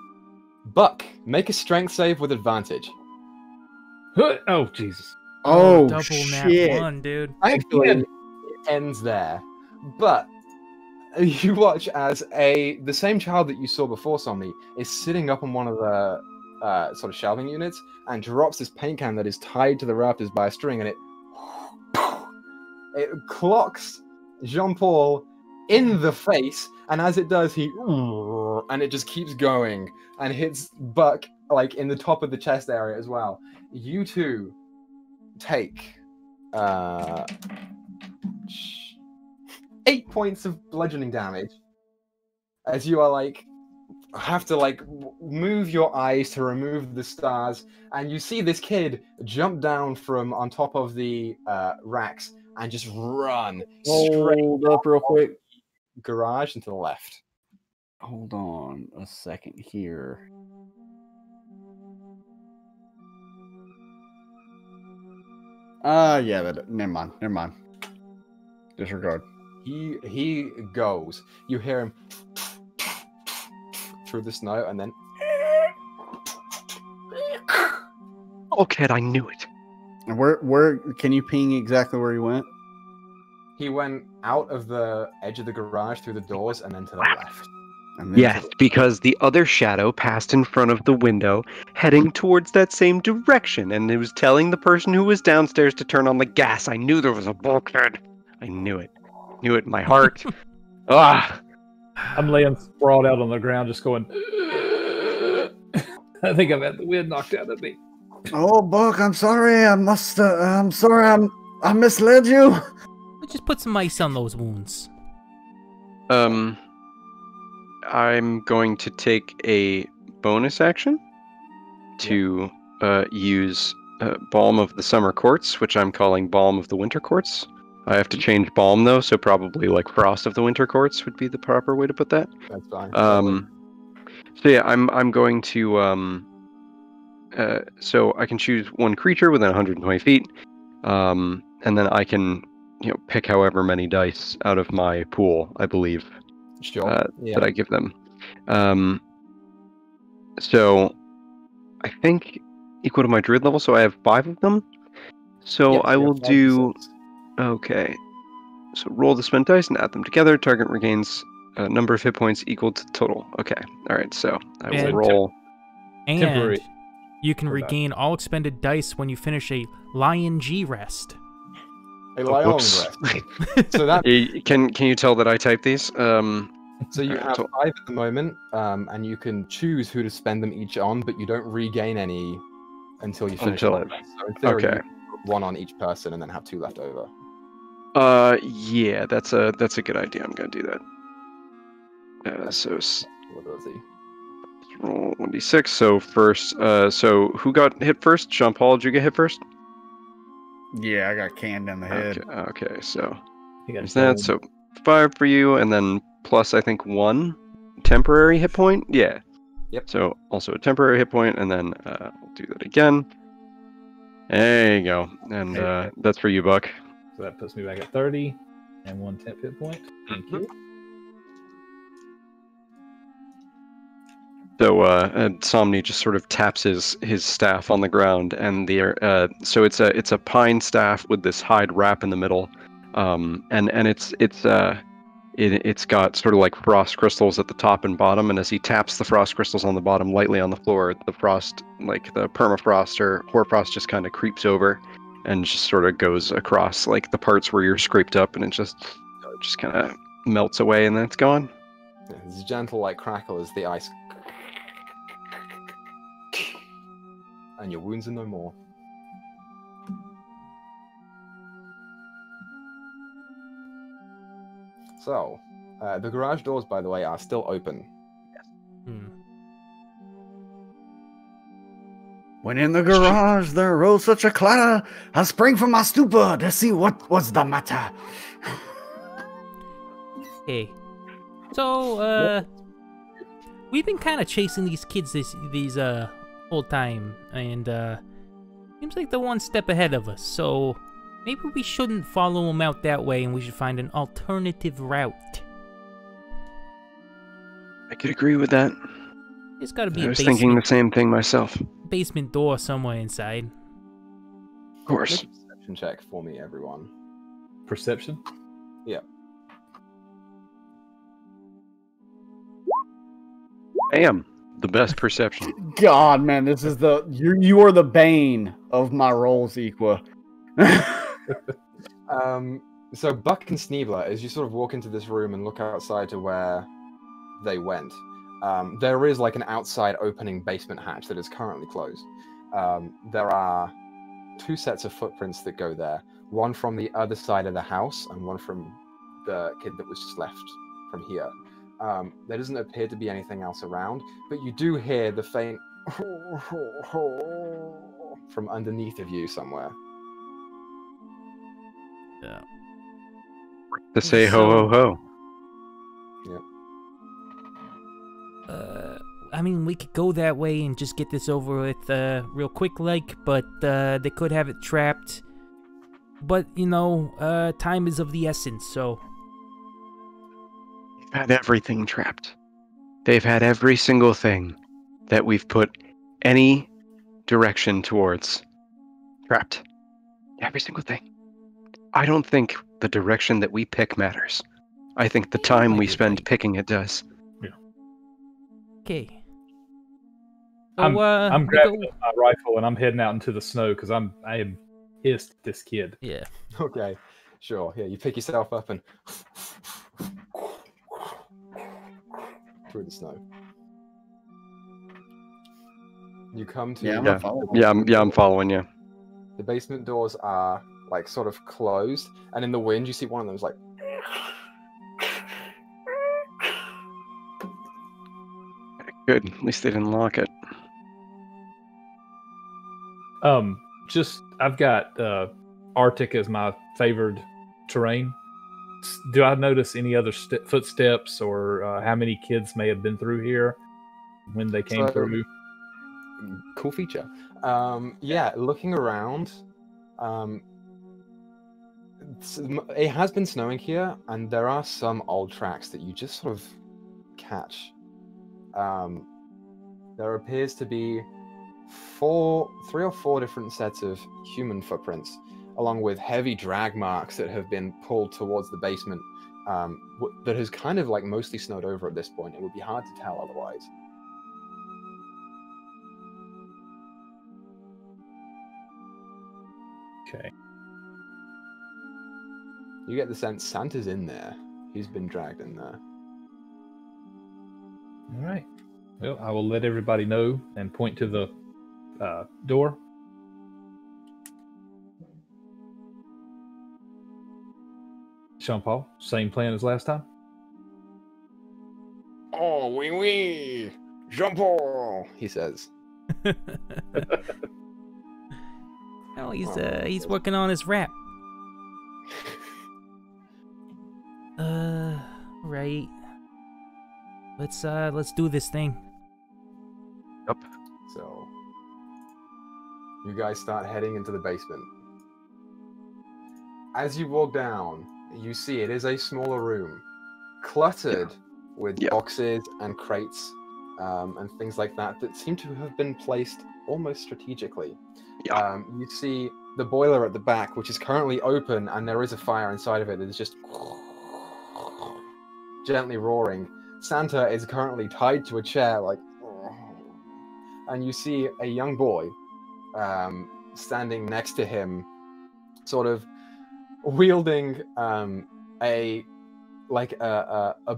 Buck, make a strength save with advantage. Oh, Jesus. Oh, double shit. nat 1, dude. Thankfully, it ends there. But you watch as the same child that you saw before, Somni, is sitting up on one of the sort of shelving units and drops this paint can that is tied to the rafters by a string, and it clocks Jean-Paul in the face, and as it does, and it just keeps going and hits Buck like in the top of the chest area as well. You two take 8 points of bludgeoning damage as you are have to move your eyes to remove the stars, and you see this kid jump down from on top of the racks and just run straight Hold up real quick. garage and to the left. Hold on a second here. Yeah, never mind. Disregard. He goes. You hear him through the snow, and then Oh, kid, I knew it. And where can you ping exactly where he went? he went out of the edge of the garage through the doors and then to the left. And then Yes, because the other shadow passed in front of the window, heading towards that same direction, and it was telling the person who was downstairs to turn on the gas. I knew there was a bulkhead. I knew it. Knew it in my heart. Ah! I'm laying sprawled out on the ground, just going. I think I've had the wind knocked out of me. Oh, Buck, I'm sorry. I'm sorry. I misled you. Just put some ice on those wounds. I'm going to take a bonus action to use Balm of the Summer Quartz, which I'm calling Balm of the Winter Quartz. I have to change Balm though, so probably like Frost of the Winter Quartz would be the proper way to put that. That's fine. So yeah, I'm going to so I can choose one creature within 120 feet, and then I can pick however many dice out of my pool, I believe, Sure. that I give them. So I think equal to my druid level, so I have 5 of them. So Yep, I you will have 5 do. d6. Okay. So roll the spent dice and add them together. Target regains a number of hit points equal to total. Okay. All right. So I will And- roll. And Temporary. you can Or not. regain all expended dice when you finish a Lion G rest. A lion Whoops. rest. So that Can you tell that I type these? so you Alright, have so- 5 at the moment, and you can choose who to spend them each on, but you don't regain any until you finish. Until the rest. So in theory, okay. you put 1 on each person and then have 2 left over. Yeah, that's a good idea. I'm gonna do that. So Ability. roll 1d6. So first, so who got hit first? Jean-Paul, did you get hit first? Yeah, I got canned in the head. Okay. So You got there's that. So 5 for you, and then plus I think 1 temporary hit point. Yeah. Yep. So also a temporary hit point, and then we'll do that again. There you go, and Okay. that's for you, Buck. So that puts me back at 30 and 1 temp hit point. Thank you. So Somni just sort of taps his staff on the ground, and so it's a pine staff with this hide wrap in the middle, and it's got sort of like frost crystals at the top and bottom, and as he taps the frost crystals on the bottom lightly on the floor, the frost, like the permafrost or hoarfrost, just kind of creeps over and just sort of goes across like the parts where you're scraped up, and it just kind of melts away, and then it's gone. Yeah, there's a gentle crackle as the ice, and your wounds are no more. So, the garage doors, by the way, are still open. Hmm. When in the garage there arose such a clatter, I sprang from my stupor to see what was the matter. Hey. So, we've been kind of chasing these kids these whole time, and seems like they're one step ahead of us. So maybe we shouldn't follow them out that way, and we should find an alternative route. I could agree with that. There's got to be I a was thinking the same thing myself. basement door somewhere inside. Of course. Make a perception check for me, everyone. Perception? Yeah. I am the best perception. God, man, this is you are the bane of my rolls, Equa. So Buck and Sneebler, as you sort of walk into this room and look outside to where they went, there is like an outside opening basement hatch that is currently closed. There are 2 sets of footprints that go there, one from the other side of the house and one from the kid that was just left from here. There doesn't appear to be anything else around, but you do hear the faint from underneath of you somewhere. Yeah. To say ho ho ho. I mean, we could go that way and just get this over with real quick, but they could have it trapped. But, you know, time is of the essence, so... They've had everything trapped. They've had every single thing that we've put any direction towards trapped. Every single thing. I don't think the direction that we pick matters. I think the time we spend picking it does. Okay. I'm we grabbing go- up my rifle and I'm heading out into the snow because I am pissed at this kid. Yeah. Okay, sure. Here, you pick yourself up and through the snow. You come to I'm following you. the basement doors are like sort of closed, and in the wind you see one of them's like Good. At least they didn't lock it. I've got Arctic as my favored terrain. Do I notice any other footsteps or how many kids may have been through here when they came through? cool feature. Yeah, looking around, it has been snowing here, and there are some old tracks that you just sort of catch. There appears to be 3 or 4 different sets of human footprints, along with heavy drag marks that have been pulled towards the basement, that has kind of like mostly snowed over at this point. It would be hard to tell otherwise. Okay. You get the sense Santa's in there. He's been dragged in there. All right. Well, I will let everybody know and point to the door. Jean Paul, same plan as last time. Oh, oui, Jean-Paul, he says. Oh, he's working on his rap. Right. Let's do this thing. Yep. So, you guys start heading into the basement. As you walk down, you see it is a smaller room, cluttered with boxes and crates and things like that seem to have been placed almost strategically. Yeah. You see the boiler at the back, which is currently open, and there is a fire inside of it that is just gently roaring. Santa is currently tied to a chair, like, and you see a young boy standing next to him, sort of wielding a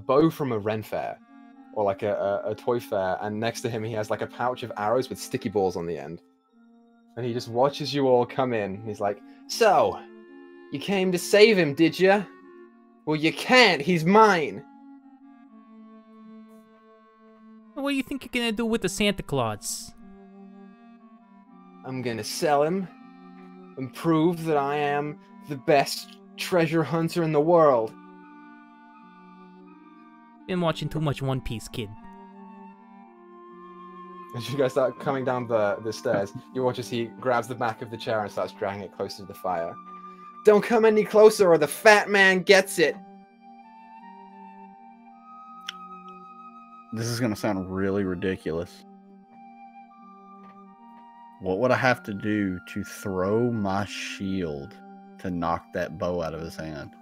bow from a Ren fair, or like a toy fair, and next to him he has like a pouch of arrows with sticky balls on the end. And he just watches you all come in. He's like, "So, you came to save him, did you? Well, you can't. He's mine. What do you think you're gonna do with the Santa Claus? I'm gonna sell him and prove that I am the best treasure hunter in the world. Been watching too much One Piece, kid. As you guys start coming down the stairs, you watch as he grabs the back of the chair and starts dragging it closer to the fire. Don't come any closer or the fat man gets it! This is going to sound really ridiculous. What would I have to do to throw my shield to knock that bow out of his hand?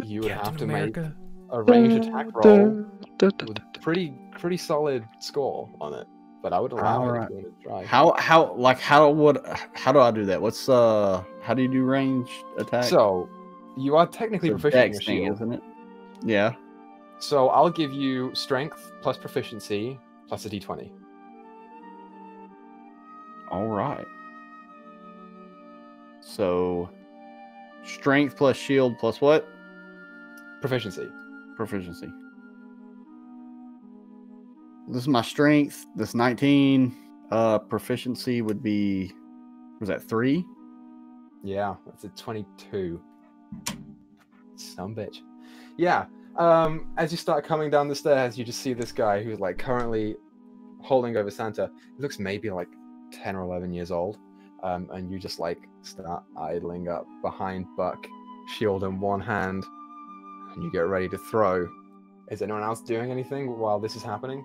You would Captain have to America. make a ranged attack roll with pretty solid score on it. But I would allow it if you wanted to try. How do I do that? What's how do you do range attack? So, you are technically It's a proficient in dex your thing, shield. isn't it? Yeah. So I'll give you strength plus proficiency plus a d20. All right. So, strength plus shield plus what? Proficiency. Proficiency. This is my strength. This 19. Proficiency would be, was that 3? Yeah, that's a 22. Some bitch. Yeah. As you start coming down the stairs, you just see this guy who's like currently holding over Santa. He looks maybe like 10 or 11 years old. And you just like start idling up behind Buck, shield in one hand, and you get ready to throw. Is anyone else doing anything while this is happening?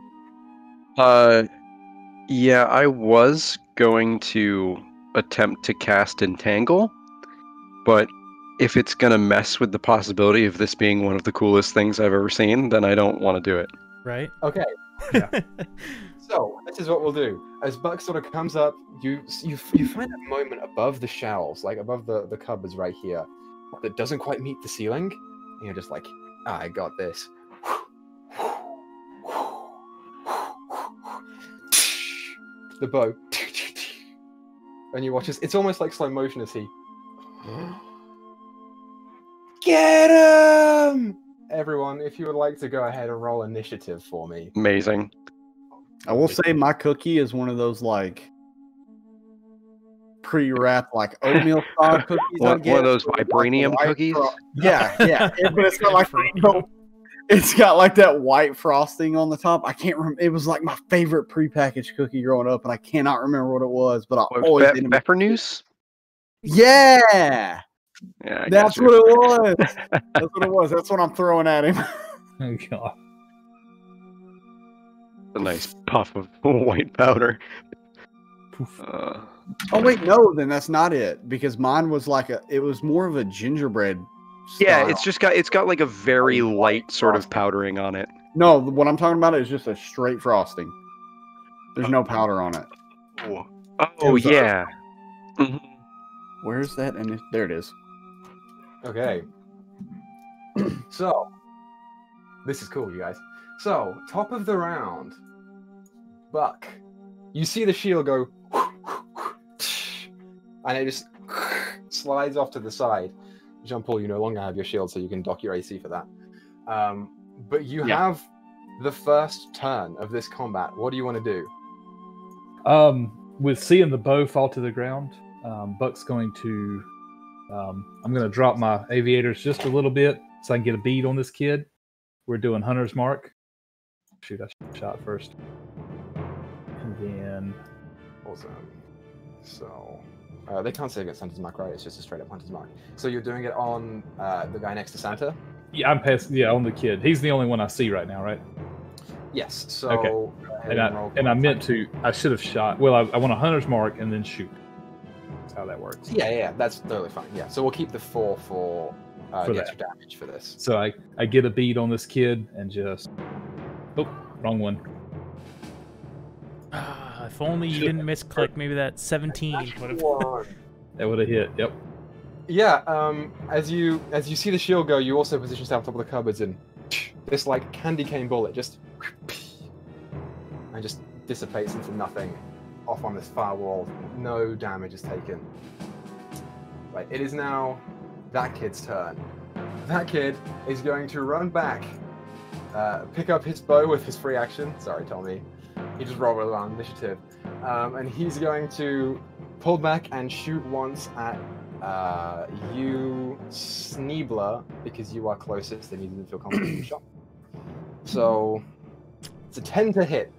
Yeah, I was going to attempt to cast Entangle, but if it's gonna mess with the possibility of this being one of the coolest things I've ever seen, then I don't want to do it. Right? Okay. Yeah. So this is what we'll do. As Buck sort of comes up, you find a moment above the shelves, like above the cupboards right here, that doesn't quite meet the ceiling. And you're just like, I got this. The bow. And you watch this. It's almost like slow motion as he... Get him! Everyone, if you would like to go ahead and roll initiative for me. Amazing. I will say my cookie is one of those like pre-wrapped like oatmeal style cookies. One of those vibranium cookies? Yeah, but it's got like it's got like that white frosting on the top. I can't remember. It was like my favorite prepackaged cookie growing up, and I cannot remember what it was. But I always ate 'em. Peppernoose? Yeah, Yeah, I that's got you. what it was. That's what it was. That's what I'm throwing at him. Oh god. A nice puff of white powder. Poof. Oh wait, no, then that's not it because mine was like it was more of a gingerbread. Yeah, style. it's got like a very light sort of powdering on it. No, what I'm talking about is just a straight frosting. There's no powder on it. Oh yeah. Mhm. Where's that? And there it is. Okay. So, this is cool, you guys. So, top of the round, Buck. You see the shield go, and it just slides off to the side. Jean-Paul, you no longer have your shield, so you can dock your AC for that. But you have the first turn of this combat. What do you want to do? With seeing the bow fall to the ground, Buck's going to. I'm going to drop my aviators just a little bit so I can get a bead on this kid. We're doing Hunter's Mark. Shoot, I shot first. And then. Awesome. So, they can't say against Hunter's Mark, right? It's just a straight up Hunter's Mark. So you're doing it on the guy next to Santa? Yeah, I'm passing. Yeah, on the kid. He's the only one I see right now, right? Yes. So, Okay. go ahead roll And I for meant to. I should have shot. Well, I want a Hunter's Mark and then shoot. That's how that works. Yeah, that's totally fine. Yeah, so we'll keep the 4 for the that. extra damage for this. So I get a bead on this kid and just. Oh, wrong one. If only you didn't misclick, maybe that 17 would have. That would have hit. Yep. Yeah, as you see the shield go, you also position yourself on top of the cupboards, and this like candy cane bullet just dissipates into nothing off on this far wall. No damage is taken. Right, it is now that kid's turn. that kid is going to run back, pick up his bow with his free action. Sorry, Tommy. He just rolled on initiative. And he's going to pull back and shoot once at you, Sneebler, because you are closest and he didn't feel comfortable with the shot. So it's a 10 to hit.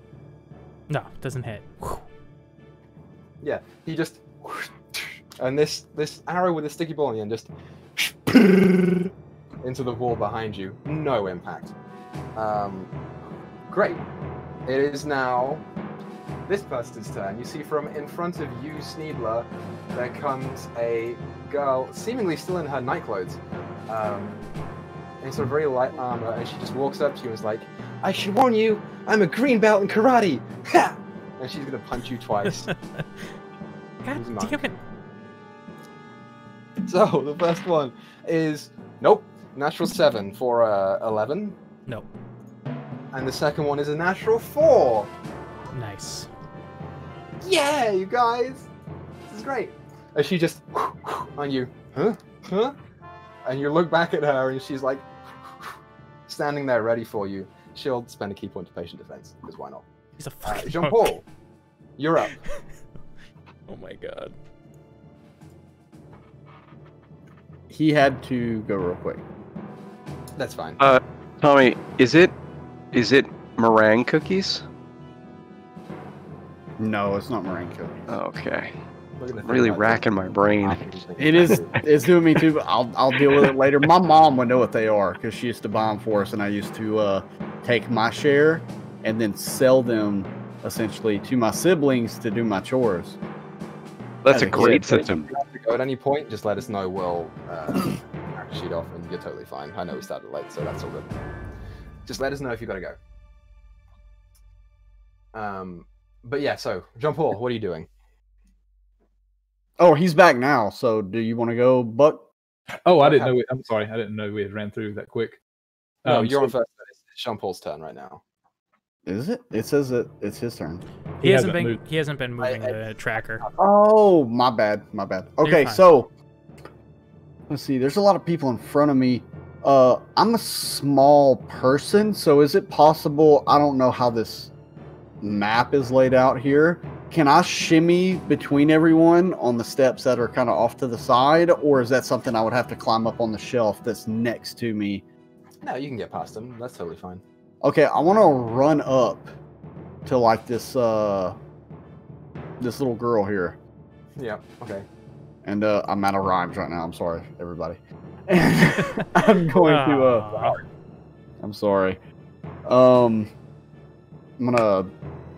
No, doesn't hit. Yeah, he just and this arrow with a sticky ball in the end just into the wall behind you. No impact. Great. It is now this person's turn. You see from in front of you, Sneebler, there comes a girl, seemingly still in her nightclothes, in sort of very light armor, and she just walks up to you and is like, "I should warn you, I'm a green belt in karate!" Ha! And she's gonna punch you twice. God damn it. So the first one is nope, natural 7 for 11, Nope. and the second one is a natural 4. Nice. Yeah, you guys, this is great. And she just on you, huh? And you look back at her, and she's like standing there ready for you. She'll spend a key point to patient defense, because why not? He's a fucking Jean-Paul, you're up. Oh my god. He had to go real quick. That's fine. Tommy, is it meringue cookies? No, it's not meringue cookies. Okay. Look at the thing Really about racking my brain. It is. It's doing me too. But I'll deal with it later. My mom would know what they are because she used to buy them for us, and I used to take my share and then sell them essentially to my siblings to do my chores. That's a Yeah, great If system. you have to go at any point, just let us know. We'll crack the sheet off, and you're totally fine. I know we started late, so that's all good. Just let us know if you got to go. But yeah, so Jean-Paul, what are you doing? Oh, he's back now. So, do you want to go, Buck? Oh, I didn't know. I'm sorry, I didn't know we had ran through that quick. No, you're so on first. It's Jean-Paul's turn right now. Is it? It says that it's his turn. He hasn't moved. been moving the tracker. Oh, my bad. My bad. Okay, fine. so let's see. There's a lot of people in front of me. I'm a small person, so is it possible? I don't know how this map is laid out here. Can I shimmy between everyone on the steps that are kind of off to the side, or is that something I would have to climb up on the shelf that's next to me? No, you can get past them. That's totally fine. Okay, I want to run up to like this little girl here. Yeah. Okay. And I'm out of rhymes right now. I'm sorry, everybody. And I'm going to. Aw. I'm sorry. I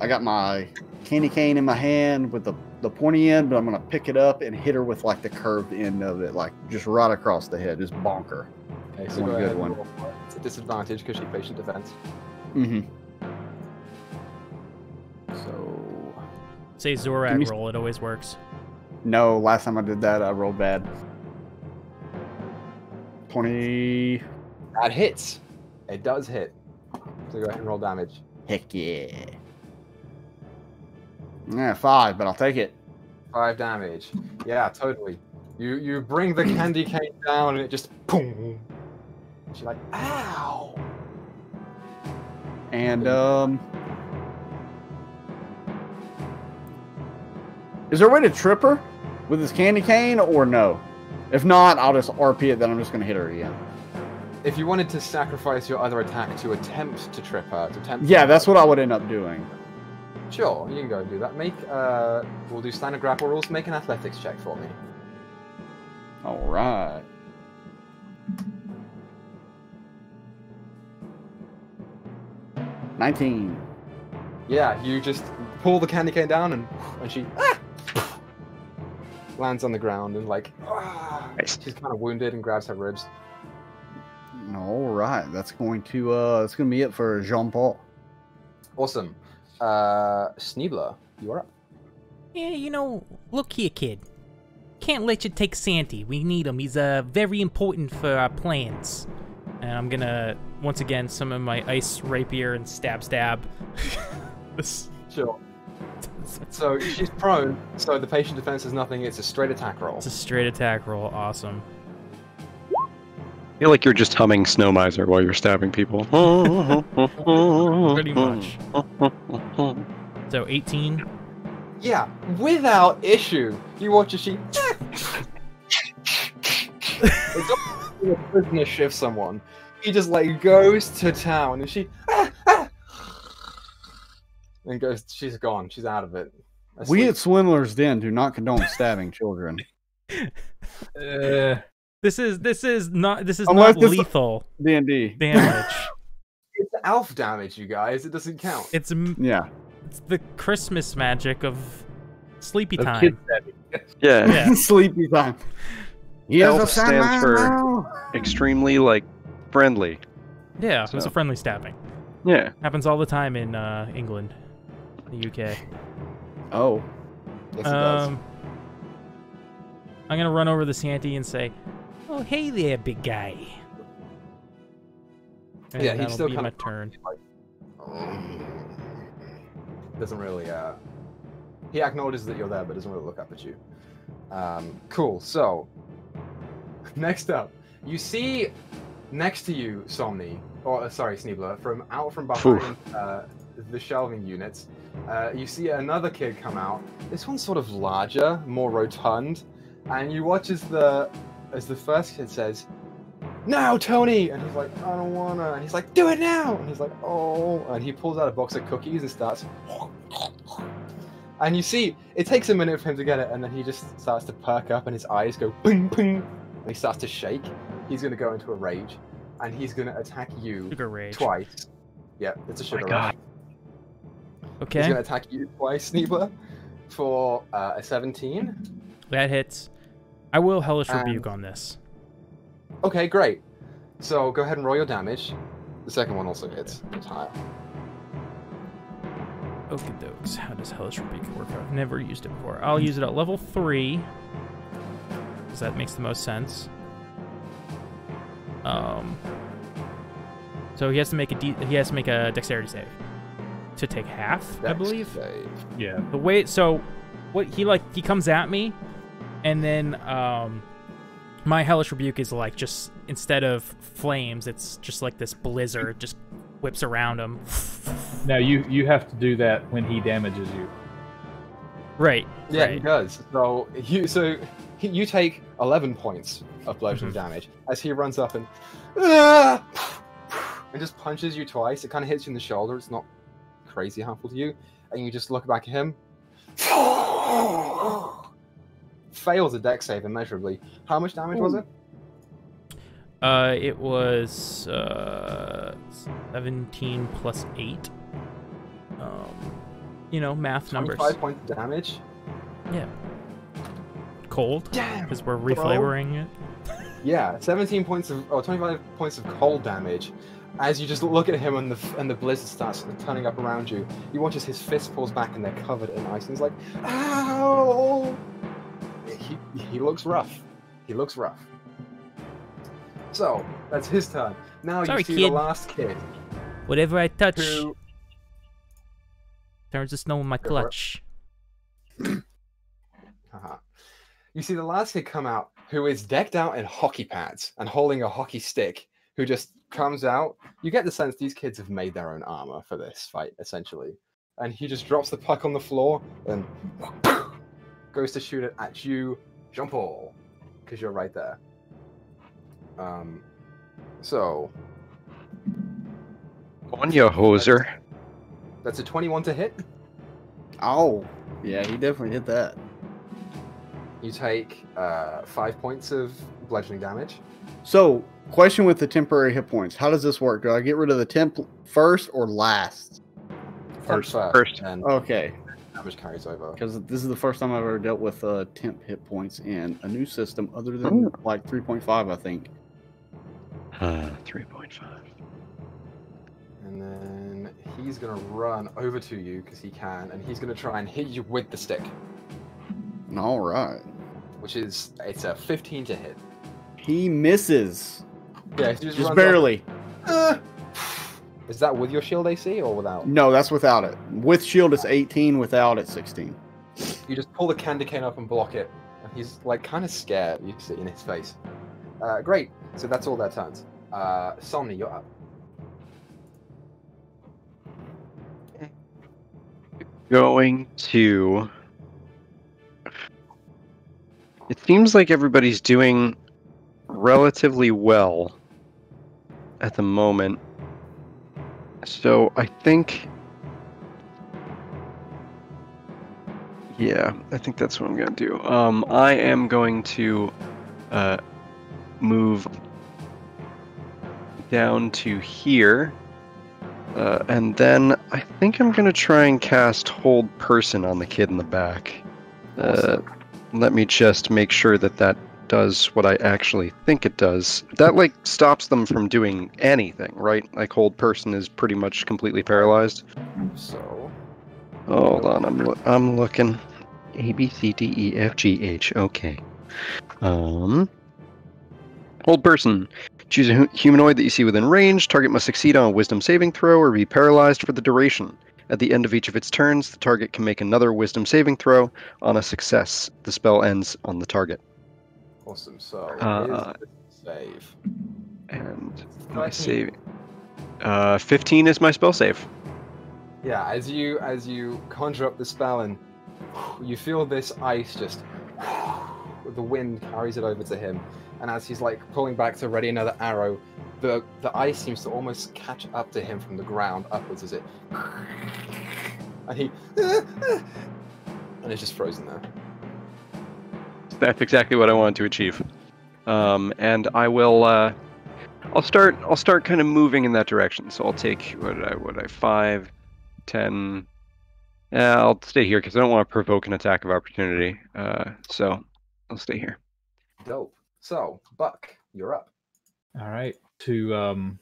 got my candy cane in my hand with the pointy end, but I'm gonna pick it up and hit her with like the curved end of it, like just right across the head, just bonker. Okay. So One go good ahead. one. Roll for it. It's a disadvantage because she's patient defense. Mm-hmm. So Say Can Zorak you- roll, it always works. no, last time I did that, I rolled bad. 20. That hits. It does hit. So go ahead and roll damage. Heck yeah. Yeah, 5, but I'll take it. 5 damage. Yeah, totally. You bring the candy cane down and it just boom. She's like, ow. And is there a way to trip her with this candy cane or no? If not, I'll just RP it, then I'm just gonna hit her again. If you wanted to sacrifice your other attack to attempt to trip her, Yeah, that's what I would end up doing. Sure, you can go and do that. We'll do standard grapple rules. Make an athletics check for me. All right. $19. Yeah, you just pull the candy cane down and she lands on the ground and like Nice. she's kind of wounded and grabs her ribs. All right, that's going to be it for Jean-Paul. Awesome. Sneebler, you are up. Yeah, look here, kid. Can't let you take Santy. We need him. He's very important for our plans. And I'm gonna, once again, summon my ice rapier and stab. This. Sure. So she's prone, so the patient defense is nothing, it's a straight attack roll. It's a straight attack roll. Awesome. I feel like you're just humming Snow Miser while you're stabbing people. Pretty much. So 18. Yeah, without issue. You watch as she. It's almost like a prisoner shifts someone. He just like goes to town, and she. And goes. She's gone. She's out of it. We Asleep. at Swindler's Den do not condone stabbing children. This is not Unless not this- lethal D&D. damage. It's elf damage, you guys. It doesn't count. It's Yeah. the Christmas magic of sleepy Of time. kid stabbing. Yeah. Yeah. Sleepy time. Elf stands for extremely like friendly. Yeah, it was So- a friendly stabbing. Yeah. Happens all the time in England, the UK. Oh. Yes, it does. I'm gonna run over the Santee and say, "Oh, hey there, big guy." And Yeah, he's that'll still be kind my of turn. Doesn't really. He acknowledges that you're there, but doesn't really look up at you. Cool. So, next up, you see next to you, Somni, or sorry, Sneebler, from behind the shelving units. You see another kid come out. This one's sort of larger, more rotund, and you watch as the first kid says, "Now, Tony!" And he's like, "I don't wanna." And he's like, "Do it now!" And he's like, "Oh!" And he pulls out a box of cookies and starts. And you see, it takes a minute for him to get it, and then he just starts to perk up, and his eyes go ping ping, and he starts to shake. He's gonna go into a rage, and he's gonna attack you Sugar rage. twice. Yeah, it's a sugar God. rage. He's Okay, gonna attack you twice, Sneebler, for a 17. that hits. I will hellish And- rebuke on this. Okay, great. So go ahead and roll your damage. The second one also hits. It's higher. Okie dokes. How does hellish rebuke work? I've never used it before. I'll use it at level 3, because that makes the most sense. So he has to make a dexterity save to take half, I Dex believe. save. Yeah. The way so what he comes at me, and then my hellish rebuke is like, just instead of flames, it's just like this blizzard just whips around him. Now you have to do that when he damages you. Right. Yeah, he right. does. You take 11 points of bludgeoning damage as he runs up and just punches you twice. It kind of hits you in the shoulder. It's not crazy harmful to you, and you just look back at him. Fails a dex save immeasurably. How much damage was it? It was 17 plus 8. Math numbers. 25 points of damage. Yeah. Cold, Damn. because we're reflavoring it. Yeah, 25 points of cold damage. As you just look at him and the blizzard starts turning up around you, you watch as his fist pulls back and they're covered in ice. And he's like, "Ow!" He looks rough. He looks rough. So that's his turn. Now Sorry, you see kid. the last kid Whatever I touch who. turns to snow in my Go for it. clutch. You see the last kid come out who is decked out in hockey pads and holding a hockey stick, who just comes out. You get the sense these kids have made their own armor for this fight, essentially. And he just drops the puck on the floor and goes to shoot it at you, Jean-Paul, because you're right there. So On your hoser. that's a 21 to hit. Oh, yeah, he definitely did that. You take 5 points of bludgeoning damage. So, question with the temporary hit points. How does this work? Do I get rid of the temp first or last? First. And Okay, damage carries over. because this is the first time I've ever dealt with temp hit points in a new system other than like 3.5, I think. 3.5. And then he's gonna run over to you because he can, and he's gonna try and hit you with the stick, All right. it's a 15 to hit. He misses. Yeah, he Just runs up. barely. Is that with your shield AC or without? No, that's without it. With shield, it's 18. Without, it's 16. You just pull the candy cane up and block it, and he's like kind of scared. You see in his face. Great. So that's all their turns. Somni, you're up. Going to. It seems like everybody's doing relatively well at the moment. So I think. Yeah, I think that's what I'm going to do. I am going to move down to here. And then I think I'm going to try and cast Hold Person on the kid in the back. Let me just make sure that that does what I actually think it does. That, like, stops them from doing anything, right? Like, Hold Person is pretty much completely paralyzed. So. Hold on, I'm looking. A, B, C, D, E, F, G, H. Okay. Hold Person. Choose a humanoid that you see within range. Target must succeed on a Wisdom saving throw or be paralyzed for the duration. At the end of each of its turns, the target can make another Wisdom saving throw. On a success, the spell ends on the target. Awesome. So save. And my save. 15 is my spell save. Yeah, as you conjure up the spell and you feel this ice just the wind carries it over to him, and as he's like pulling back to ready another arrow, the ice seems to almost catch up to him from the ground upwards as it and he and it's just frozen there. That's exactly what I wanted to achieve. And I will I'll start kind of moving in that direction. So I'll take what did I 5 10. Yeah, I'll stay here because I don't want to provoke an attack of opportunity. So I'll stay here. Dope. So, Buck, you're up. All right, to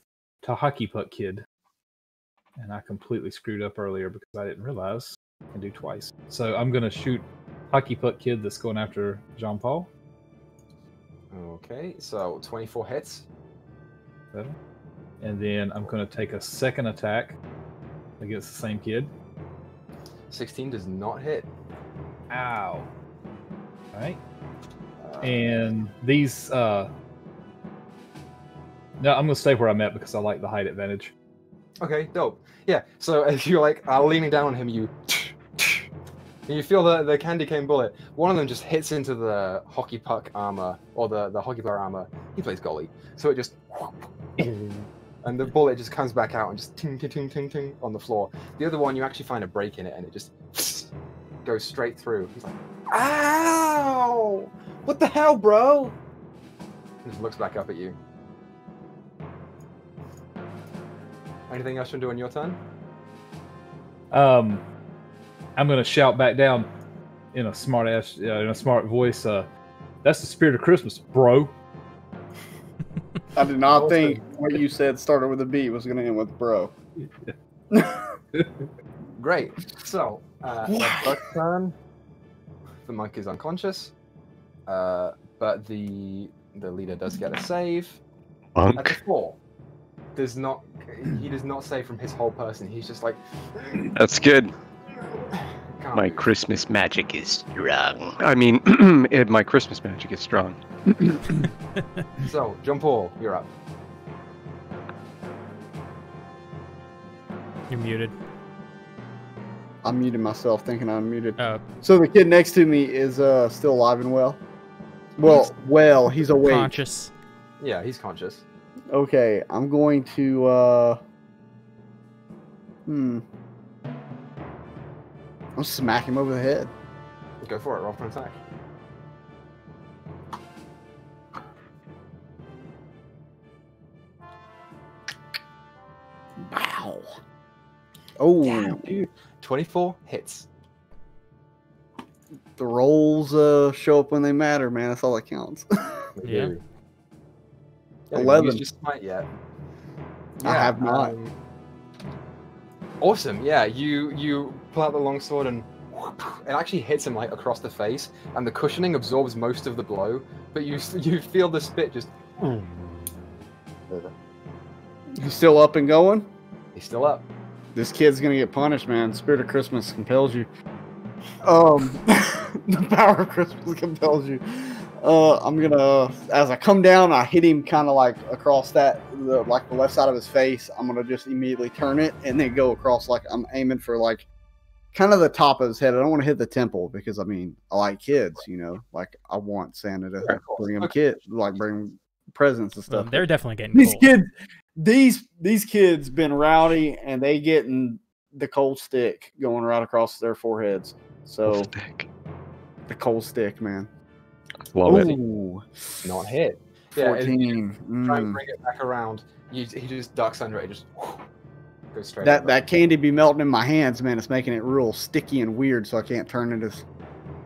Hockey Puck Kid, and I completely screwed up earlier because I didn't realize I can do twice. So I'm gonna shoot Hockey Puck Kid that's going after Jean Paul. Okay, so 24 hits. And then I'm gonna take a second attack against the same kid. 16 does not hit. Ow. All right. And these, no, I'm gonna stay where I'm at because I like the height advantage. Okay, dope. Yeah, so as you're like leaning down on him, you feel the candy cane bullet. One of them just hits into the hockey puck armor, or the hockey player armor. He plays goalie, so it just and the bullet just comes back out and just ting ting ting ting ting on the floor. The other one, you actually find a break in it, and it just goes straight through. He's like, "Ow! What the hell, bro?" He just looks back up at you. Anything else you can do on your turn? I'm gonna shout back down in a smart voice. That's the spirit of Christmas, bro. I did not think what you said started with a B was going to end with bro. Great. So, Buck's turn. The monk is unconscious, but the leader does get a save. Monk. At the 4, he does not save from his whole person. He's just like. That's good. Can't My move. Christmas magic is strong. I mean, my Christmas magic is strong. So, John Paul, you're up. You're muted. I'm muting myself, thinking I'm muted. Oh, So the kid next to me is still alive and well? Well, he's awake. conscious. Yeah, he's conscious. Okay, I'm going to I'll smack him over the head. Go for it. Roll for an attack. Wow. Oh, Damn, dude. 24 hits. the rolls show up when they matter, man. That's all that counts. Yeah. You haven't 11. used your smite yet. I have not. Awesome. Yeah, you pull out the longsword and it actually hits him like across the face, and the cushioning absorbs most of the blow, but you feel the spit just. He's still up and going? He's still up. This kid's gonna get punished, man. Spirit of Christmas compels you. The power of Christmas compels you. I'm gonna, as I come down, I hit him kind of like across the left side of his face. I'm gonna just immediately turn it and then go across, like I'm aiming for like kind of the top of his head. I don't want to hit the temple because I mean I like kids, you know. Like I want Santa to bring him bring presents and stuff. They're definitely getting cold. These kids been rowdy and they getting the cold stick going right across their foreheads. So the cold stick, man. Love it. Not hit. Yeah, 14. Try and bring it back around. He just ducks under it. Just goes straight. That candy be melting in my hands, man. It's making it real sticky and weird, so I can't turn it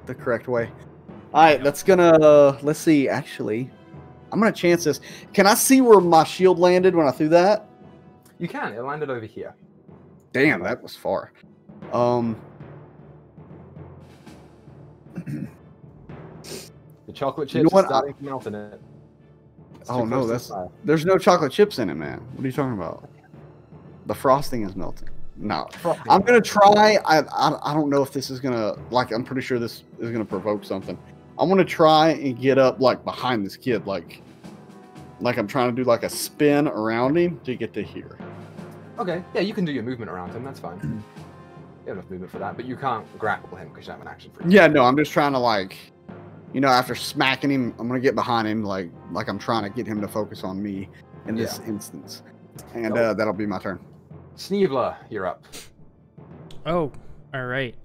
the correct way. All right, let's see. Actually, I'm gonna chance this. Can I see where my shield landed when I threw that? You can. It landed over here. Damn, that was far. The chocolate chips are starting to melt in it. Oh no, there's no chocolate chips in it, man. What are you talking about? The frosting is melting. No, I'm gonna try. I don't know if this is gonna I'm pretty sure this is gonna provoke something. I'm gonna try and get up like behind this kid, like I'm trying to do like a spin around him to get to here. Okay, yeah, you can do your movement around him. That's fine. You have enough movement for that, but you can't grapple him because you have an action free. Yeah, no, I'm just trying to after smacking him, I'm gonna get behind him like I'm trying to get him to focus on me in this instance, and that'll be my turn. Sneebler, you're up. Oh, all right.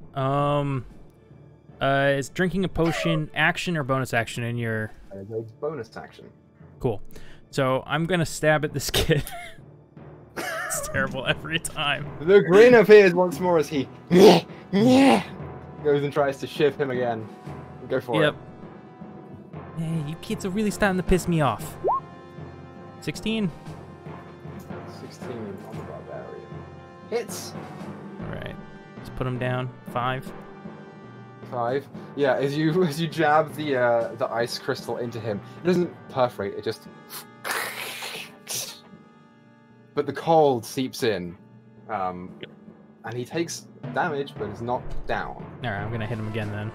Is drinking a potion action or bonus action in your? It's bonus action. Cool. So I'm gonna stab at this kid. It's terrible every time. The grin appears once more as he goes and tries to shiv him again. Go for it. Hey, you kids are really starting to piss me off. 16. 16 on the barbarian. Hits. All right. Let's put him down. 5. 5. Yeah, as you jab the ice crystal into him, it doesn't perforate. It just. But the cold seeps in, and he takes damage, but is knocked down. All right, I'm gonna hit him again then.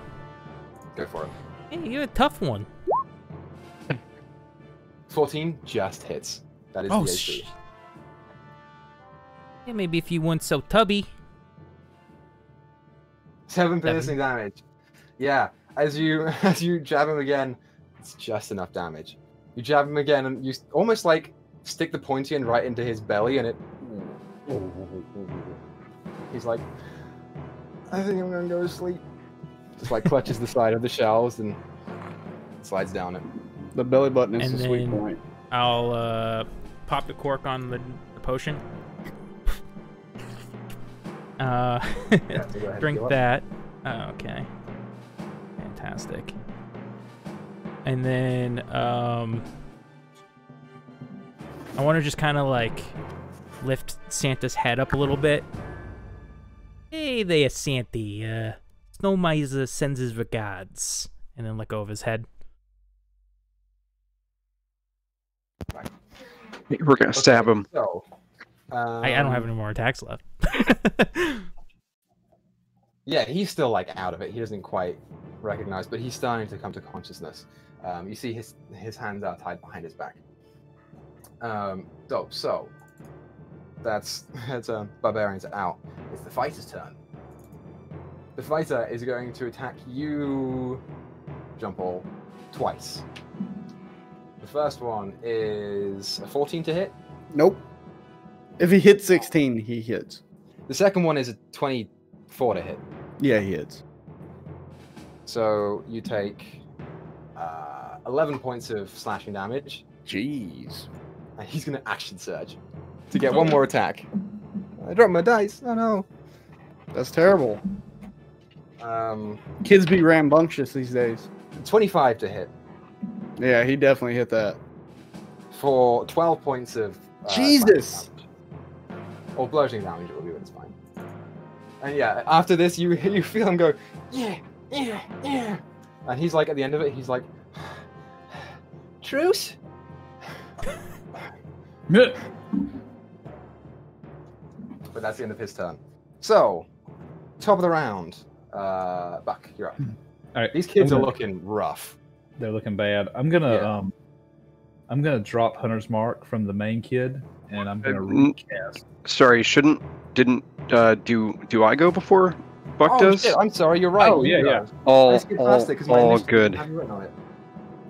Go for it. Hey, you're a tough one. 14 just hits. That is the AC. Yeah, maybe if you weren't so tubby. 7 piercing damage. Yeah, as you jab him again, it's just enough damage. You jab him again, and you almost stick the pointy end right into his belly, and it. He's like, I think I'm gonna go to sleep. Just clutches the side of the shelves and slides down it. The belly button is the sweet point. I'll pop the cork on the potion. Drink that. Oh, okay. Fantastic. And then I want to just kind of lift Santa's head up a little bit. Hey there, Santa. Snow Miser sends his regards. And then let go of his head. We're gonna stab him. So, I don't have any more attacks left. Yeah, he's still out of it. He doesn't quite recognize, but he's starting to come to consciousness. You see his hands are tied behind his back. Dope. So that's barbarians are out. It's the fighter's turn. The fighter is going to attack you, Jumpall, twice. The first one is a 14 to hit. Nope. If he hits 16, he hits. The second one is a 24 to hit. Yeah, he hits. So you take 11 points of slashing damage. Jeez. And he's going to action surge to get one more attack. I dropped my dice. Oh no. That's terrible. Kids be rambunctious these days. 25 to hit. Yeah, he definitely hit that. For 12 points of Jesus! Or bludgeoning damage, it will be, but it's fine. And yeah, after this, you feel him go, yeah. And he's at the end of it, he's like, truce? But that's the end of his turn. So, top of the round. Buck, you're up. All right. These kids are looking rough. They're looking bad. I'm gonna Yeah. I'm gonna drop Hunter's Mark from the main kid, and I'm gonna n- recast. Sorry, didn't do I go before Buck Oh does? shit! I'm sorry. You're right. Oh, you yeah, go. yeah. All Let's get past it because my all initiative good. doesn't have you written on it.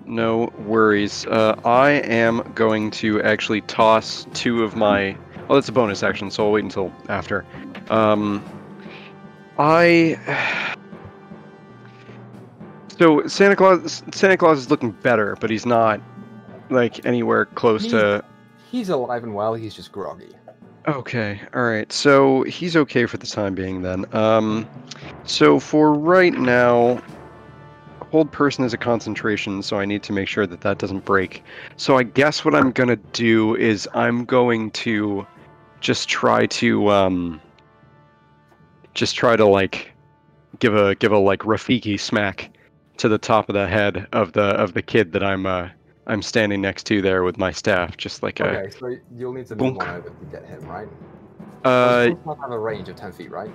No worries. I am going to actually toss 2 of my. Oh, that's a bonus action, so I'll wait until after. So Santa Claus is looking better, but he's not like anywhere close to. He's alive and well. He's just groggy. Okay, all right. So he's okay for the time being then. So for right now, hold person is a concentration, so I need to make sure that that doesn't break. So I guess what I'm gonna do is I'm going to just try to like give a like Rafiki smack to the top of the head of the kid that I'm standing next to there with my staff, just like Okay, so you'll need to move Boonk. one over to get him, right? a. Does have a range of 10 feet, right?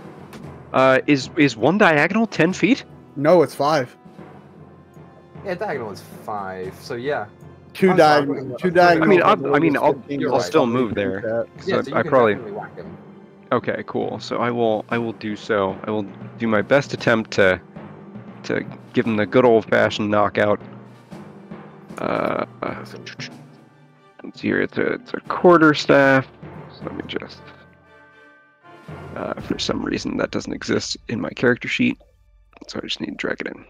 Is one diagonal 10 feet? No, it's 5. Yeah, diagonal is 5. So yeah. Two I'm sorry, diagonal. I'm Two sorry. diagonal. I mean, I'll You're I'll right. still move there. Yeah, So so you I can probably. definitely whack him. Okay, cool. So I will do so. I will do my best attempt to give him the good old fashioned knockout. Let's see here. It's a quarterstaff. So let me just. For some reason that doesn't exist in my character sheet, so I just need to drag it in.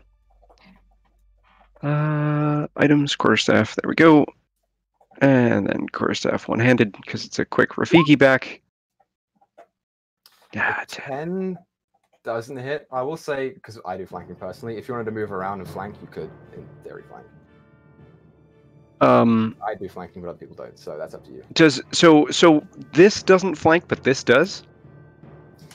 Items, quarterstaff. There we go. And then quarterstaff one-handed because it's a quick Rafiki back. Yeah, 10 doesn't hit. I will say, because I do flanking personally, if you wanted to move around and flank, you could, in theory, flank. I do flanking, but other people don't, so that's up to you. So this doesn't flank, but this does?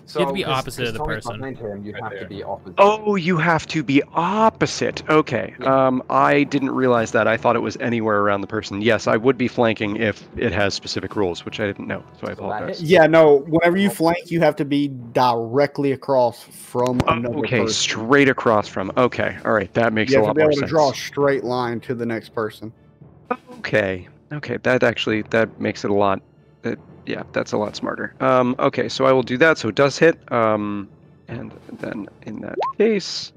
So, You have to be 'cause opposite of the Tommy's person. behind him, you'd Right have there. to be opposite. Oh, you have to be opposite. Okay. Yeah. I didn't realize that. I thought it was anywhere around the person. Yes, I would be flanking if it has specific rules, which I didn't know, so I So that apologize. hits. Yeah, no. Whenever you flank, you have to be directly across from another Okay, person. straight across from. Okay, all right, that makes You a have to lot be more able to sense. draw a straight line to the next person. Okay, that makes it a lot. Yeah, that's a lot smarter. Okay, so I will do that. So it does hit. And then in that case,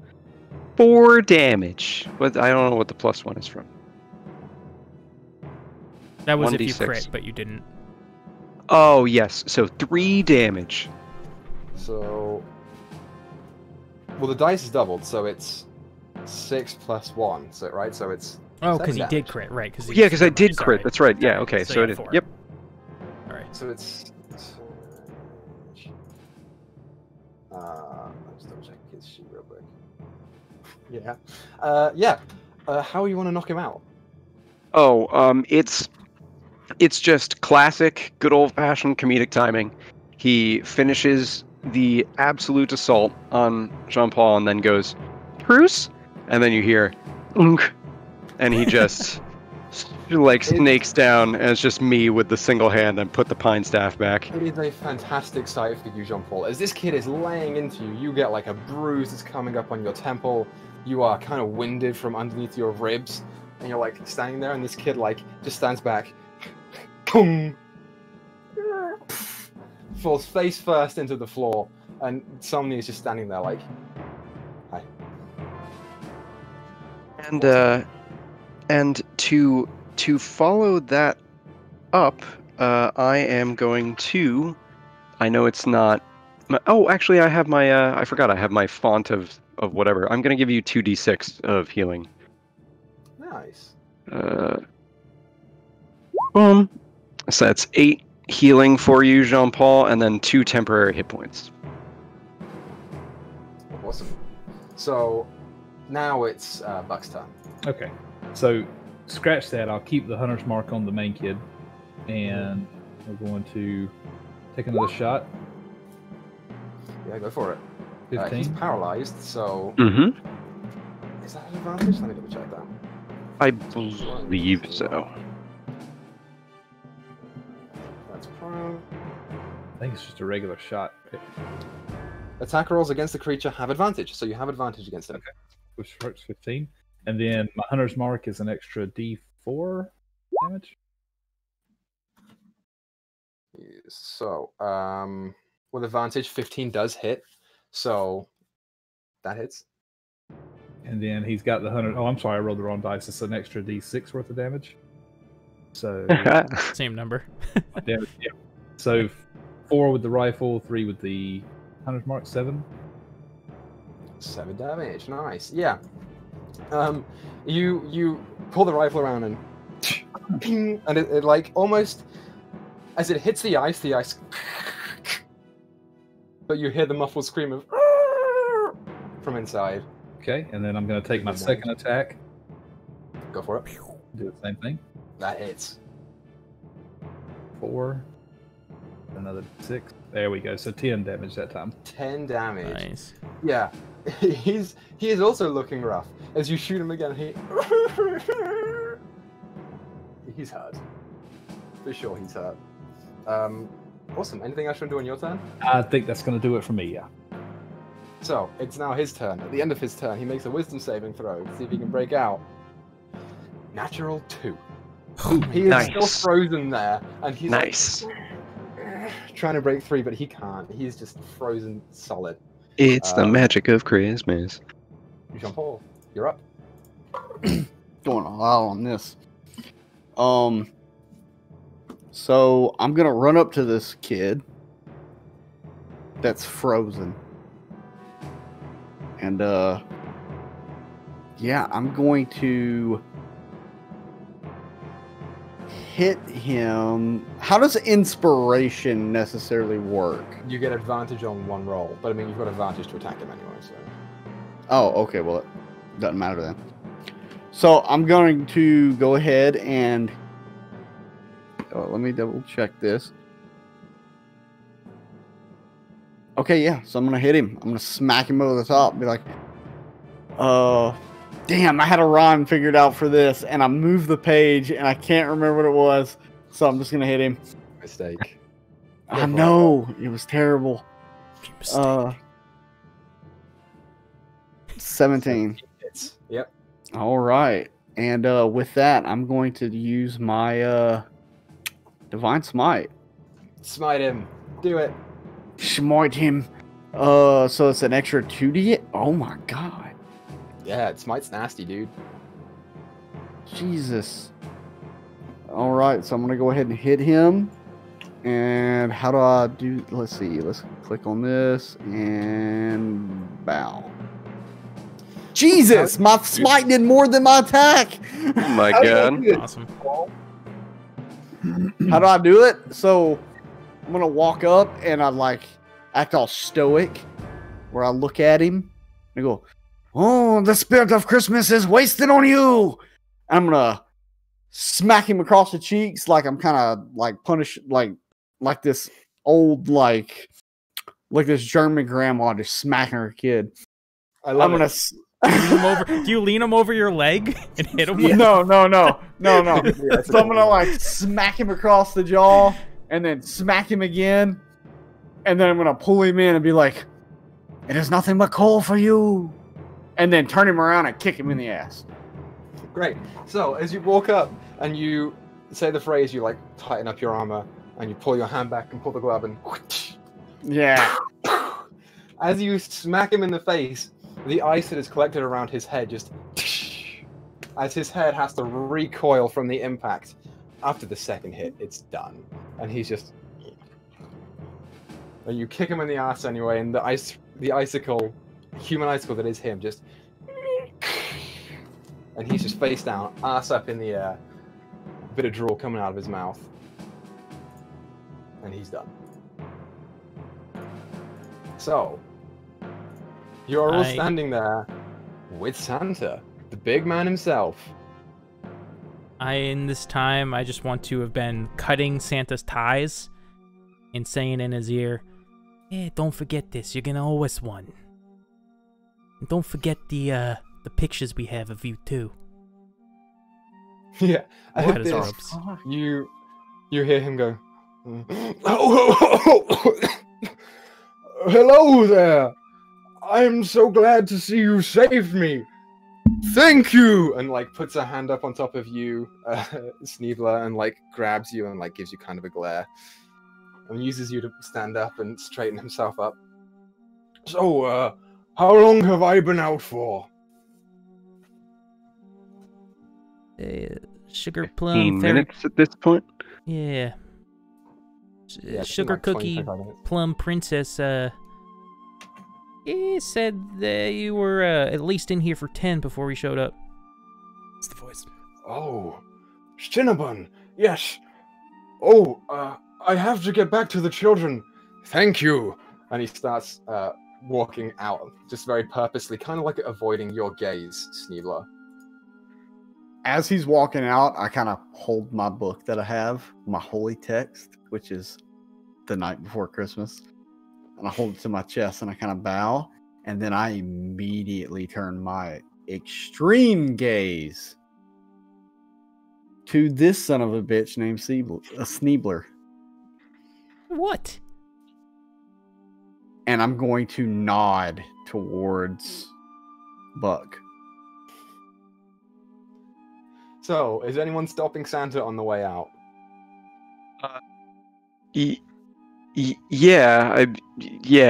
4 damage. But I don't know what the +1 is from. That was if you 1d6. crit, but you didn't. Oh yes, so 3 damage. So, well, the dice is doubled, so it's 6 plus 1. So right, so it's Oh, 7 because you did damage. crit, right? Cause Yeah, because I did sorry. crit. That's right. Yeah. Sorry. Okay. So So yeah, it is. 4. Yep. All right. So it's. I'll just double check his sheet real quick. Yeah. How you want to knock him out? Oh, it's just classic, good old-fashioned comedic timing. He finishes the absolute assault on Jean-Paul and then goes, "Bruce," and then you hear, "Unk," and he just like snakes down, and it's just me with the single hand and put the pine staff back. It is a fantastic sight for you, Jean-Paul. As this kid is laying into you, you get like a bruise that's coming up on your temple. You are kind of winded from underneath your ribs, and you're like standing there, and this kid like just stands back, boom, falls face first into the floor, and Somni is just standing there like, hi. And to follow that up, I am going to. I know it's not. Oh, actually, I have my. I forgot. I have my font of whatever. I'm going to give you 2d6 of healing. Nice. Boom. So that's 8 healing for you, Jean-Paul, and then 2 temporary hit points. Awesome. So now it's Buck's turn. Okay, so scratch that. I'll keep the hunter's mark on the main kid, and we're going to take another shot. Yeah, go for it. 15. He's paralyzed, so Mm-hmm. is that an advantage? Let me double check that. I believe so. That's prone. I think it's just a regular shot. Attack rolls against the creature have advantage, so you have advantage against him. Which works 15. And then my hunter's mark is an extra D4 damage. So, with advantage, 15 does hit. So, that hits. And then he's got the 100. Oh, I'm sorry, I rolled the wrong dice. It's an extra D6 worth of damage. So, Same number. damage, yeah. So, 4 with the rifle, 3 with the hunter's mark, 7. 7 damage. Nice. Yeah. You pull the rifle around and ping, and it like almost as it hits the ice, but you hear the muffled scream of from inside. Okay, and then I'm going to take my second attack. Go for it. Do the same thing. That hits. 4. Another 6. There we go. So 10 damage that time. 10 damage. Nice. Yeah. He is also looking rough. As you shoot him again, he's hurt. For sure he's hurt. Awesome. Anything else you want to do on your turn? I think that's going to do it for me, yeah. So, it's now his turn. At the end of his turn, he makes a wisdom saving throw to see if he can break out. Natural 2. He is Nice. still frozen there, and he's Nice. like, trying to break free, but he can't. He's just frozen solid. It's the magic of Christmas. Jean-Paul, you're up. Going all out on this. So I'm gonna run up to this kid that's frozen. And yeah, I'm going to hit him. How does inspiration necessarily work? You get advantage on one roll, but I mean, you've got advantage to attack him anyway, so. Oh, okay, well, it doesn't matter then. So I'm going to go ahead and let me double check this. Okay, yeah, so I'm gonna hit him. I'm gonna smack him over the top and be like, damn, I had a rhyme figured out for this, and I moved the page and I can't remember what it was, so I'm just gonna hit him. Mistake. I know, it was terrible. 17. Hits. Yep. All right. And with that, I'm going to use my Divine Smite. Smite him. Do it. Smite him. So it's an extra 2d. Oh my god. Yeah, Smite's nasty, dude. Jesus. All right. So I'm going to go ahead and hit him. And how do I do? Let's see. Let's click on this and bow. Jesus, my smite did more than my attack. Oh my god. Awesome. How do I do it? So I'm gonna walk up and I like act all stoic, where I look at him and I go, "Oh, the spirit of Christmas is wasted on you." And I'm gonna smack him across the cheeks, like I'm kind of like punish, like this old like this German grandma just smacking her kid. I love I'm it. gonna. Do you lean him over your leg and hit him with No. Yeah, So I'm gonna like smack him across the jaw and then smack him again. And then I'm gonna pull him in and be like, "It is nothing but coal for you." And then turn him around and kick him in the ass. Great. So, as you walk up and you say the phrase, you like tighten up your armor and you pull your hand back and pull the glove and Yeah. as you smack him in the face, the ice that is collected around his head just as his head has to recoil from the impact. After the second hit, it's done. And he's just and you kick him in the ass anyway, and the icicle, human icicle that is him, just and he's just face down, ass up in the air, a bit of drool coming out of his mouth. And he's done. So, you're all standing there with Santa, the big man himself. in this time, I just want to have been cutting Santa's ties and saying in his ear, "Hey, don't forget this. You're gonna owe us one. And don't forget the pictures we have of you too." Yeah, Cut at his this, ropes. you hear him go, "Oh, hello there. I'm so glad to see you saved me. Thank you, and like puts a hand up on top of you, Sneebler, and like grabs you and like gives you kind of a glare, and uses you to stand up and straighten himself up. So, how long have I been out for? Sugar 15 plum fairy. minutes at this point. Yeah. Yeah, it's Sugar like 20, cookie 25 minutes. plum princess. He said that you were at least in here for 10 before he showed up. It's the voice. Oh, Cinnabon, yes. Oh, I have to get back to the children. Thank you. And he starts walking out, just very purposely, kind of like avoiding your gaze, Sneebler. As he's walking out, I kind of hold my book that I have, my holy text, which is The Night Before Christmas. And I hold it to my chest and I kind of bow. And then I immediately turn my extreme gaze to this son of a bitch named Sneebler. What? And I'm going to nod towards Buck. So, is anyone stopping Santa on the way out? Yeah,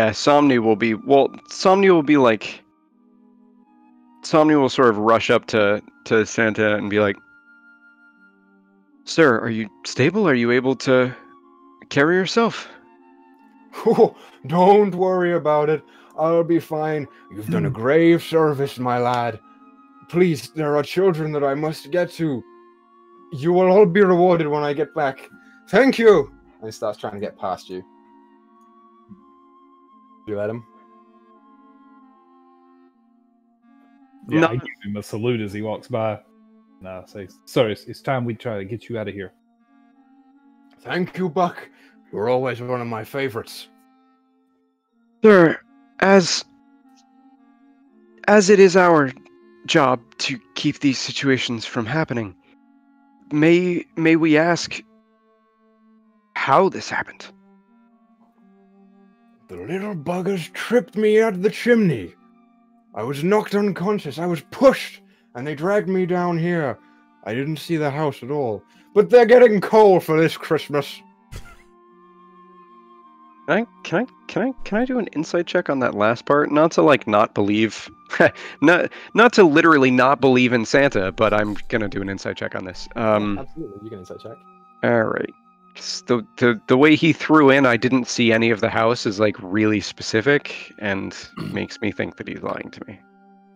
Somni will be. Well, Somni will be like. Somni will sort of rush up to Santa and be like, "Sir, are you stable? Are you able to carry yourself?" Oh, don't worry about it. I'll be fine. You've done a grave service, my lad. Please, there are children that I must get to. You will all be rewarded when I get back. Thank you. And he starts trying to get past you. You let him? Yeah, No. I give him a salute as he walks by. No, say, sir, it's time we try to get you out of here. Thank you, Buck. You're always one of my favorites. Sir, as it is our job to keep these situations from happening, may we ask how this happened? The little buggers tripped me out of the chimney. I was knocked unconscious. I was pushed, and they dragged me down here. I didn't see the house at all. But they're getting coal for this Christmas. Can I do an insight check on that last part? Not to like not believe, not to literally not believe in Santa, but I'm gonna do an insight check on this. Absolutely, you can insight check. All right. The way he threw in, I didn't see any of the house is like really specific and makes me think that he's lying to me.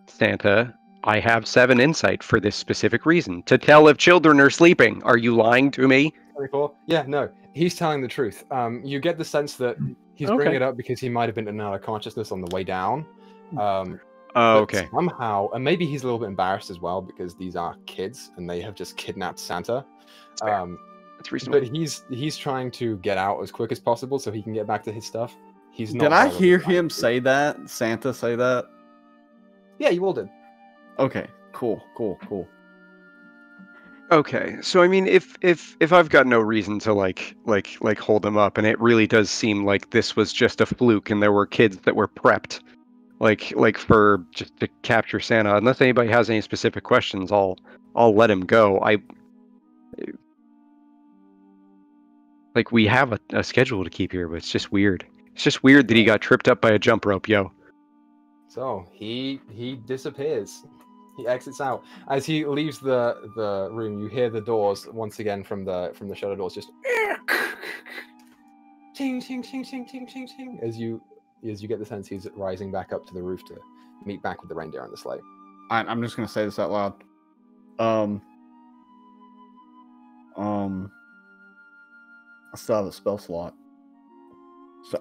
Santa, I have 7 insight for this specific reason, to tell if children are sleeping. Are you lying to me? 24? Yeah, no, he's telling the truth. You get the sense that he's bringing it up because he might have been in and out of consciousness on the way down. Oh, But okay. somehow, and maybe he's a little bit embarrassed as well because these are kids and they have just kidnapped Santa. That's reasonable. But he's trying to get out as quick as possible so he can get back to his stuff. He's not. Did I bothered hear with him that. say that? Santa say that? Yeah, you all did. Okay, cool. Okay, so I mean, if I've got no reason to like hold him up, and it really does seem like this was just a fluke, and there were kids that were prepped, like for just to capture Santa. Unless anybody has any specific questions, I'll let him go. Like we have a schedule to keep here, but it's just weird. It's just weird that he got tripped up by a jump rope, yo. So he disappears. He exits out. As he leaves the room, you hear the doors once again from the shutter doors just ting ting ting ting ting ting ting as you get the sense he's rising back up to the roof to meet back with the reindeer on the sleigh. I'm just gonna say this out loud. I still have a spell slot. So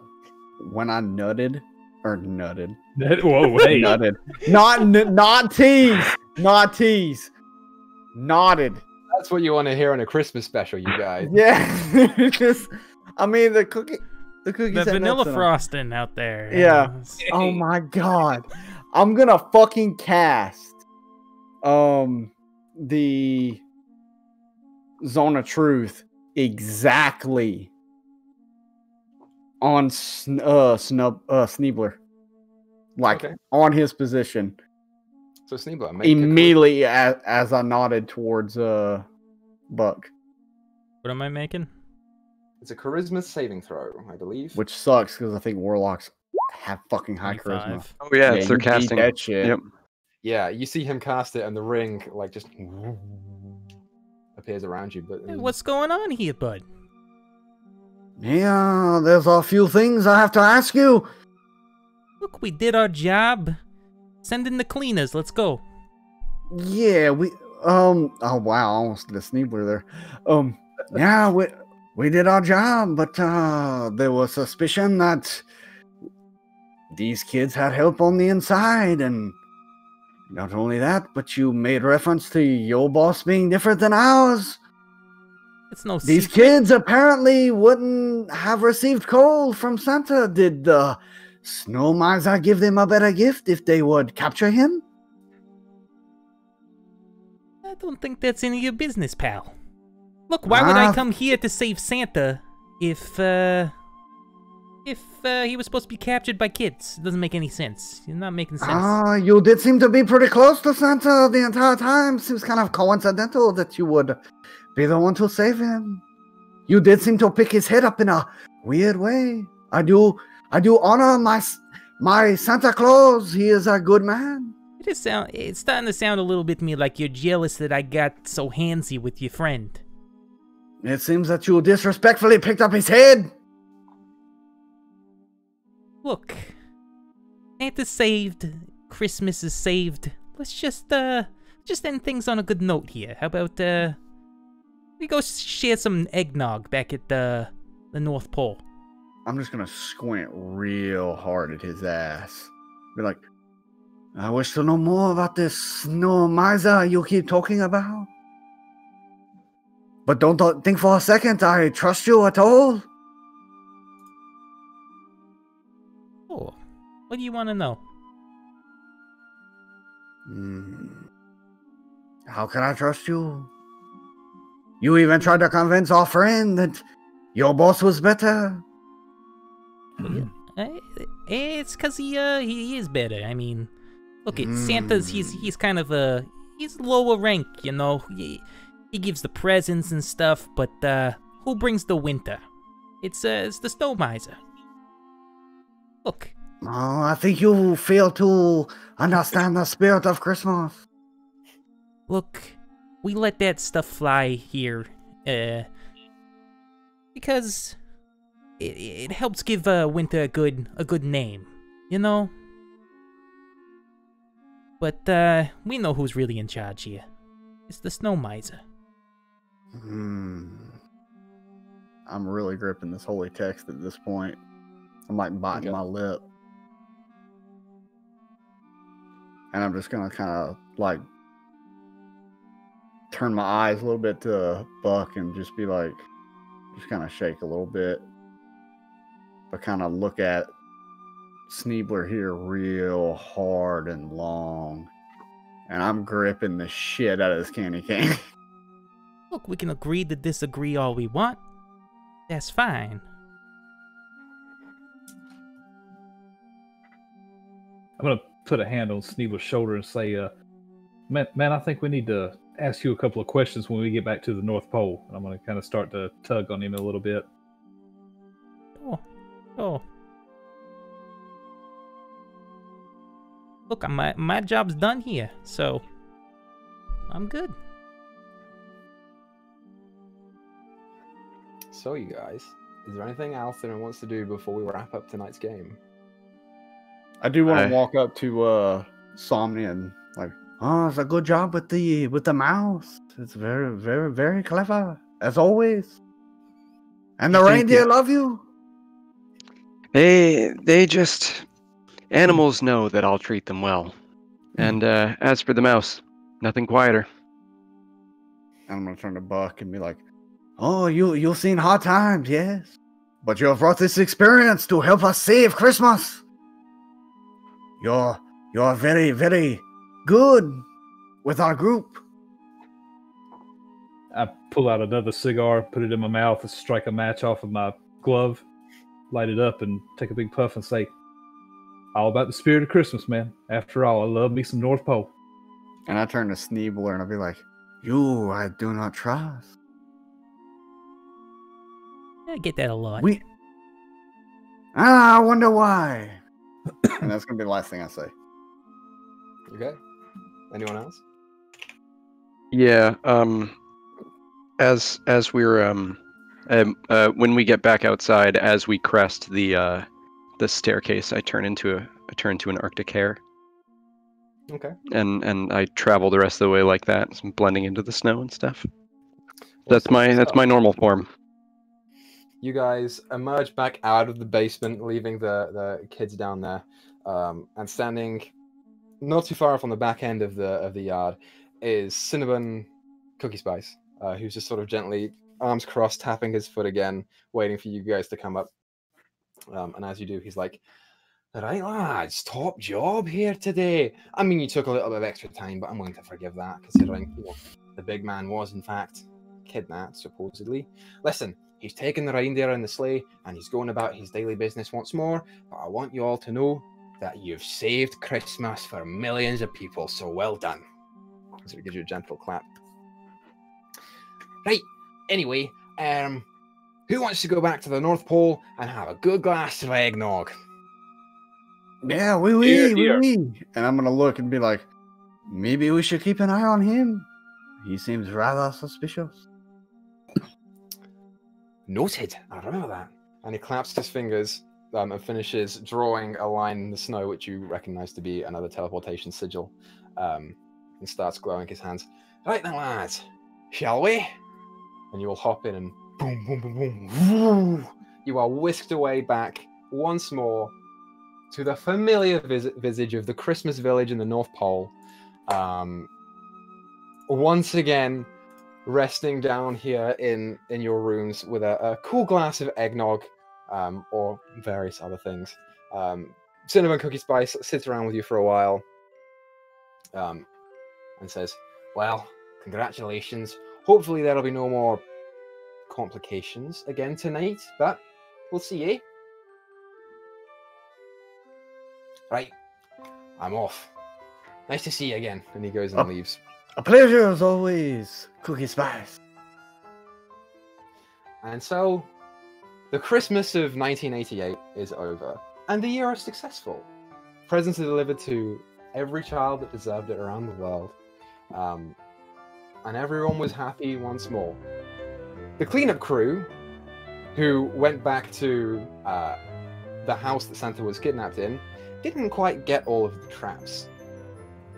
when I nutted. Whoa, hey. Nutted. Not tease. Nodded. That's what you want to hear on a Christmas special, you guys. Yeah. Just, I mean, the cookies. The had vanilla nuts in 'em. frosting out there. Yeah. It's- Oh my god. I'm gonna fucking cast the Zone of Truth exactly on Sneebler. Like Okay. on his position. So Sneebler, make Immediately as I nodded towards Buck, What am I making? it's a charisma saving throw, I believe. which sucks because I think warlocks have fucking high charisma. 25. Oh yeah, it's their you beat casting. that shit. Yep. Yeah, you see him cast it, and the ring like just appears around you. But Hey, what's going on here, bud? Yeah, there's a few things I have to ask you. Look, we did our job. Send in the cleaners. Let's go. Yeah, oh wow, I almost did a Sneebler there. Yeah, we did our job, but there was suspicion that these kids had help on the inside, and not only that, but you made reference to your boss being different than ours. It's no These secret. kids apparently wouldn't have received coal from Santa. Did the Snow Miser give them a better gift if they would capture him? I don't think that's any of your business, pal. Look, why would I Ah. come here to save Santa if he was supposed to be captured by kids? It doesn't make any sense. You're not making sense. You did seem to be pretty close to Santa the entire time. Seems kind of coincidental that you would be the one to save him. You did seem to pick his head up in a weird way. I do honor my Santa Claus. He is a good man. It's starting to sound a little bit to me like you're jealous that I got so handsy with your friend. It seems that you disrespectfully picked up his head. Look, Santa's saved, Christmas is saved. Let's just end things on a good note here. How about we go share some eggnog back at the North Pole? I'm just gonna squint real hard at his ass. Be like, I wish to know more about this Snow Miser you keep talking about. But don't think for a second I trust you at all. Oh, what do you want to know? How can I trust you? You even tried to convince our friend that your boss was better. It's because he is better. I mean, look, Santa's he's kind of he's lower rank, you know. He gives the presents and stuff, but who brings the winter? It's the Snow Miser. Look, Oh, I think you fail to understand the spirit of Christmas. look, we let that stuff fly here, because it helps give winter a good name, you know. But we know who's really in charge here. It's the Snow Miser. I'm really gripping this holy text at this point. I'm like biting my lip. And I'm just gonna kind of like turn my eyes a little bit to Buck and just be like, just kind of shake a little bit. But kind of look at Sneebler here real hard and long. And I'm gripping the shit out of this candy cane. Look, we can agree to disagree all we want. That's fine. I'm gonna put a hand on Sneebler's shoulder and say, man, I think we need to ask you a couple of questions when we get back to the North Pole. I'm gonna kind of start to tug on him a little bit. Oh. Look, my job's done here, so I'm good. So, you guys, is there anything else anyone wants to do before we wrap up tonight's game? I do want to walk up to Somni and like, oh, it's a good job with the mouse. It's very, very, very clever, as always. And the reindeer love you. They just animals know that I'll treat them well. And as for the mouse, nothing quieter. And I'm gonna turn to Buck and be like, oh, you've seen hard times, yes, but you have brought this experience to help us save Christmas. You're very, very good with our group. I pull out another cigar, put it in my mouth, and strike a match off of my glove, light it up, and take a big puff and say, all about the spirit of Christmas, man. After all, I love me some North Pole. And I turn to Sneebler and I'll be like, "You, I do not trust." I get that a lot. I wonder why. And that's gonna be the last thing I say. Okay. Anyone else? Yeah. As we're when we get back outside, as we crest the staircase, I turn into an Arctic hare, Okay. and I travel the rest of the way like that, blending into the snow and stuff. That's Awesome. my normal form. You guys emerge back out of the basement, leaving the kids down there, and standing not too far off on the back end of the yard is Cinnabon Cookie Spice, who's just sort of gently, arms crossed, tapping his foot again, waiting for you guys to come up. And as you do, he's like, "All right, lads, top job here today. I mean, you took a little bit of extra time, but I'm willing to forgive that, considering the big man was, in fact, kidnapped, supposedly. Listen, he's taken the reindeer in the sleigh, and he's going about his daily business once more, but I want you all to know that you've saved Christmas for millions of people, so well done." So he gives you a gentle clap. Right, anyway, who wants to go back to the North Pole and have a good glass of eggnog? Yeah, Here. And I'm gonna look and be like, maybe we should keep an eye on him. He seems rather suspicious. Noted. I remember that. And he claps his fingers and finishes drawing a line in the snow, which you recognize to be another teleportation sigil, and starts glowing his hands. Right then, lads, shall we? And you will hop in and boom, boom, boom, boom. Woo! You are whisked away back once more to the familiar visage of the Christmas village in the North Pole. Once again, resting down here in your rooms with a cool glass of eggnog, or various other things. Cinnabon Cookie Spice sits around with you for a while, and says, "Well, congratulations. Hopefully there'll be no more complications again tonight, but we'll see, eh? Right, I'm off. Nice to see you again." And he goes and leaves. A pleasure as always, Cookie Spice. And so, the Christmas of 1988 is over, and the year is successful. Presents are delivered to every child that deserved it around the world, and everyone was happy once more. The cleanup crew, who went back to the house that Santa was kidnapped in, didn't quite get all of the traps.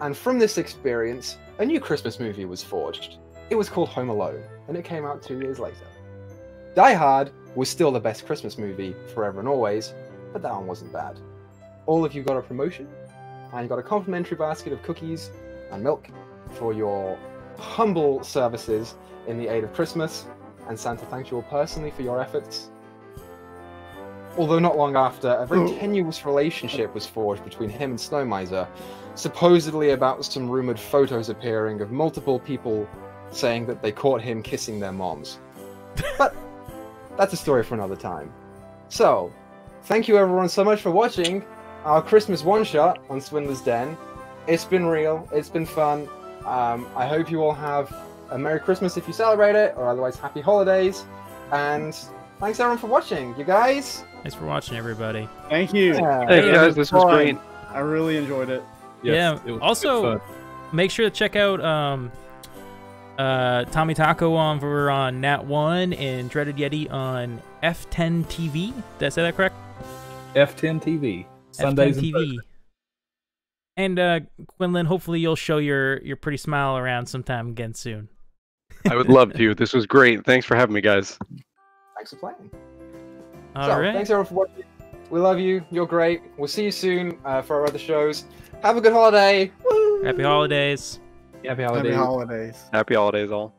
And from this experience, a new Christmas movie was forged. It was called Home Alone, and it came out 2 years later. Die Hard was still the best Christmas movie forever and always, but that one wasn't bad. All of you got a promotion, and you got a complimentary basket of cookies and milk for your humble services in the aid of Christmas, and Santa thanked you all personally for your efforts. Although not long after, a very tenuous relationship was forged between him and Snow Miser, supposedly about some rumored photos appearing of multiple people saying that they caught him kissing their moms. But that's a story for another time. So, thank you everyone so much for watching our Christmas one-shot on Swindler's Den. It's been real, it's been fun. I hope you all have a Merry Christmas if you celebrate it, or otherwise Happy Holidays. And thanks everyone for watching, you guys. Thanks for watching, everybody. Thank you. Hey guys, this was great. I really enjoyed it. Yes, yeah. it was Also, make sure to check out Tommy Taco over on Nat 1 and Dreaded Yeti on F10 TV. Did I say that correct? F10 TV. Sundays F10 and TV. And Quinlan, hopefully you'll show your pretty smile around sometime again soon. I would love to. This was great. Thanks for having me, guys. Thanks for playing. All right. Thanks everyone for watching. We love you. You're great. We'll see you soon for our other shows. Have a good holiday. Woo! Happy holidays. Happy holidays. Happy holidays. Happy holidays, all.